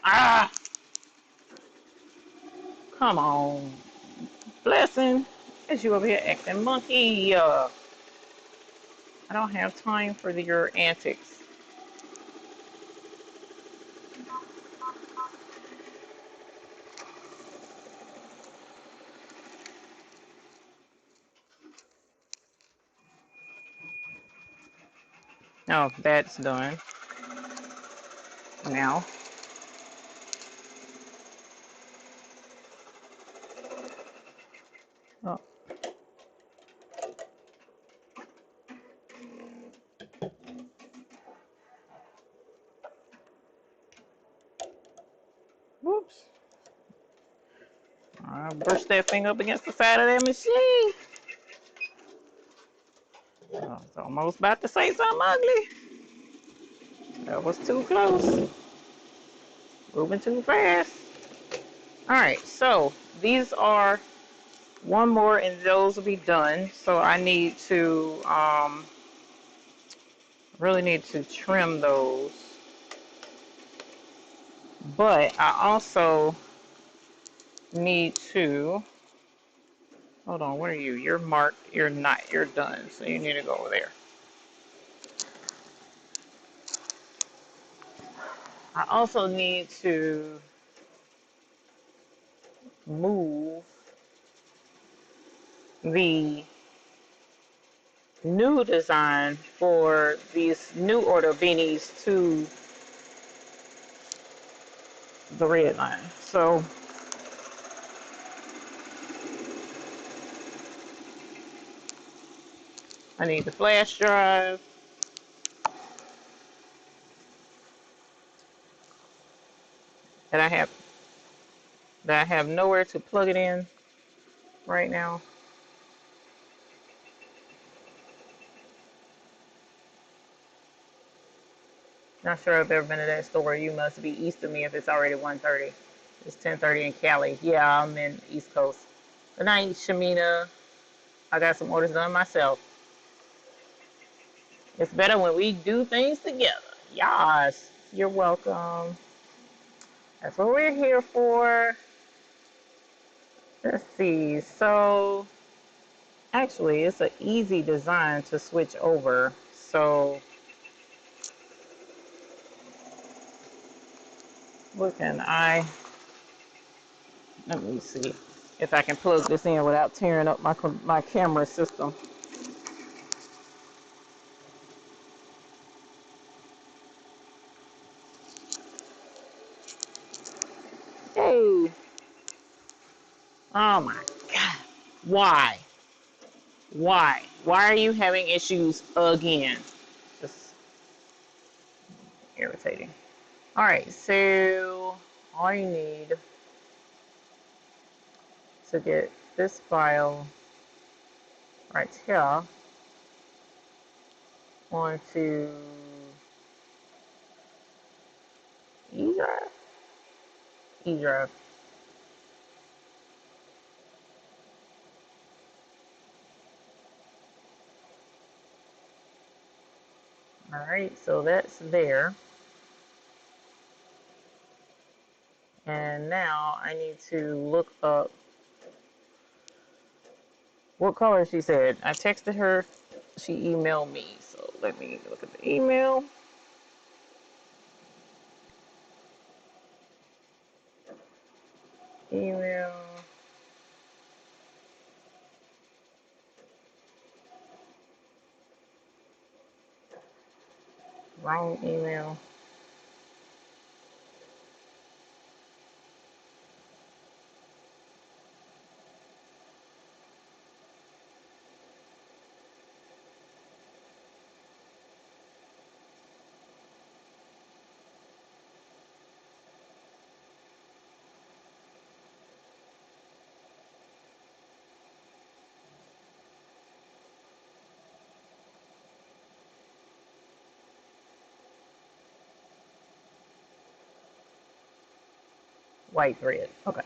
Ah, come on. Blessing. Is you over here acting monkey? I don't have time for your antics. Oh, that's done. Now. Oh, whoops. I brushed that thing up against the side of that machine. I was almost about to say something ugly. That was too close. Moving too fast. All right, so these are one more and those will be done. So I need to, really need to trim those. But I also need to, hold on, where are you? You're marked, you're not, you're done. So you need to go over there. I also need to move the new design for these new order beanies to the red line. So I need the flash drive that I have nowhere to plug it in right now. Not sure if I've ever been to that store. You must be east of me if it's already 1:30. It's 10:30 in Cali. Yeah, I'm in East Coast. Good night, Shamina. I got some orders done myself. It's better when we do things together. Yes, you're welcome. That's what we're here for. Let's see. So, actually, it's an easy design to switch over. So, what can I, let me see if I can plug this in without tearing up my camera system. Hey. Oh my God. Why? Why? Why are you having issues again? Just irritating. All right, so all you need to get this file right here onto E drive. E drive. All right, so that's there. And now I need to look up what color she said. I texted her. She emailed me. So let me look at the email. Email. Wrong email. White thread. Okay.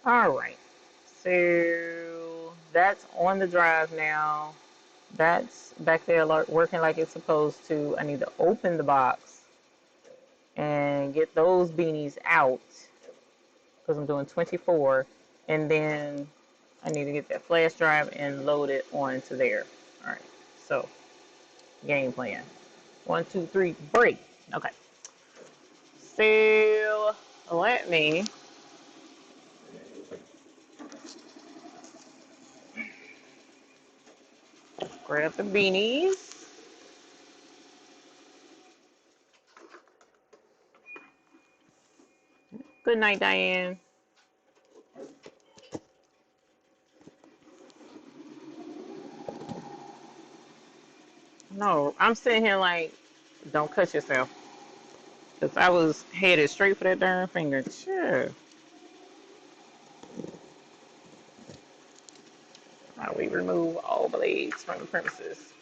All right. So that's on the drive now. That's back there working like it's supposed to. I need to open the box and get those beanies out because I'm doing 24. And then I need to get that flash drive and load it onto there. All right. So game plan. 1, 2, 3, break. Okay. So let me grab the beanies. Good night, Diane. No, I'm sitting here like, don't cut yourself. Because I was headed straight for that darn finger. Sure. How we remove all blades from the premises.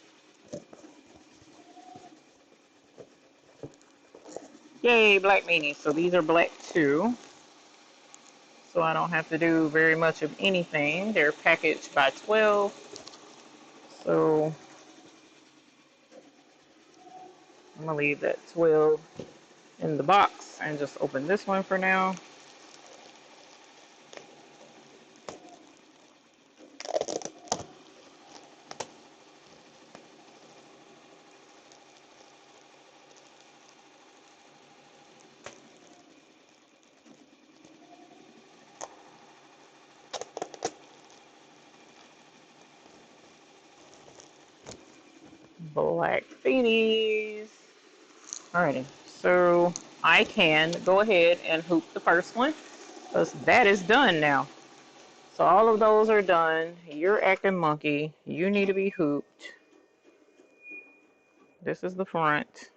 Yay, black beanies. So these are black too. So I don't have to do very much of anything. They're packaged by 12. So I'm going to leave that 12 in the box and just open this one for now. Black beanies. Alrighty, so I can go ahead and hoop the first one because that is done now. So all of those are done. You're acting monkey. You need to be hooped. This is the front.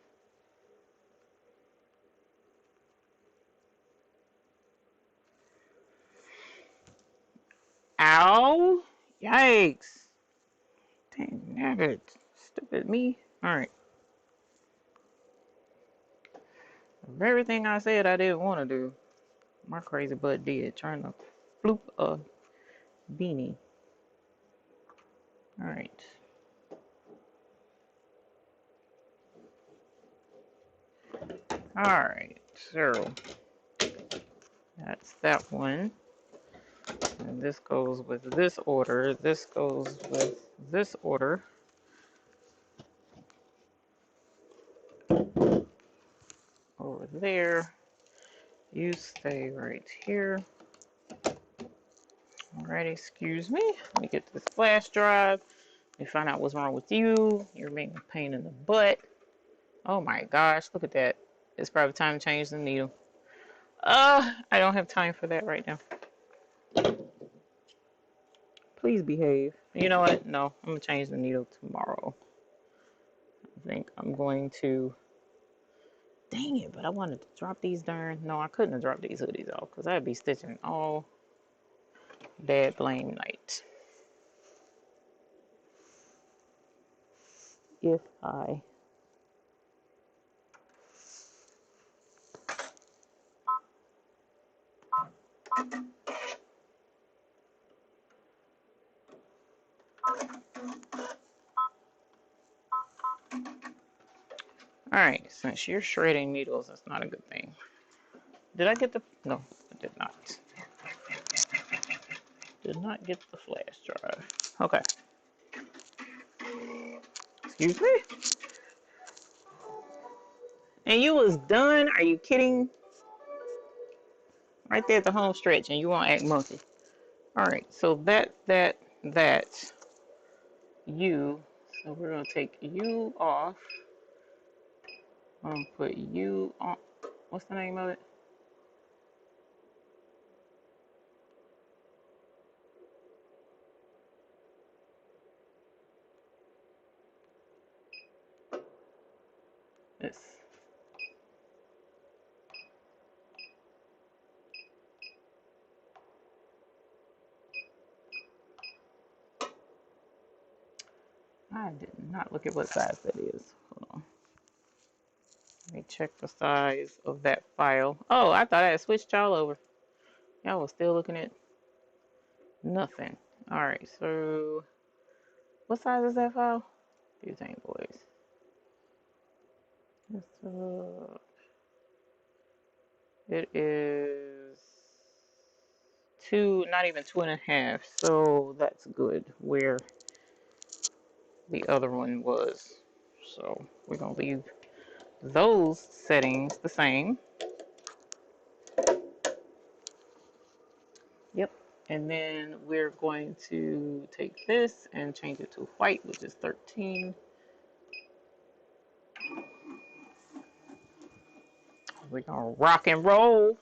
Ow! Yikes! Dang nabbit. Stupid me. Alright. Of everything I said I didn't want to do, my crazy butt did. Trying to floop a beanie. Alright. Alright, so that's that one. And this goes with this order. This goes with this order. Over there. You stay right here. Alright, excuse me. Let me get this flash drive. Let me find out what's wrong with you. You're being a pain in the butt. Oh my gosh, look at that. It's probably time to change the needle. I don't have time for that right now. Please behave. You know what? No, I'm going to change the needle tomorrow. I think I'm going to... Dang it, but I wanted to drop these darn... No, I couldn't have dropped these hoodies off because I'd be stitching all dad blame night. If I... Alright, since you're shredding needles, that's not a good thing. Did I get the... No, I did not. Did not get the flash drive. Okay. Excuse me? And you was done? Are you kidding? Right there at the home stretch, and you won't act monkey. Alright, so that. U. So we're going to take U off. I'm going to put U on. What's the name of it? This. I did not look at what size that is. Hold on. Let me check the size of that file. Oh, I thought I had switched y'all over. Y'all was still looking at nothing. All right, so what size is that file? Butane boys. It is two, not even 2.5. So that's good where the other one was. So we're gonna leave those settings the same. Yep. And then we're going to take this and change it to white, which is 13. We're gonna rock and roll.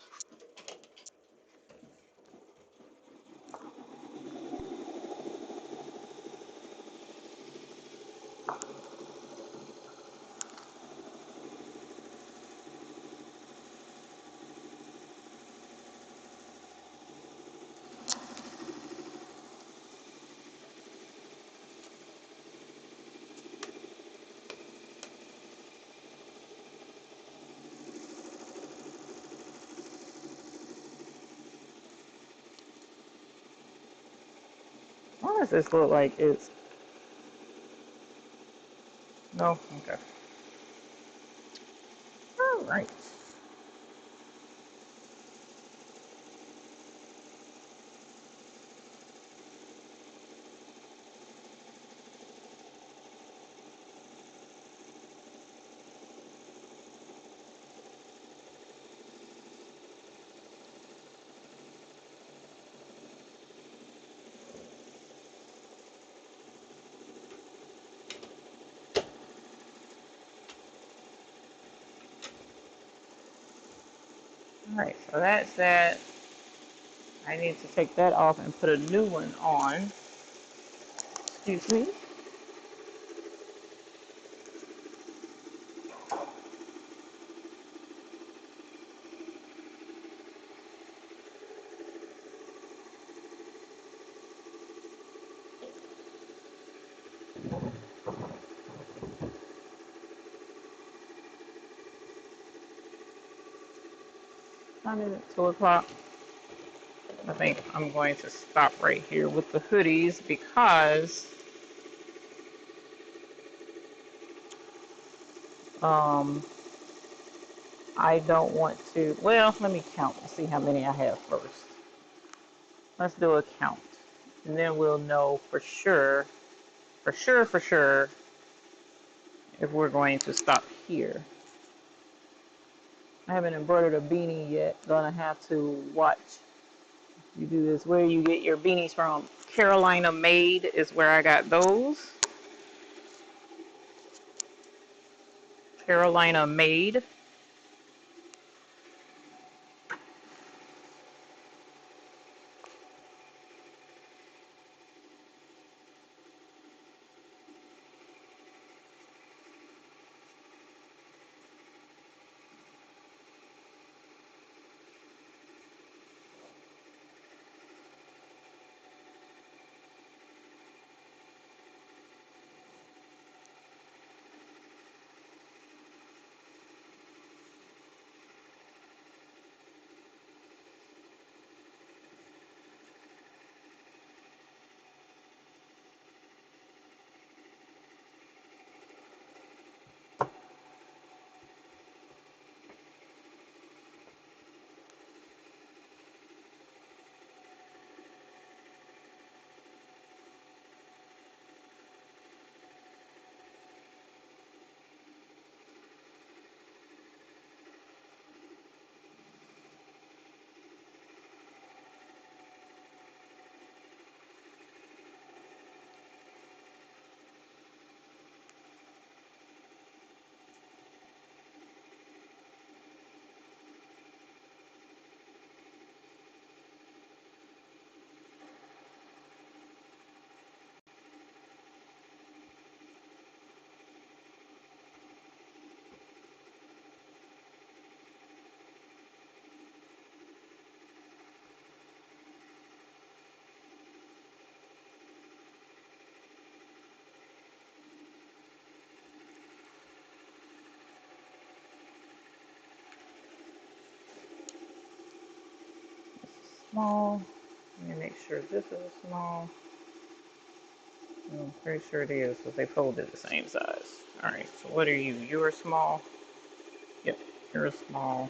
Why does this look like it's... No? Okay. All right. All right, so that's that. I need to take that off and put a new one on. Excuse me. Time is at 2 o'clock. I think I'm going to stop right here with the hoodies because um, I don't want to, well, let me count and see how many I have first. Let's do a count. And then we'll know for sure, if we're going to stop here. I haven't embroidered a beanie yet. Gonna have to watch. You do this where you get your beanies from. Carolina Made is where I got those. Carolina Made. small. Let me make sure this is small. I'm pretty sure it is because they folded the same size. Alright, so what are you? You're small? Yep, you're small.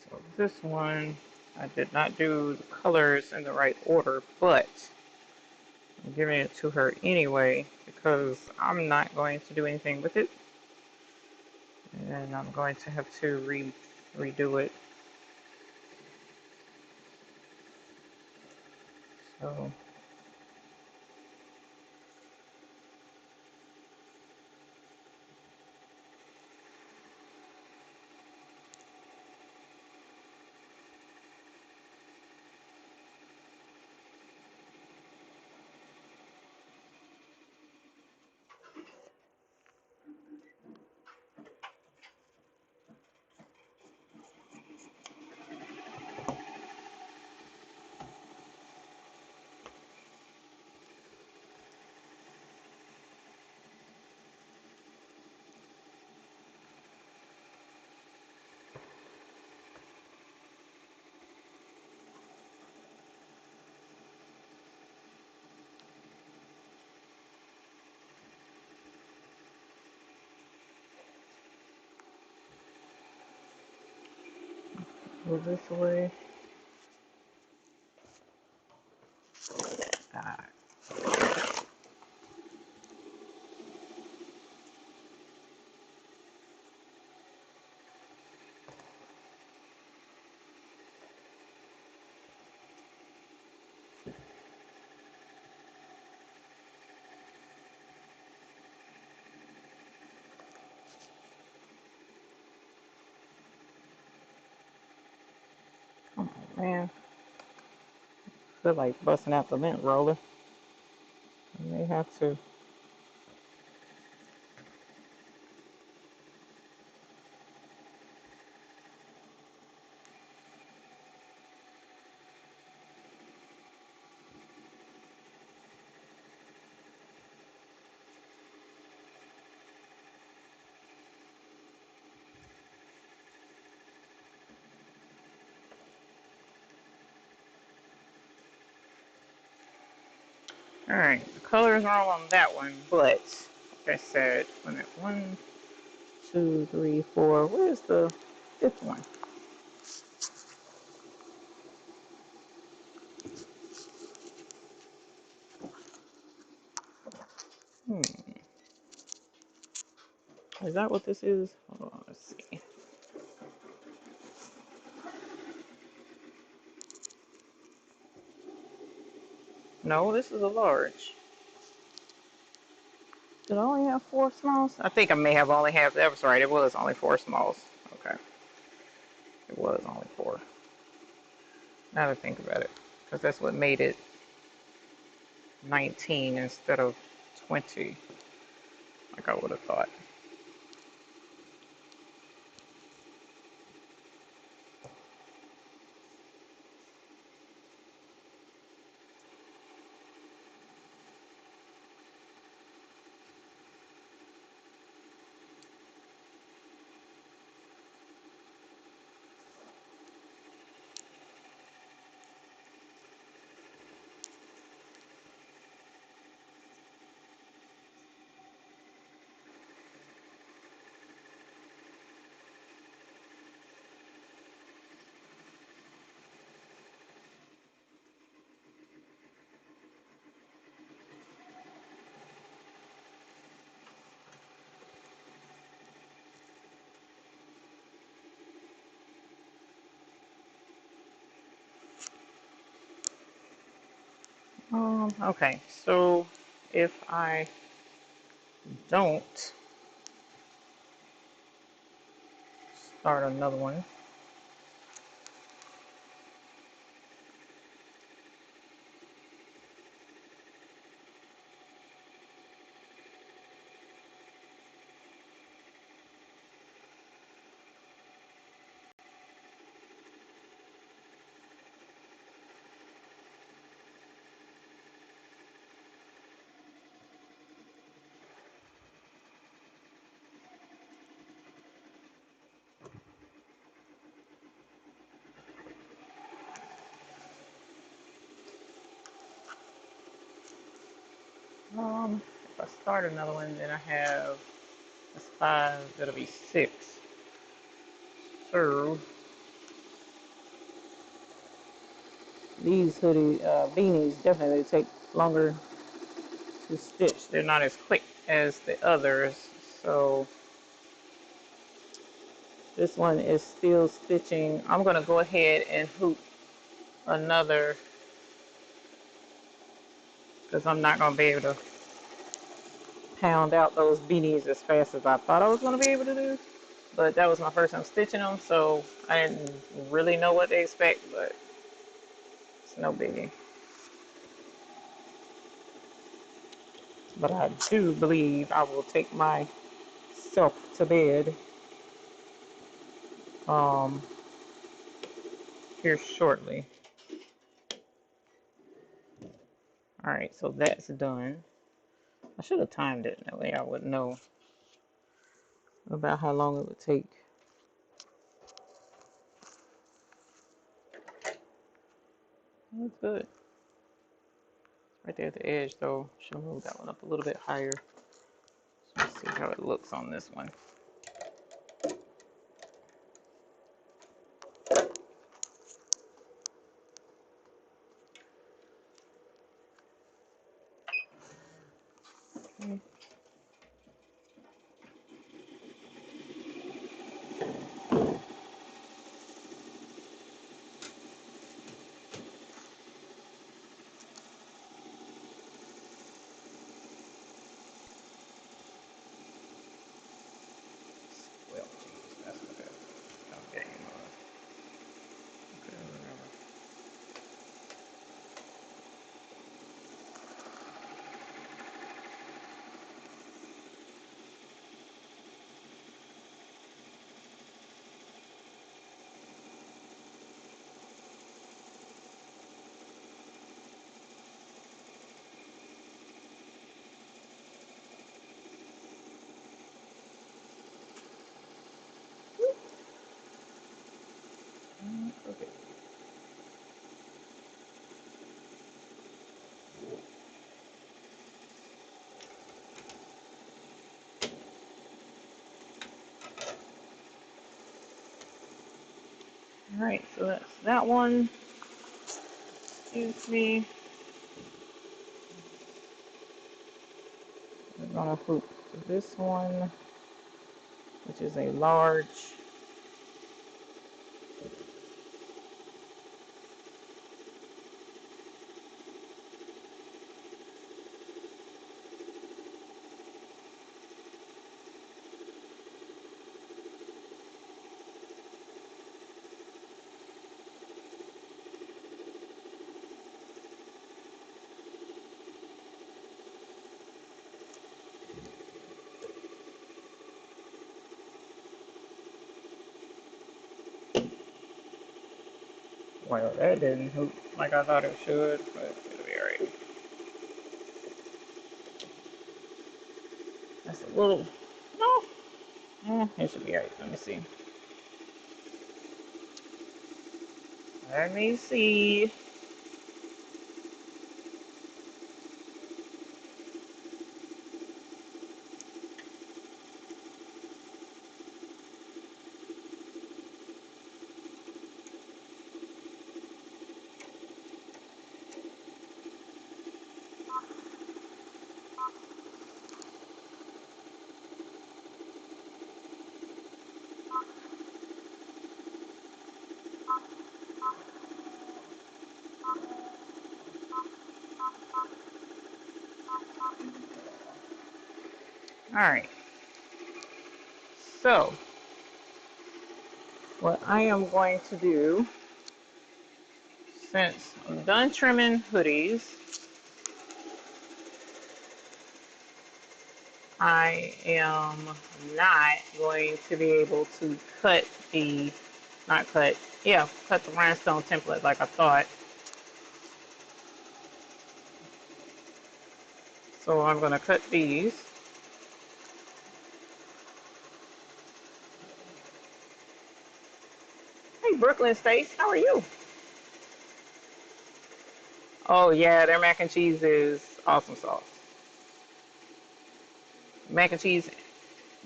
So this one, I did not do the colors in the right order, but I'm giving it to her anyway because I'm not going to do anything with it. And I'm going to have to redo it. So go this way. Ah, come on, man. I feel like busting out the lint roller. I may have to. Alright, the colors are all on that one, but like I said, wait a minute, 1, 2, 3, 4. Where's the fifth one? Hmm. Is that what this is? Hold on, let's see. No, this is a large. Did I only have 4 smalls? I think I may have only have, that was right, it was only 4 smalls. Okay. It was only 4. Now to think about it. Because that's what made it 19 instead of 20, like I would have thought. Okay, so if I don't start another one, if I start another one, then I have, that's 5, that'll be 6. So these beanies definitely take longer to stitch. They're not as quick as the others. So this one is still stitching. I'm gonna go ahead and hoop another because I'm not gonna be able to pound out those beanies as fast as I thought I was gonna be able to do. But that was my first time stitching them, so I didn't really know what to expect, but it's no biggie. But I do believe I will take myself to bed um, here shortly. All right, so that's done. I should have timed it, that way I would know about how long it would take. That's good. Right there at the edge, though. Should have moved that one up a little bit higher. So let's see how it looks on this one. Okay. Well, geez, that's what that game was. Okay, whatever. Okay. All right, so that's that one. Excuse me. We're gonna hoop this one. which is a large. Well, that didn't hoop like I thought it should, but it'll be alright. That's a little, no, it should be alright. Let me see. Let me see. Alright. So, what I am going to do, since I'm done trimming hoodies, I am not going to be able to cut the, cut the rhinestone template like I thought. So I'm going to cut these. Hey, Brooklyn Stace, how are you? Oh, yeah, their mac and cheese is awesome sauce. Mac and cheese,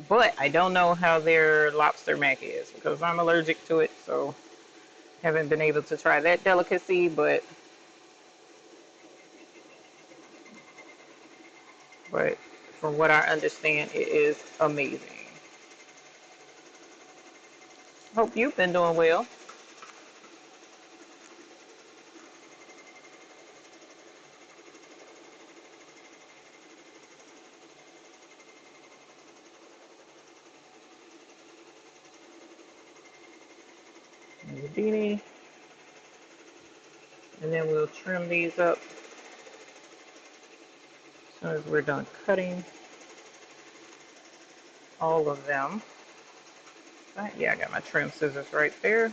but I don't know how their lobster mac is because I'm allergic to it, so haven't been able to try that delicacy, but from what I understand, it is amazing. Hope you've been doing well. The beanie, and then we'll trim these up as soon as we're done cutting all of them. Yeah, I got my trim scissors right there.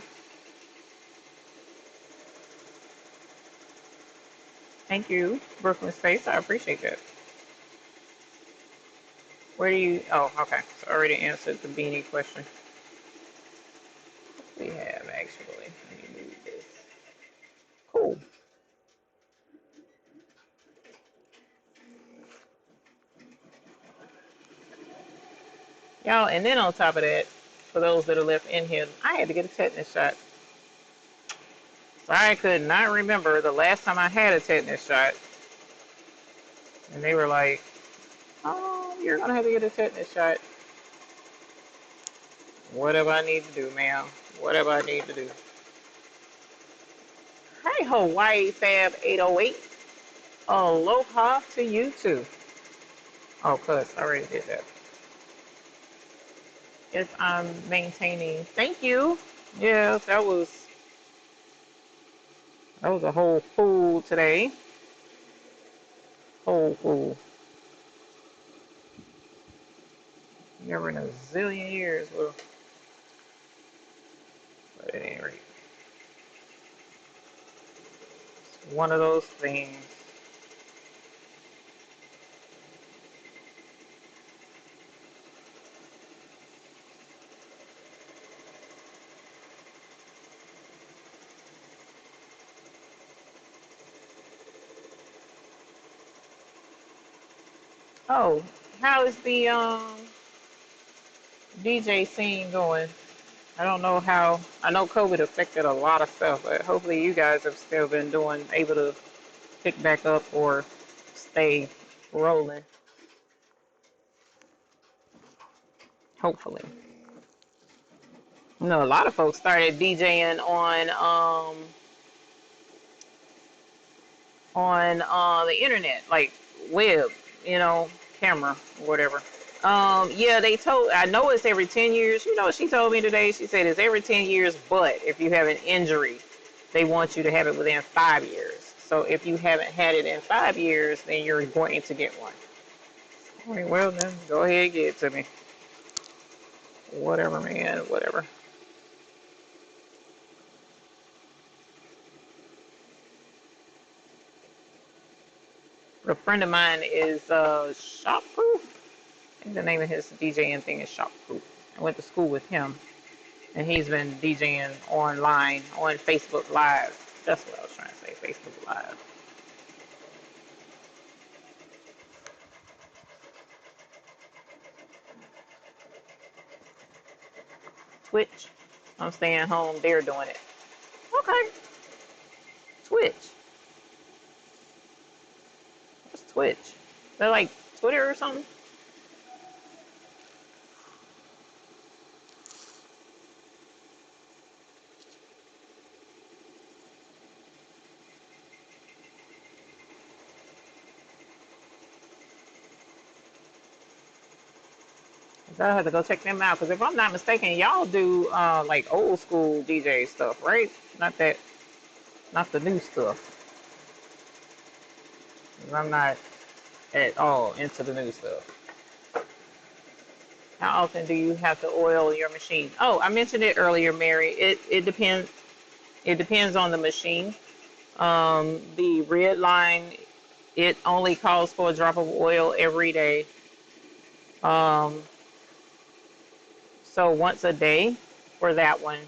Thank you, Brooklyn Space. I appreciate that. Where do you? Oh, okay. So I already answered the beanie question. We have actually. Let me move this. Cool. Y'all, and then on top of that, for those that are left in here, I had to get a tetanus shot. So I could not remember the last time I had a tetanus shot. And they were like, oh, you're going to have to get a tetanus shot. Whatever I need to do, ma'am. Whatever I need to do. Hi, Hawaii Fab 808. Aloha to you too. Oh, cuz I already did that. If I'm maintaining, thank you. Yeah, that was a whole pool today. Whole pool. Never in a zillion years. Well, but at any rate, it's one of those things. Oh, how is the DJ scene going? I don't know how. I know COVID affected a lot of stuff, but hopefully you guys have still been able to pick back up or stay rolling. Hopefully. You know, a lot of folks started DJing on the internet, like web, you know, camera or whatever. Yeah, they told, I know it's every 10 years. You know what she told me today? She said it's every 10 years, but if you have an injury, they want you to have it within 5 years. So if you haven't had it in 5 years, then you're going to get one. All right, well then, go ahead and get it to me. Whatever, man, whatever. A friend of mine is Shopproof. I think the name of his DJing thing is Shopproof. I went to school with him, and he's been DJing online on Facebook Live. That's what I was trying to say, Facebook Live. Twitch. I'm staying home. They're doing it. Okay. Twitch. What's Twitch? They're like Twitter or something? I have to go check them out, because if I'm not mistaken, y'all do like old school DJ stuff, right? Not that, not the new stuff. 'Cause I'm not at all into the new stuff. How often do you have to oil your machine? Oh, I mentioned it earlier, Mary. It depends. It depends on the machine. The red line, it only calls for a drop of oil every day. Um, so once a day for that one.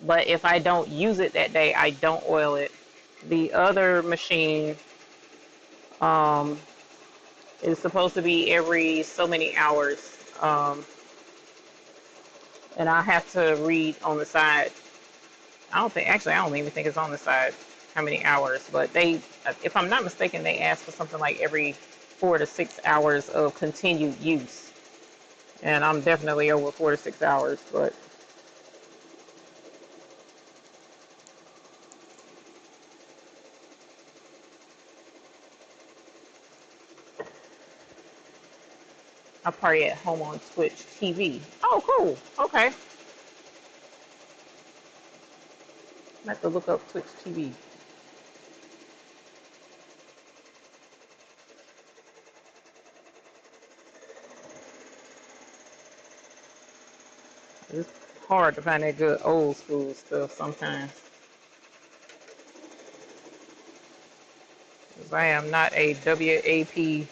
But if I don't use it that day, I don't oil it. The other machine um, is supposed to be every so many hours. And I have to read on the side. I don't even think it's on the side how many hours. But they, if I'm not mistaken, they ask for something like every 4 to 6 hours of continued use. And I'm definitely over 4 to 6 hours, but I party at home on Twitch TV. Oh, cool. Okay. I have to look up Twitch TV. It's hard to find that good old school stuff sometimes. Because I am not a WAP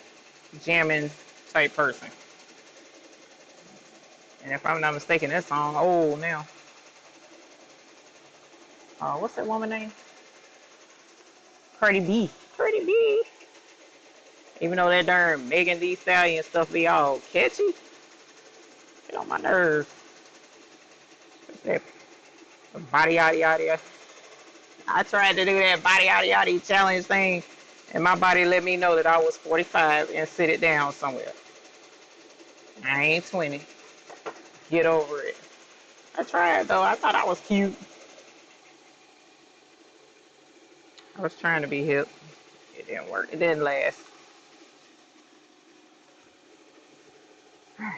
jamming type person. And if I'm not mistaken, that song old now. What's that woman name? Cardi B. Cardi B. Even though that darn Megan Thee Stallion stuff be all catchy, get on my nerves. That body yada yada. I tried to do that body yada yada challenge thing, and my body let me know that I was 45 and sit it down somewhere. I ain't 20. Get over it. I tried though. I thought I was cute. I was trying to be hip. It didn't work. It didn't last. Alright.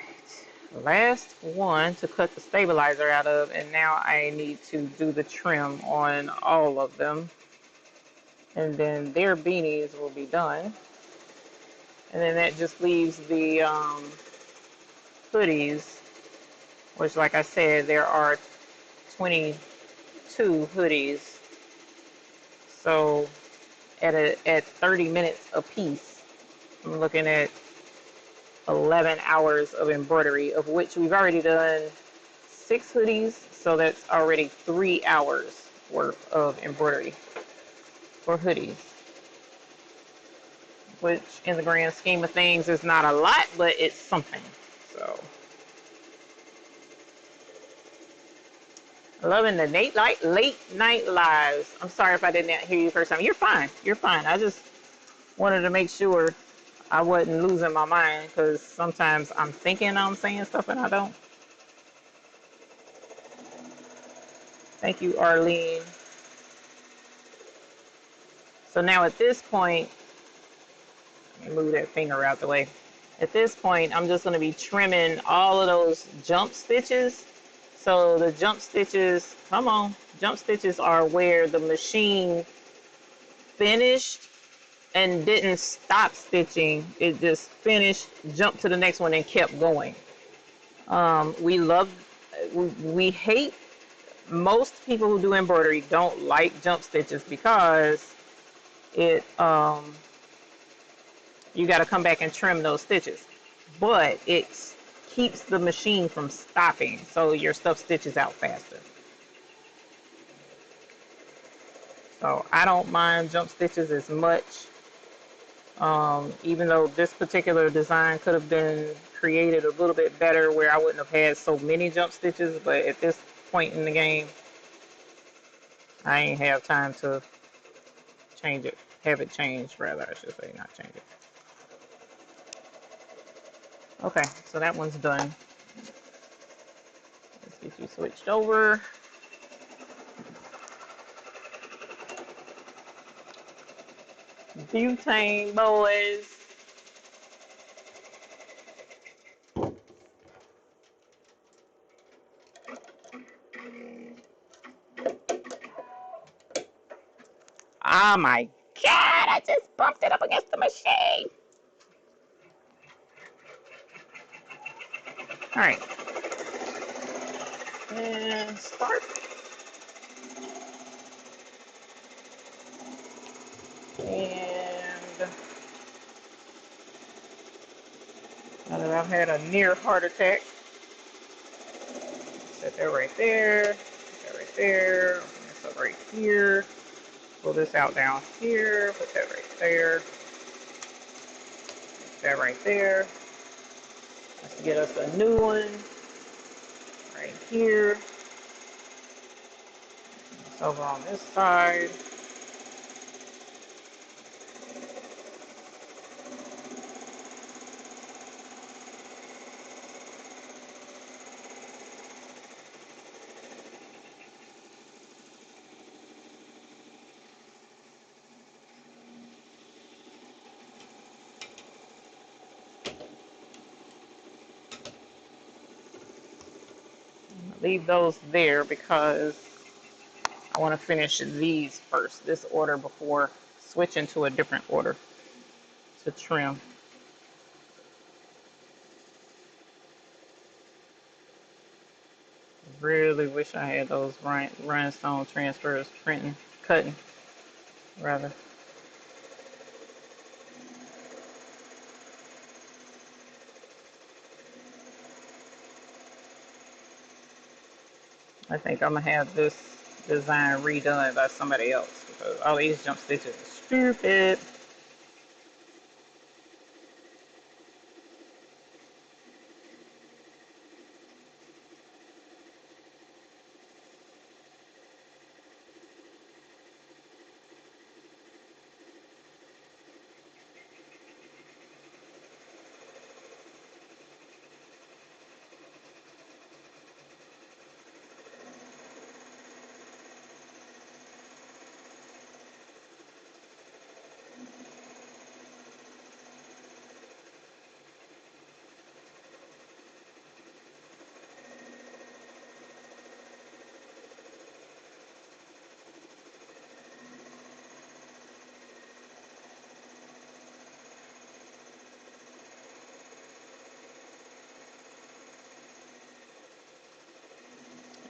Last one to cut the stabilizer out of, and now I need to do the trim on all of them. And then their beanies will be done. And then that just leaves the hoodies, which, like I said, there are 22 hoodies. So at 30 minutes a piece, I'm looking at 11 hours of embroidery, of which we've already done 6 hoodies. So that's already 3 hours worth of embroidery for hoodies, which in the grand scheme of things is not a lot, but it's something. So loving the late night lives. I'm sorry if I didn't hear you the first time. You're fine. You're fine. I just wanted to make sure I wasn't losing my mind, because sometimes I'm thinking I'm saying stuff and I don't. Thank you, Arlene. So now at this point, let me move that finger out the way. At this point, I'm just going to be trimming all of those jump stitches. So the jump stitches, come on, jump stitches are where the machine finished and didn't stop stitching. It just finished, jumped to the next one, and kept going. We hate, most people who do embroidery don't like jump stitches because it you got to come back and trim those stitches, but it keeps the machine from stopping, so your stuff stitches out faster. So I don't mind jump stitches as much, even though this particular design could have been created a little bit better where I wouldn't have had so many jump stitches, but at this point in the game, I ain't have time to change it, have it changed rather, I should say, not change it. Okay, so that one's done. Let's get you switched over. Butane, boys. Oh my God, I just bumped it up against the machine. All right. And start. And now that I've had a near heart attack, set that right there. Put that right there. Open this up right here. Pull this out down here. Put that right there. Put that right there. Let's get us a new one right here. It's over on this side. Leave those there because I want to finish these first, this order, before switching to a different order to trim. Really wish I had those rhinestone transfers cutting, rather. I think I'm going to have this design redone by somebody else because all these jump stitches are stupid.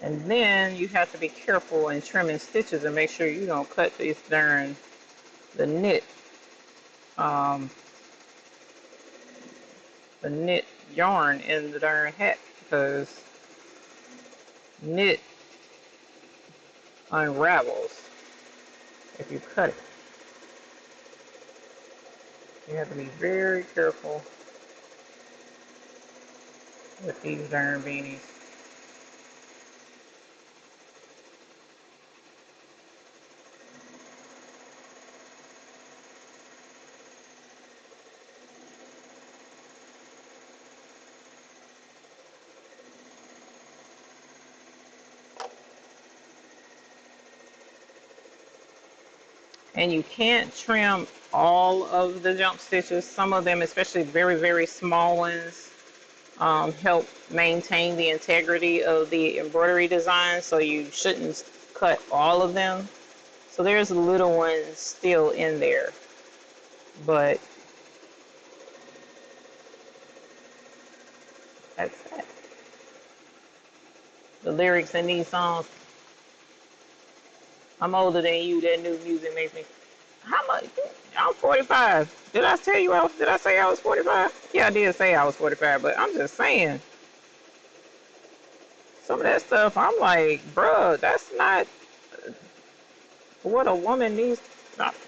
And then you have to be careful in trimming stitches and make sure you don't cut these the knit, um, the knit yarn in the darn hat because knit unravels if you cut it. You have to be very careful with these darn beanies. and you can't trim all of the jump stitches. Some of them, especially very, very small ones, help maintain the integrity of the embroidery design, so you shouldn't cut all of them. So there's little ones still in there, but that's that. The lyrics in these songs, I'm older than you, that new music makes me, how much? I'm 45. Did I tell you did I say I was 45? Yeah, I did say I was 45, but I'm just saying, some of that stuff, I'm like, bruh, that's not what a woman needs.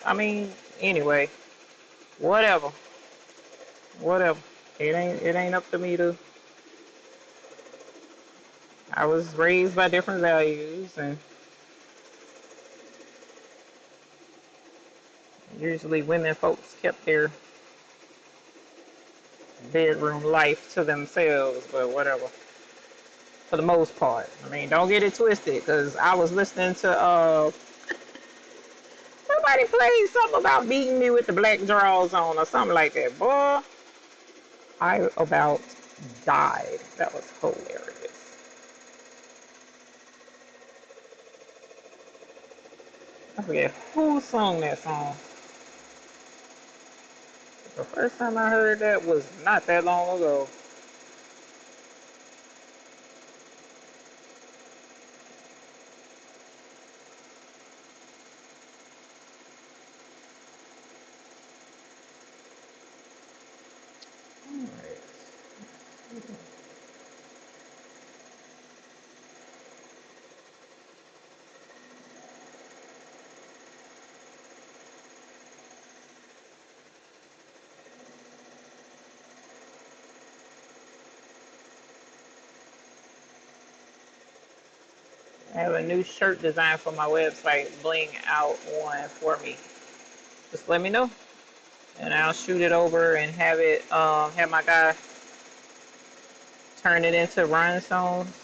I mean, anyway, whatever, whatever. It ain't up to me to. I was raised by different values, and usually women folks kept their bedroom life to themselves, but whatever. For the most part, I mean, don't get it twisted, because I was listening to somebody played something about beating me with the black drawers on or something like that. Boy, I about died. That was hilarious. I forget who sung that song. The first time I heard that was not that long ago. Alright. I have a new shirt design for my website, bling out one for me. Just let me know, and I'll shoot it over and have my guy turn it into rhinestones,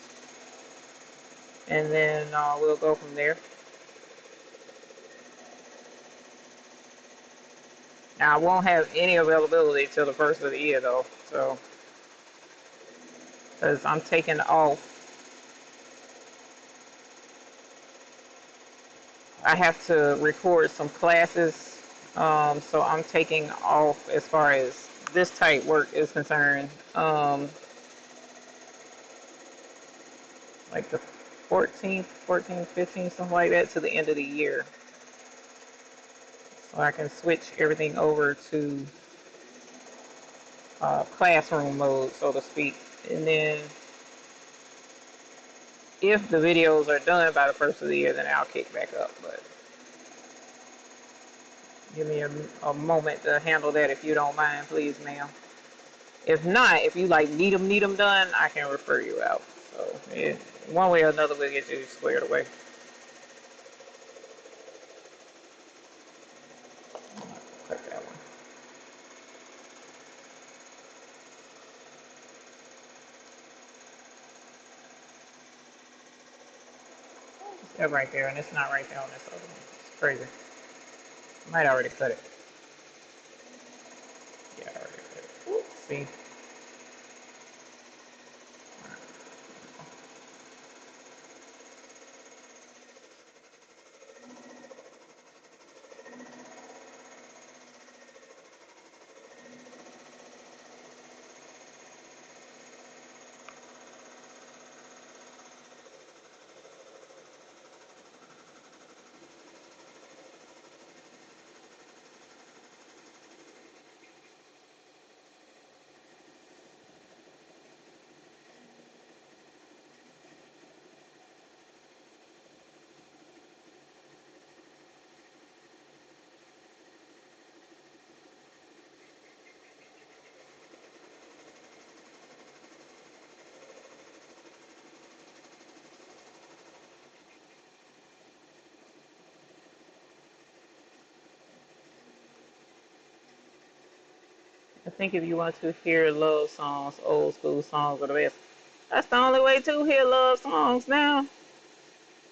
and then we'll go from there. Now I won't have any availability till the first of the year though, so because I'm taking off. I have to record some classes, so I'm taking off as far as this type work is concerned. Like the 14th, 15th, something like that, to the end of the year, so I can switch everything over to classroom mode, so to speak. And then if the videos are done by the first of the year, then I'll kick back up. But give me a moment to handle that, if you don't mind, please, ma'am. If not, if you like need them done, I can refer you out. So yeah, one way or another, we'll get you squared away. Cut that one. It's that right there, and it's not right there on this other one. It's crazy. Might already cut it. Yeah, I already cut it. Oops, see. I think if you want to hear love songs, old school songs are the best. That's the only way to hear love songs now.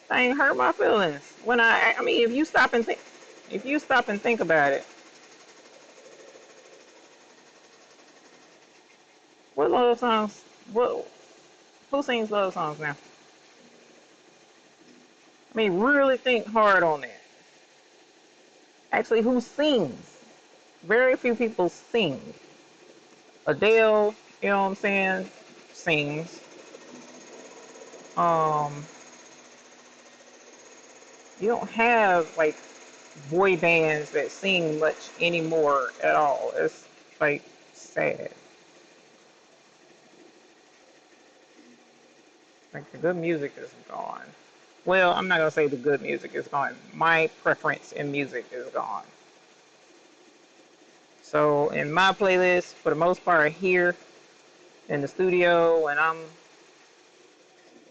They ain't hurt my feelings. When I mean, if you stop and think, If you stop and think about it, what love songs? What? Who sings love songs now? I mean, really think hard on that. Actually, who sings? Very few people sing. Adele, you know what I'm saying, sings. Um, you don't have like boy bands that sing much anymore at all. It's like sad. Like the good music is gone. Well, I'm not gonna say the good music is gone. My preference in music is gone. So in my playlist, for the most part, here in the studio, when I'm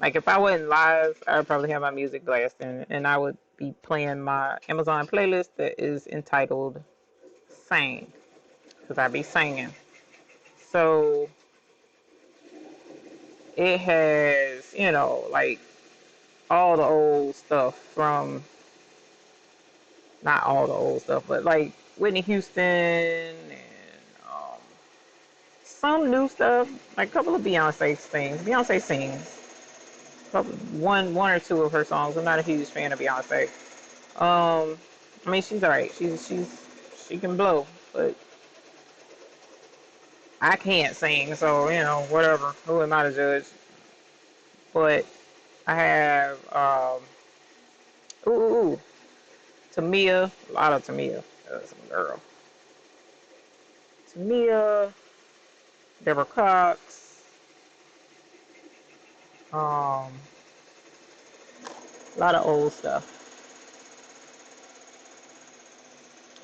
like, if I wasn't live, I would probably have my music blasting, and I would be playing my Amazon playlist that is entitled "Sing," because I be singing. So it has, you know, like all the old stuff from, not all the old stuff, but like Whitney Houston and some new stuff, like a couple of Beyonce things. Beyonce sings. One or two of her songs. I'm not a huge fan of Beyonce. I mean, she's alright. She can blow, but I can't sing, so you know, whatever. Who am I to judge? But I have ooh, ooh, ooh. Tamia, a lot of Tamia. Some girl. Tamia, Deborah Cox, a lot of old stuff.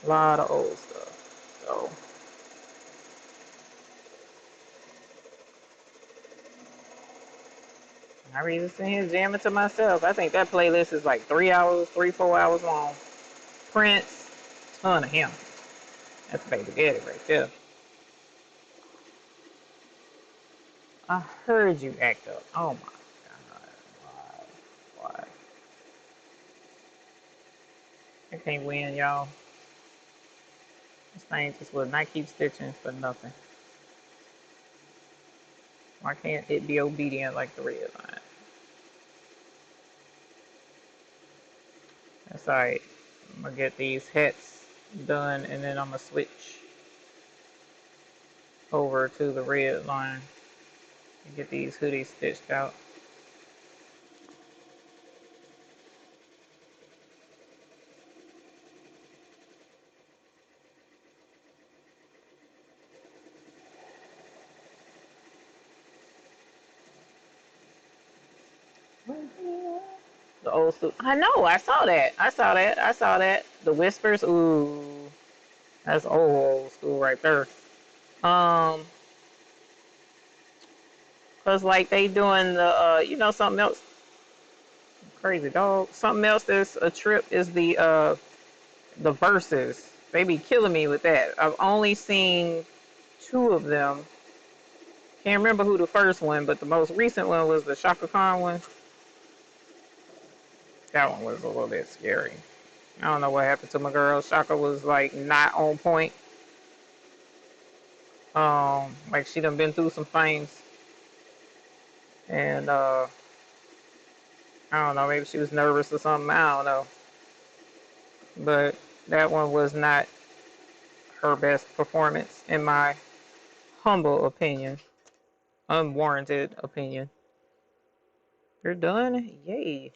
A lot of old stuff. So I be just sitting here jamming to myself. I think that playlist is like 3 hours, 4 hours long. Prince, ton of him. That's Baby Daddy right there. I heard you act up. Oh my god. Why? Why? I can't win, y'all. This thing just will not keep stitching for nothing. Why can't it be obedient like the red line? That's alright. I'm gonna get these hats done and then I'm gonna switch over to the red line and get these hoodies stitched out. The old suit. I know. I saw that. I saw that. I saw that. The whispers. Ooh, that's old school right there. Um, cause like they doing the you know, something else crazy dog. Something else that's a trip is the verses. They be killing me with that. I've only seen two of them. Can't remember who the first one, but the most recent one was the Shaka Khan one. That one was a little bit scary. I don't know what happened to my girl. Shaka was like not on point. Like she done been through some things, and I don't know, maybe she was nervous or something. I don't know, but that one was not her best performance, in my humble opinion, unwarranted opinion. You're done? Yay!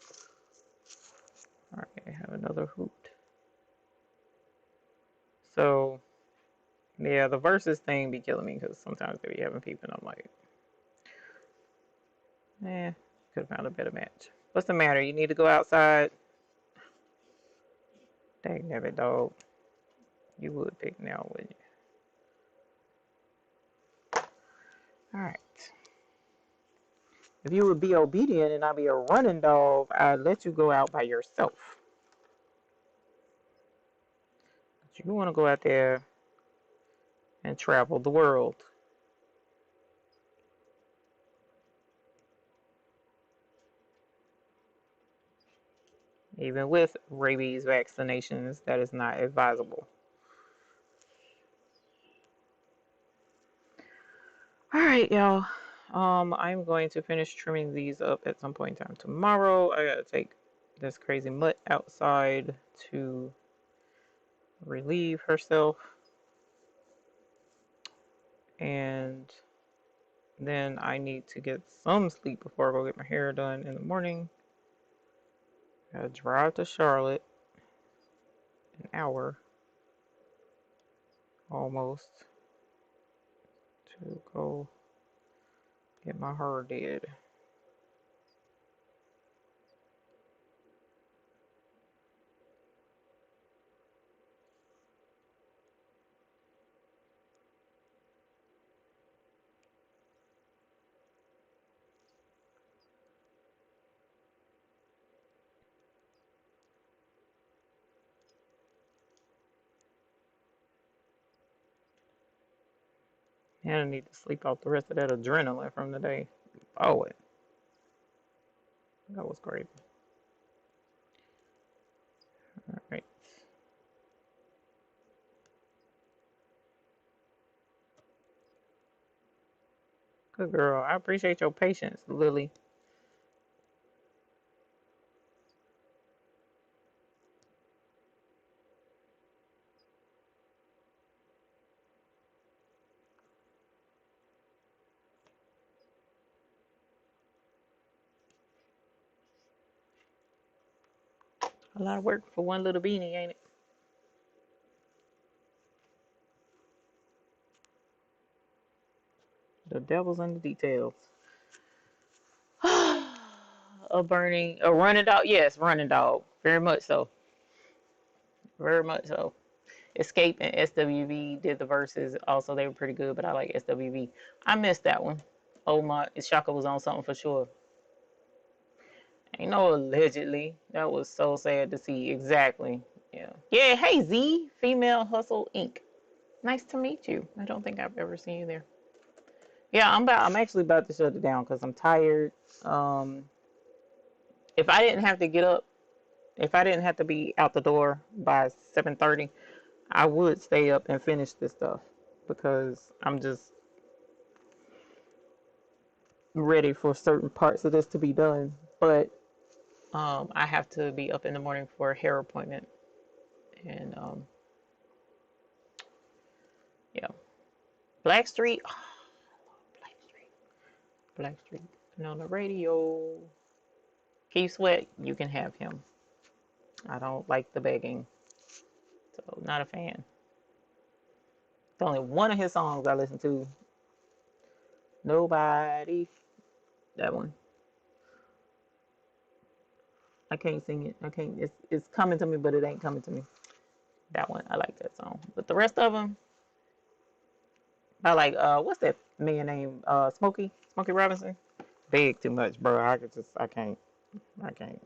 All right, I have another hoot. So yeah, the versus thing be killing me because sometimes they be having people, and I'm like, could have found a better match. What's the matter? You need to go outside? Dang nabbit dog. You would pick now, wouldn't you? Alright. If you would be obedient and not be a running dog, I'd let you go out by yourself. But you want to go out there and travel the world. Even with rabies vaccinations, that is not advisable. All right, y'all. I'm going to finish trimming these up at some point in time tomorrow. I gotta take this crazy mutt outside to relieve herself. And then I need to get some sleep before I go get my hair done in the morning. Gotta drive to Charlotte, an hour almost, to go get my hair did. And I need to sleep out the rest of that adrenaline from the day. Oh, that was great. All right. Good girl. I appreciate your patience, Lily. A lot of work for one little beanie, ain't it? The devil's in the details. A running dog. Yes, running dog. Very much so. Very much so. Escape and SWV did the verses. Also, they were pretty good, but I like SWV. I missed that one. Oh my, Shaka was on something for sure. Ain't no allegedly. That was so sad to see. Exactly. Yeah. Yeah. Hey Z, Female Hustle Inc. Nice to meet you. I don't think I've ever seen you there. Yeah, I'm actually about to shut it down because I'm tired. Um, if I didn't have to get up, if I didn't have to be out the door by 7:30, I would stay up and finish this stuff because I'm just ready for certain parts of this to be done. But I have to be up in the morning for a hair appointment, and yeah, Blackstreet, oh, Blackstreet, Blackstreet, and on the radio. Keith Sweat, you can have him. I don't like the begging, so not a fan. It's only one of his songs I listen to. Nobody, that one. I can't sing it. I can't. It's coming to me, but it ain't coming to me. That one, I like that song. But the rest of them, I like. What's that man name? Smokey Robinson. Beg too much, bro. I can't. I can't.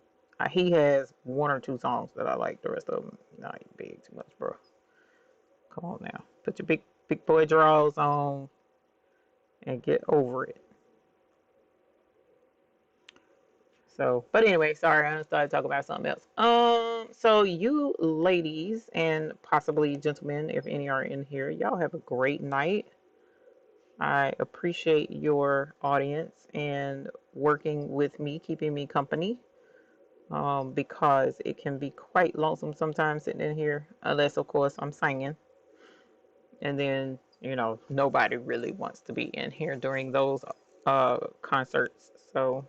He has one or two songs that I like. The rest of them, nah, you beg too much, bro. Come on now, put your big boy draws on and get over it. So, but anyway, sorry, I started talking about something else. So you ladies and possibly gentlemen, if any are in here, y'all have a great night. I appreciate your audience and working with me, keeping me company, because it can be quite lonesome sometimes sitting in here, unless of course I'm singing, and then nobody really wants to be in here during those concerts. So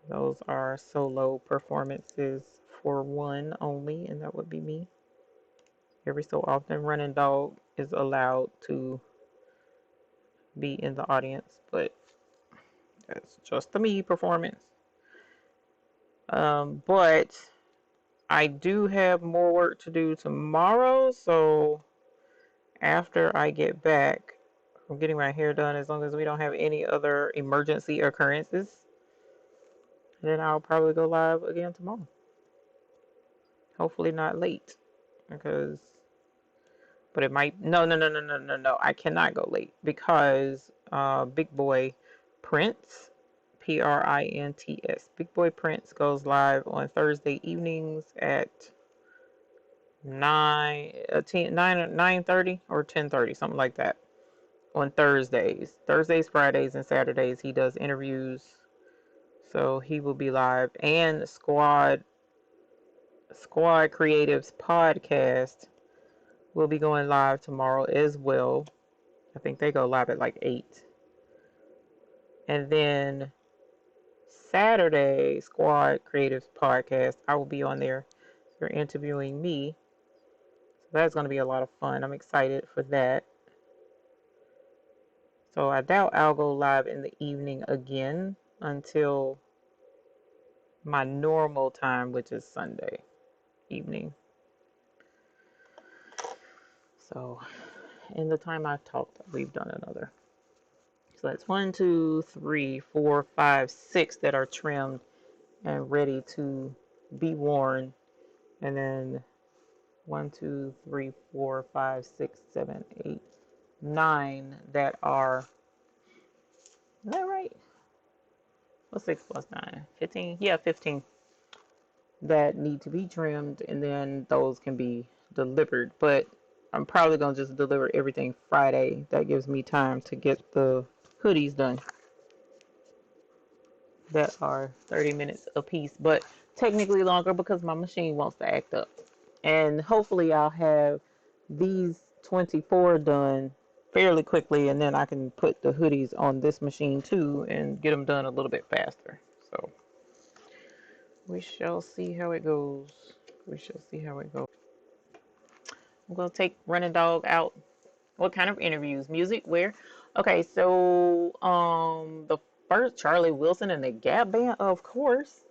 those are solo performances for one only, and that would be me. Every so often, Running Dog is allowed to be in the audience, but that's just a me performance. But I do have more work to do tomorrow, so after I get back from getting my hair done, as long as we don't have any other emergency occurrences, then I'll probably go live again tomorrow. Hopefully not late, because but it might. No, no, no, no, no, no, no. I cannot go late because Big Boy Prince Prints. Big Boy Prints goes live on Thursday evenings at 9:30 or 10:30, something like that. On Thursdays, Fridays, and Saturdays, he does interviews. So he will be live. And Squad Creatives podcast will be going live tomorrow as well. I think they go live at like 8. And then Saturday, Squad Creatives podcast, I will be on there. They're interviewing me. So that's going to be a lot of fun. I'm excited for that. So I doubt I'll go live in the evening again until my normal time, which is Sunday evening. So in the time I've talked, we've done another. So that's 1, 2, 3, 4, 5, 6 that are trimmed and ready to be worn. And then 1, 2, 3, 4, 5, 6, 7, 8, 9 that are, is that right? What's 6 plus 9? 15? Yeah, 15 that need to be trimmed, and then those can be delivered. But I'm probably going to just deliver everything Friday. That gives me time to get the hoodies done that are 30 minutes a piece, but technically longer because my machine wants to act up. And hopefully I'll have these 24 done fairly quickly, and then I can put the hoodies on this machine too and get them done a little bit faster. So we shall see how it goes. I'm going to take Running Dog out. What kind of interviews? Music? Where? Okay, so the first, Charlie Wilson and the Gap Band, of course.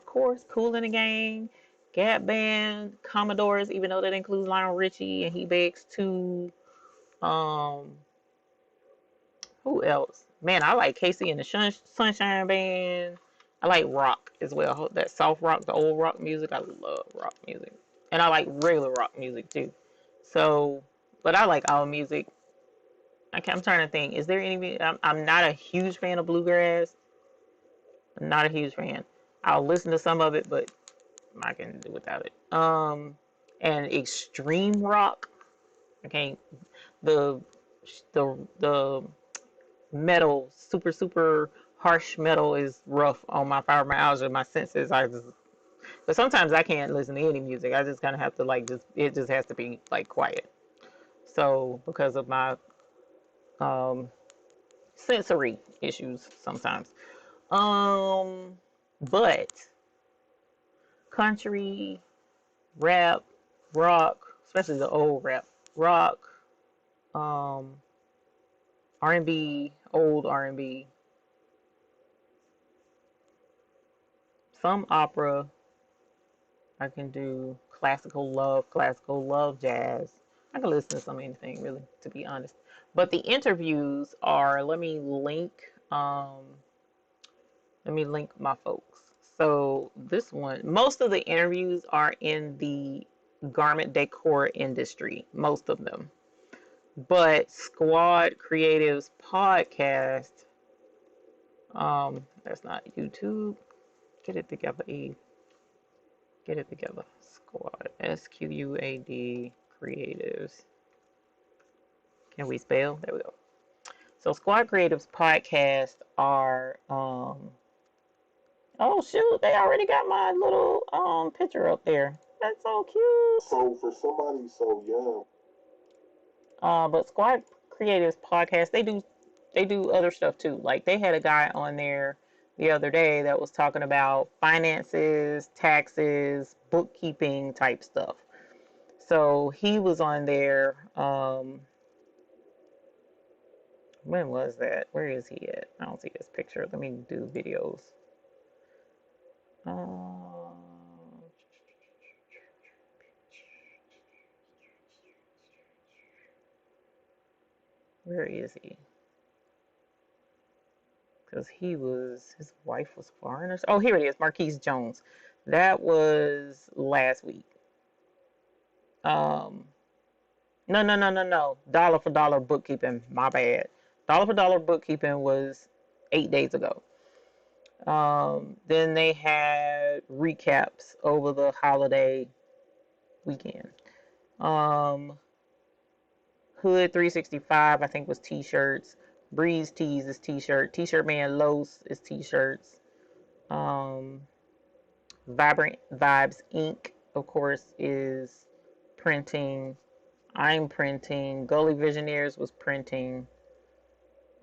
Cool in the Gang, Gap Band, Commodores, even though that includes Lionel Richie, and he begs to, um, who else? Man, I like Casey and the Sunshine Band. I like rock as well. That soft rock, the old rock music. I love rock music. And I like regular rock music too. So, but I like all music. I'm trying to think. Is there any? I'm not a huge fan of bluegrass. I'm not a huge fan. I'll listen to some of it, but I can do without it. And extreme rock. I can't. The the metal, super harsh metal is rough on my fibromyalgia, my senses. But sometimes I can't listen to any music. I just kind of have to it just has to be like quiet. So because of my sensory issues sometimes. But country, rap, rock, especially the old rap, rock, R&B, old R&B, some opera. I can do classical love jazz. I can listen to some anything really, to be honest. But the interviews are, let me link my folks. So this one, most of the interviews are in the garment decor industry, most of them. But Squad Creatives podcast, that's not YouTube. Get it together, Eve. Get it together. Squad, SQUAD Creatives. Can we spell? There we go. So Squad Creatives podcast are, oh shoot, they already got my little picture up there. That's so cute. So for somebody so young. But Squad Creatives podcast, they do other stuff too. Like they had a guy on there the other day that was talking about finances, taxes, bookkeeping type stuff. So he was on there. When was that? Where is he at? I don't see his picture. Let me do videos. Where is he? Because his wife was foreign. Oh, here it is, Marquise Jones. That was last week. No. Dollar for Dollar Bookkeeping. My bad. Dollar for Dollar Bookkeeping was 8 days ago. Then they had recaps over the holiday weekend. Um, Hood 365, I think, was t-shirts. Breeze Tees is t-shirt. T-shirt Man Los is t-shirts. Um, Vibrant Vibes Inc., of course, is printing. I'm printing. Gully Visionaires was printing.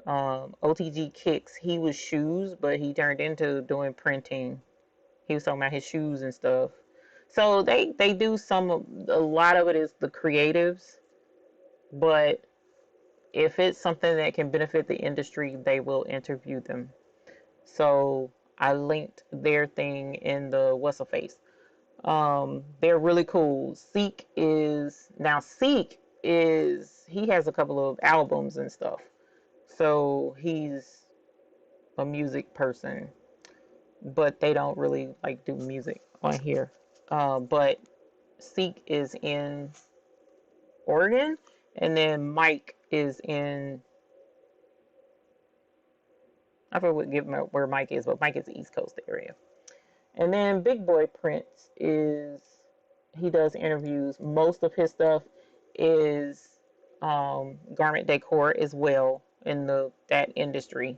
OTG Kicks, he was shoes, but he turned into doing printing. He was talking about his shoes and stuff. So they do a lot of it is the creatives, but if it's something that can benefit the industry, they will interview them. So I linked their thing in the what's a face. They're really cool. Seek is he has a couple of albums and stuff. So he's a music person, but they don't really like do music on here. But Seek is in Oregon, and then Mike is in, I forget where Mike is, but Mike is the East Coast area. And then Big Boy Prince he does interviews. Most of his stuff is garment decor as well in that industry.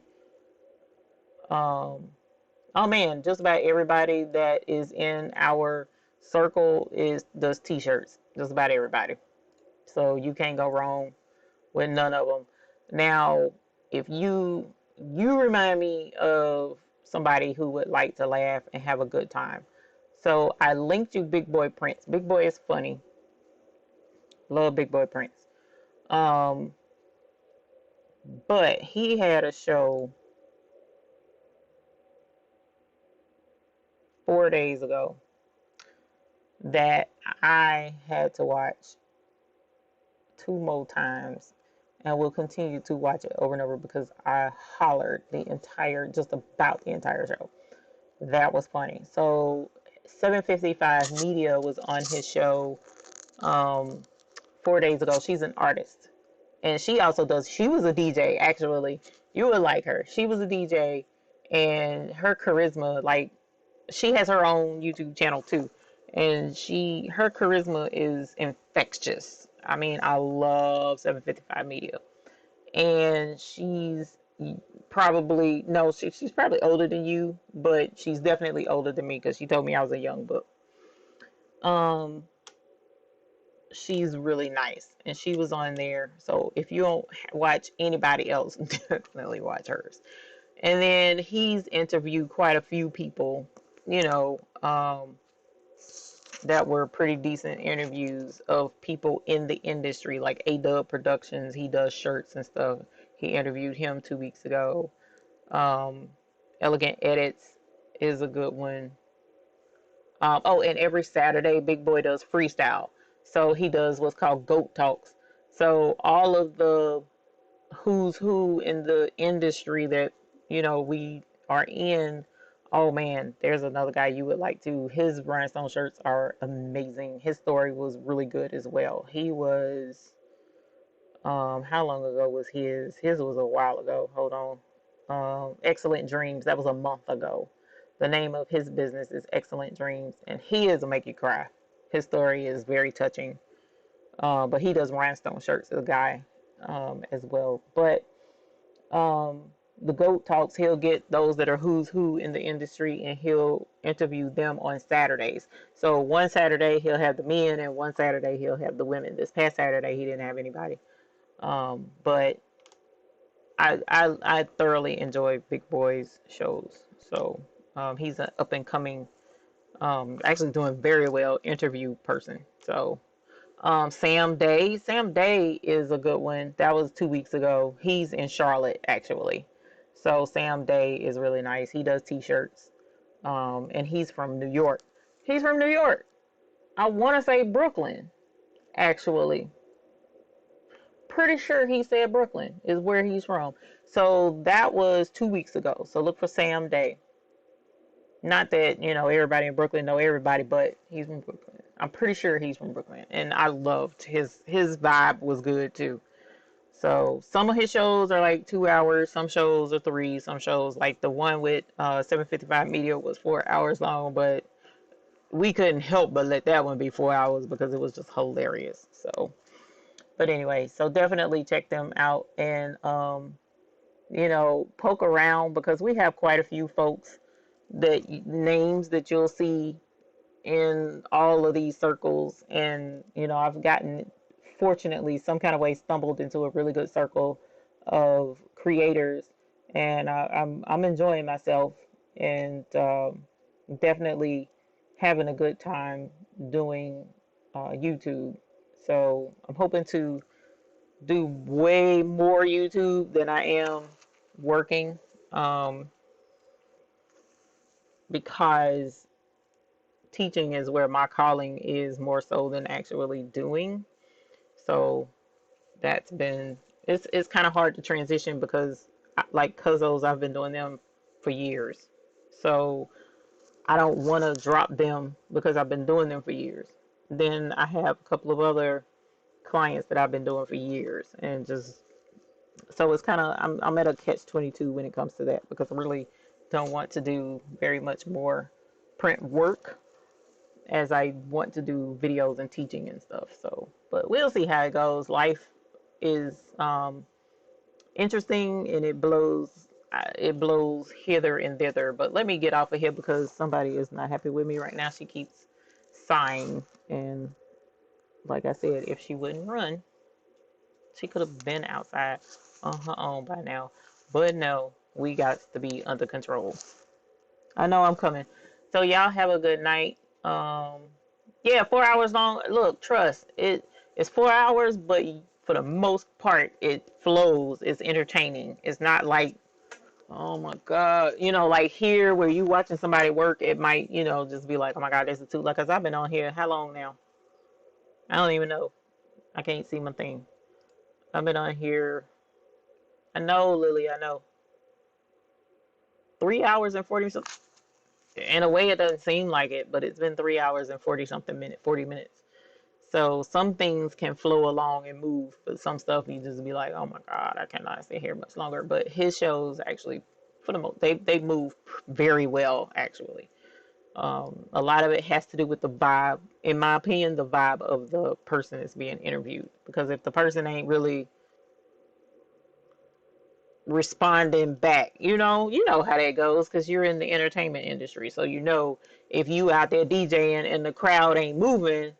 Um, oh man, just about everybody that is in our circle does t-shirts. Just about everybody. So you can't go wrong with none of them. Now, if you remind me of somebody who would like to laugh and have a good time. So I linked you Big Boy Prince. Big Boy is funny. Love Big Boy Prince. Um, but he had a show 4 days ago that I had to watch 2 more times and will continue to watch it over and over because I hollered just about the entire show. That was funny. So 755 Media was on his show um, 4 days ago. She's an artist. And she was a DJ actually. You would like her. She was a DJ and her charisma, like she has her own YouTube channel too. And her charisma is infectious. I mean, I love 755 Media. And she's probably older than you, but she's definitely older than me because she told me I was a young book. Um, she's really nice, and she was on there. So if you don't watch anybody else, definitely watch hers. And then he's interviewed quite a few people, you know, that were pretty decent interviews of people in the industry, like A-Dub Productions. He does shirts and stuff. He interviewed him 2 weeks ago. Um, Elegant Edits is a good one. And every Saturday, Big Boy does freestyle. So he does what's called GOAT Talks. So all of the who's who in the industry that, we are in. Oh man, there's another guy you would like to. His rhinestone shirts are amazing. His story was really good as well. He was, how long ago was his? His was a while ago. Hold on. Excellent Dreams. That was a month ago. The name of his business is Excellent Dreams, and he is a make you cry. His story is very touching. But he does rhinestone shirts, the guy, as well. But um, the GOAT Talks, he'll get those that are who's who in the industry, and he'll interview them on Saturdays. So one Saturday he'll have the men, and one Saturday he'll have the women. This past Saturday he didn't have anybody. But I thoroughly enjoy Big Boy's shows. So he's an up and coming, actually doing very well interview person. So Sam Day is a good one. That was 2 weeks ago. He's in Charlotte actually. So Sam Day is really nice. He does t-shirts. And he's from New York. He's from New York. I want to say Brooklyn actually. Pretty sure he said Brooklyn is where he's from. So that was 2 weeks ago. So look for Sam Day. Not that, everybody in Brooklyn know everybody, but he's from Brooklyn. I'm pretty sure he's from Brooklyn. And I loved his vibe was good too. So some of his shows are like 2 hours, some shows are three, some shows like the one with 755 Media was 4 hours long, but we couldn't help but let that one be 4 hours because it was just hilarious. So, but anyway, so definitely check them out and poke around because we have quite a few folks that names that you'll see in all of these circles. And I've gotten, fortunately, some kind of way stumbled into a really good circle of creators, and I'm enjoying myself and definitely having a good time doing YouTube. So I'm hoping to do way more YouTube than I am working, um, because teaching is where my calling is more so than actually doing. So that's been it's kind of hard to transition because like Cuzzos, I've been doing them for years. So I don't want to drop them because I've been doing them for years. Then I have a couple of other clients that I've been doing for years, and just so it's kind of I'm at a catch 22 when it comes to that because I really don't want to do very much more print work as I want to do videos and teaching and stuff. So, but we'll see how it goes. Life is interesting and it blows hither and thither. But let me get off of here because somebody is not happy with me right now. She keeps sighing, and like I said, if she wouldn't run, she could have been outside on her own by now. But no, we got to be under control. I know I'm coming. So y'all have a good night. Yeah, 4 hours long. Look, trust it. It's 4 hours, but for the most part, it flows. It's entertaining. It's not like, oh my god, like here where you watching somebody work, it might, just be like, oh my god, this is too. Like, cause I've been on here how long now? I don't even know. I can't see my thing. I've been on here. I know, Lily. I know. 3 hours and 40 something. In a way, it doesn't seem like it, but it's been 3 hours and 40 something minutes, 40 minutes. So some things can flow along and move, but some stuff you just be like, oh my god, I cannot stay here much longer. But his shows actually, for the most, they move very well actually. A lot of it has to do with the vibe, in my opinion, the vibe of the person that's being interviewed. Because if the person ain't really responding back, you know how that goes because you're in the entertainment industry. So if you out there DJing and the crowd ain't moving,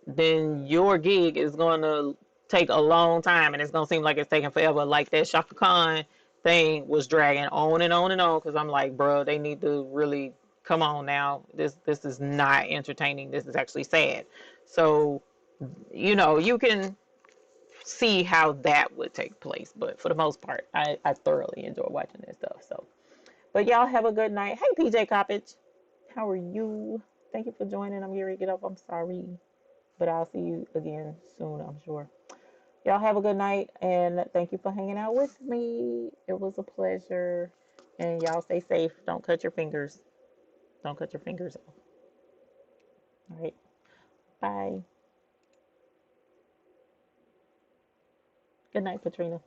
then your gig is going to take a long time and it's going to seem like it's taking forever. Like that Shaka Khan thing was dragging on and on and on because I'm like, bro, they need to really come on now. This is not entertaining. This is actually sad. So, you can see how that would take place. But for the most part, I thoroughly enjoy watching this stuff. So, but y'all have a good night. Hey, PJ Coppage, how are you? Thank you for joining. I'm here to get up. I'm sorry, but I'll see you again soon, I'm sure. Y'all have a good night and thank you for hanging out with me. It was a pleasure. And y'all stay safe. Don't cut your fingers. Don't cut your fingers off. All right. Bye. Good night, Katrina.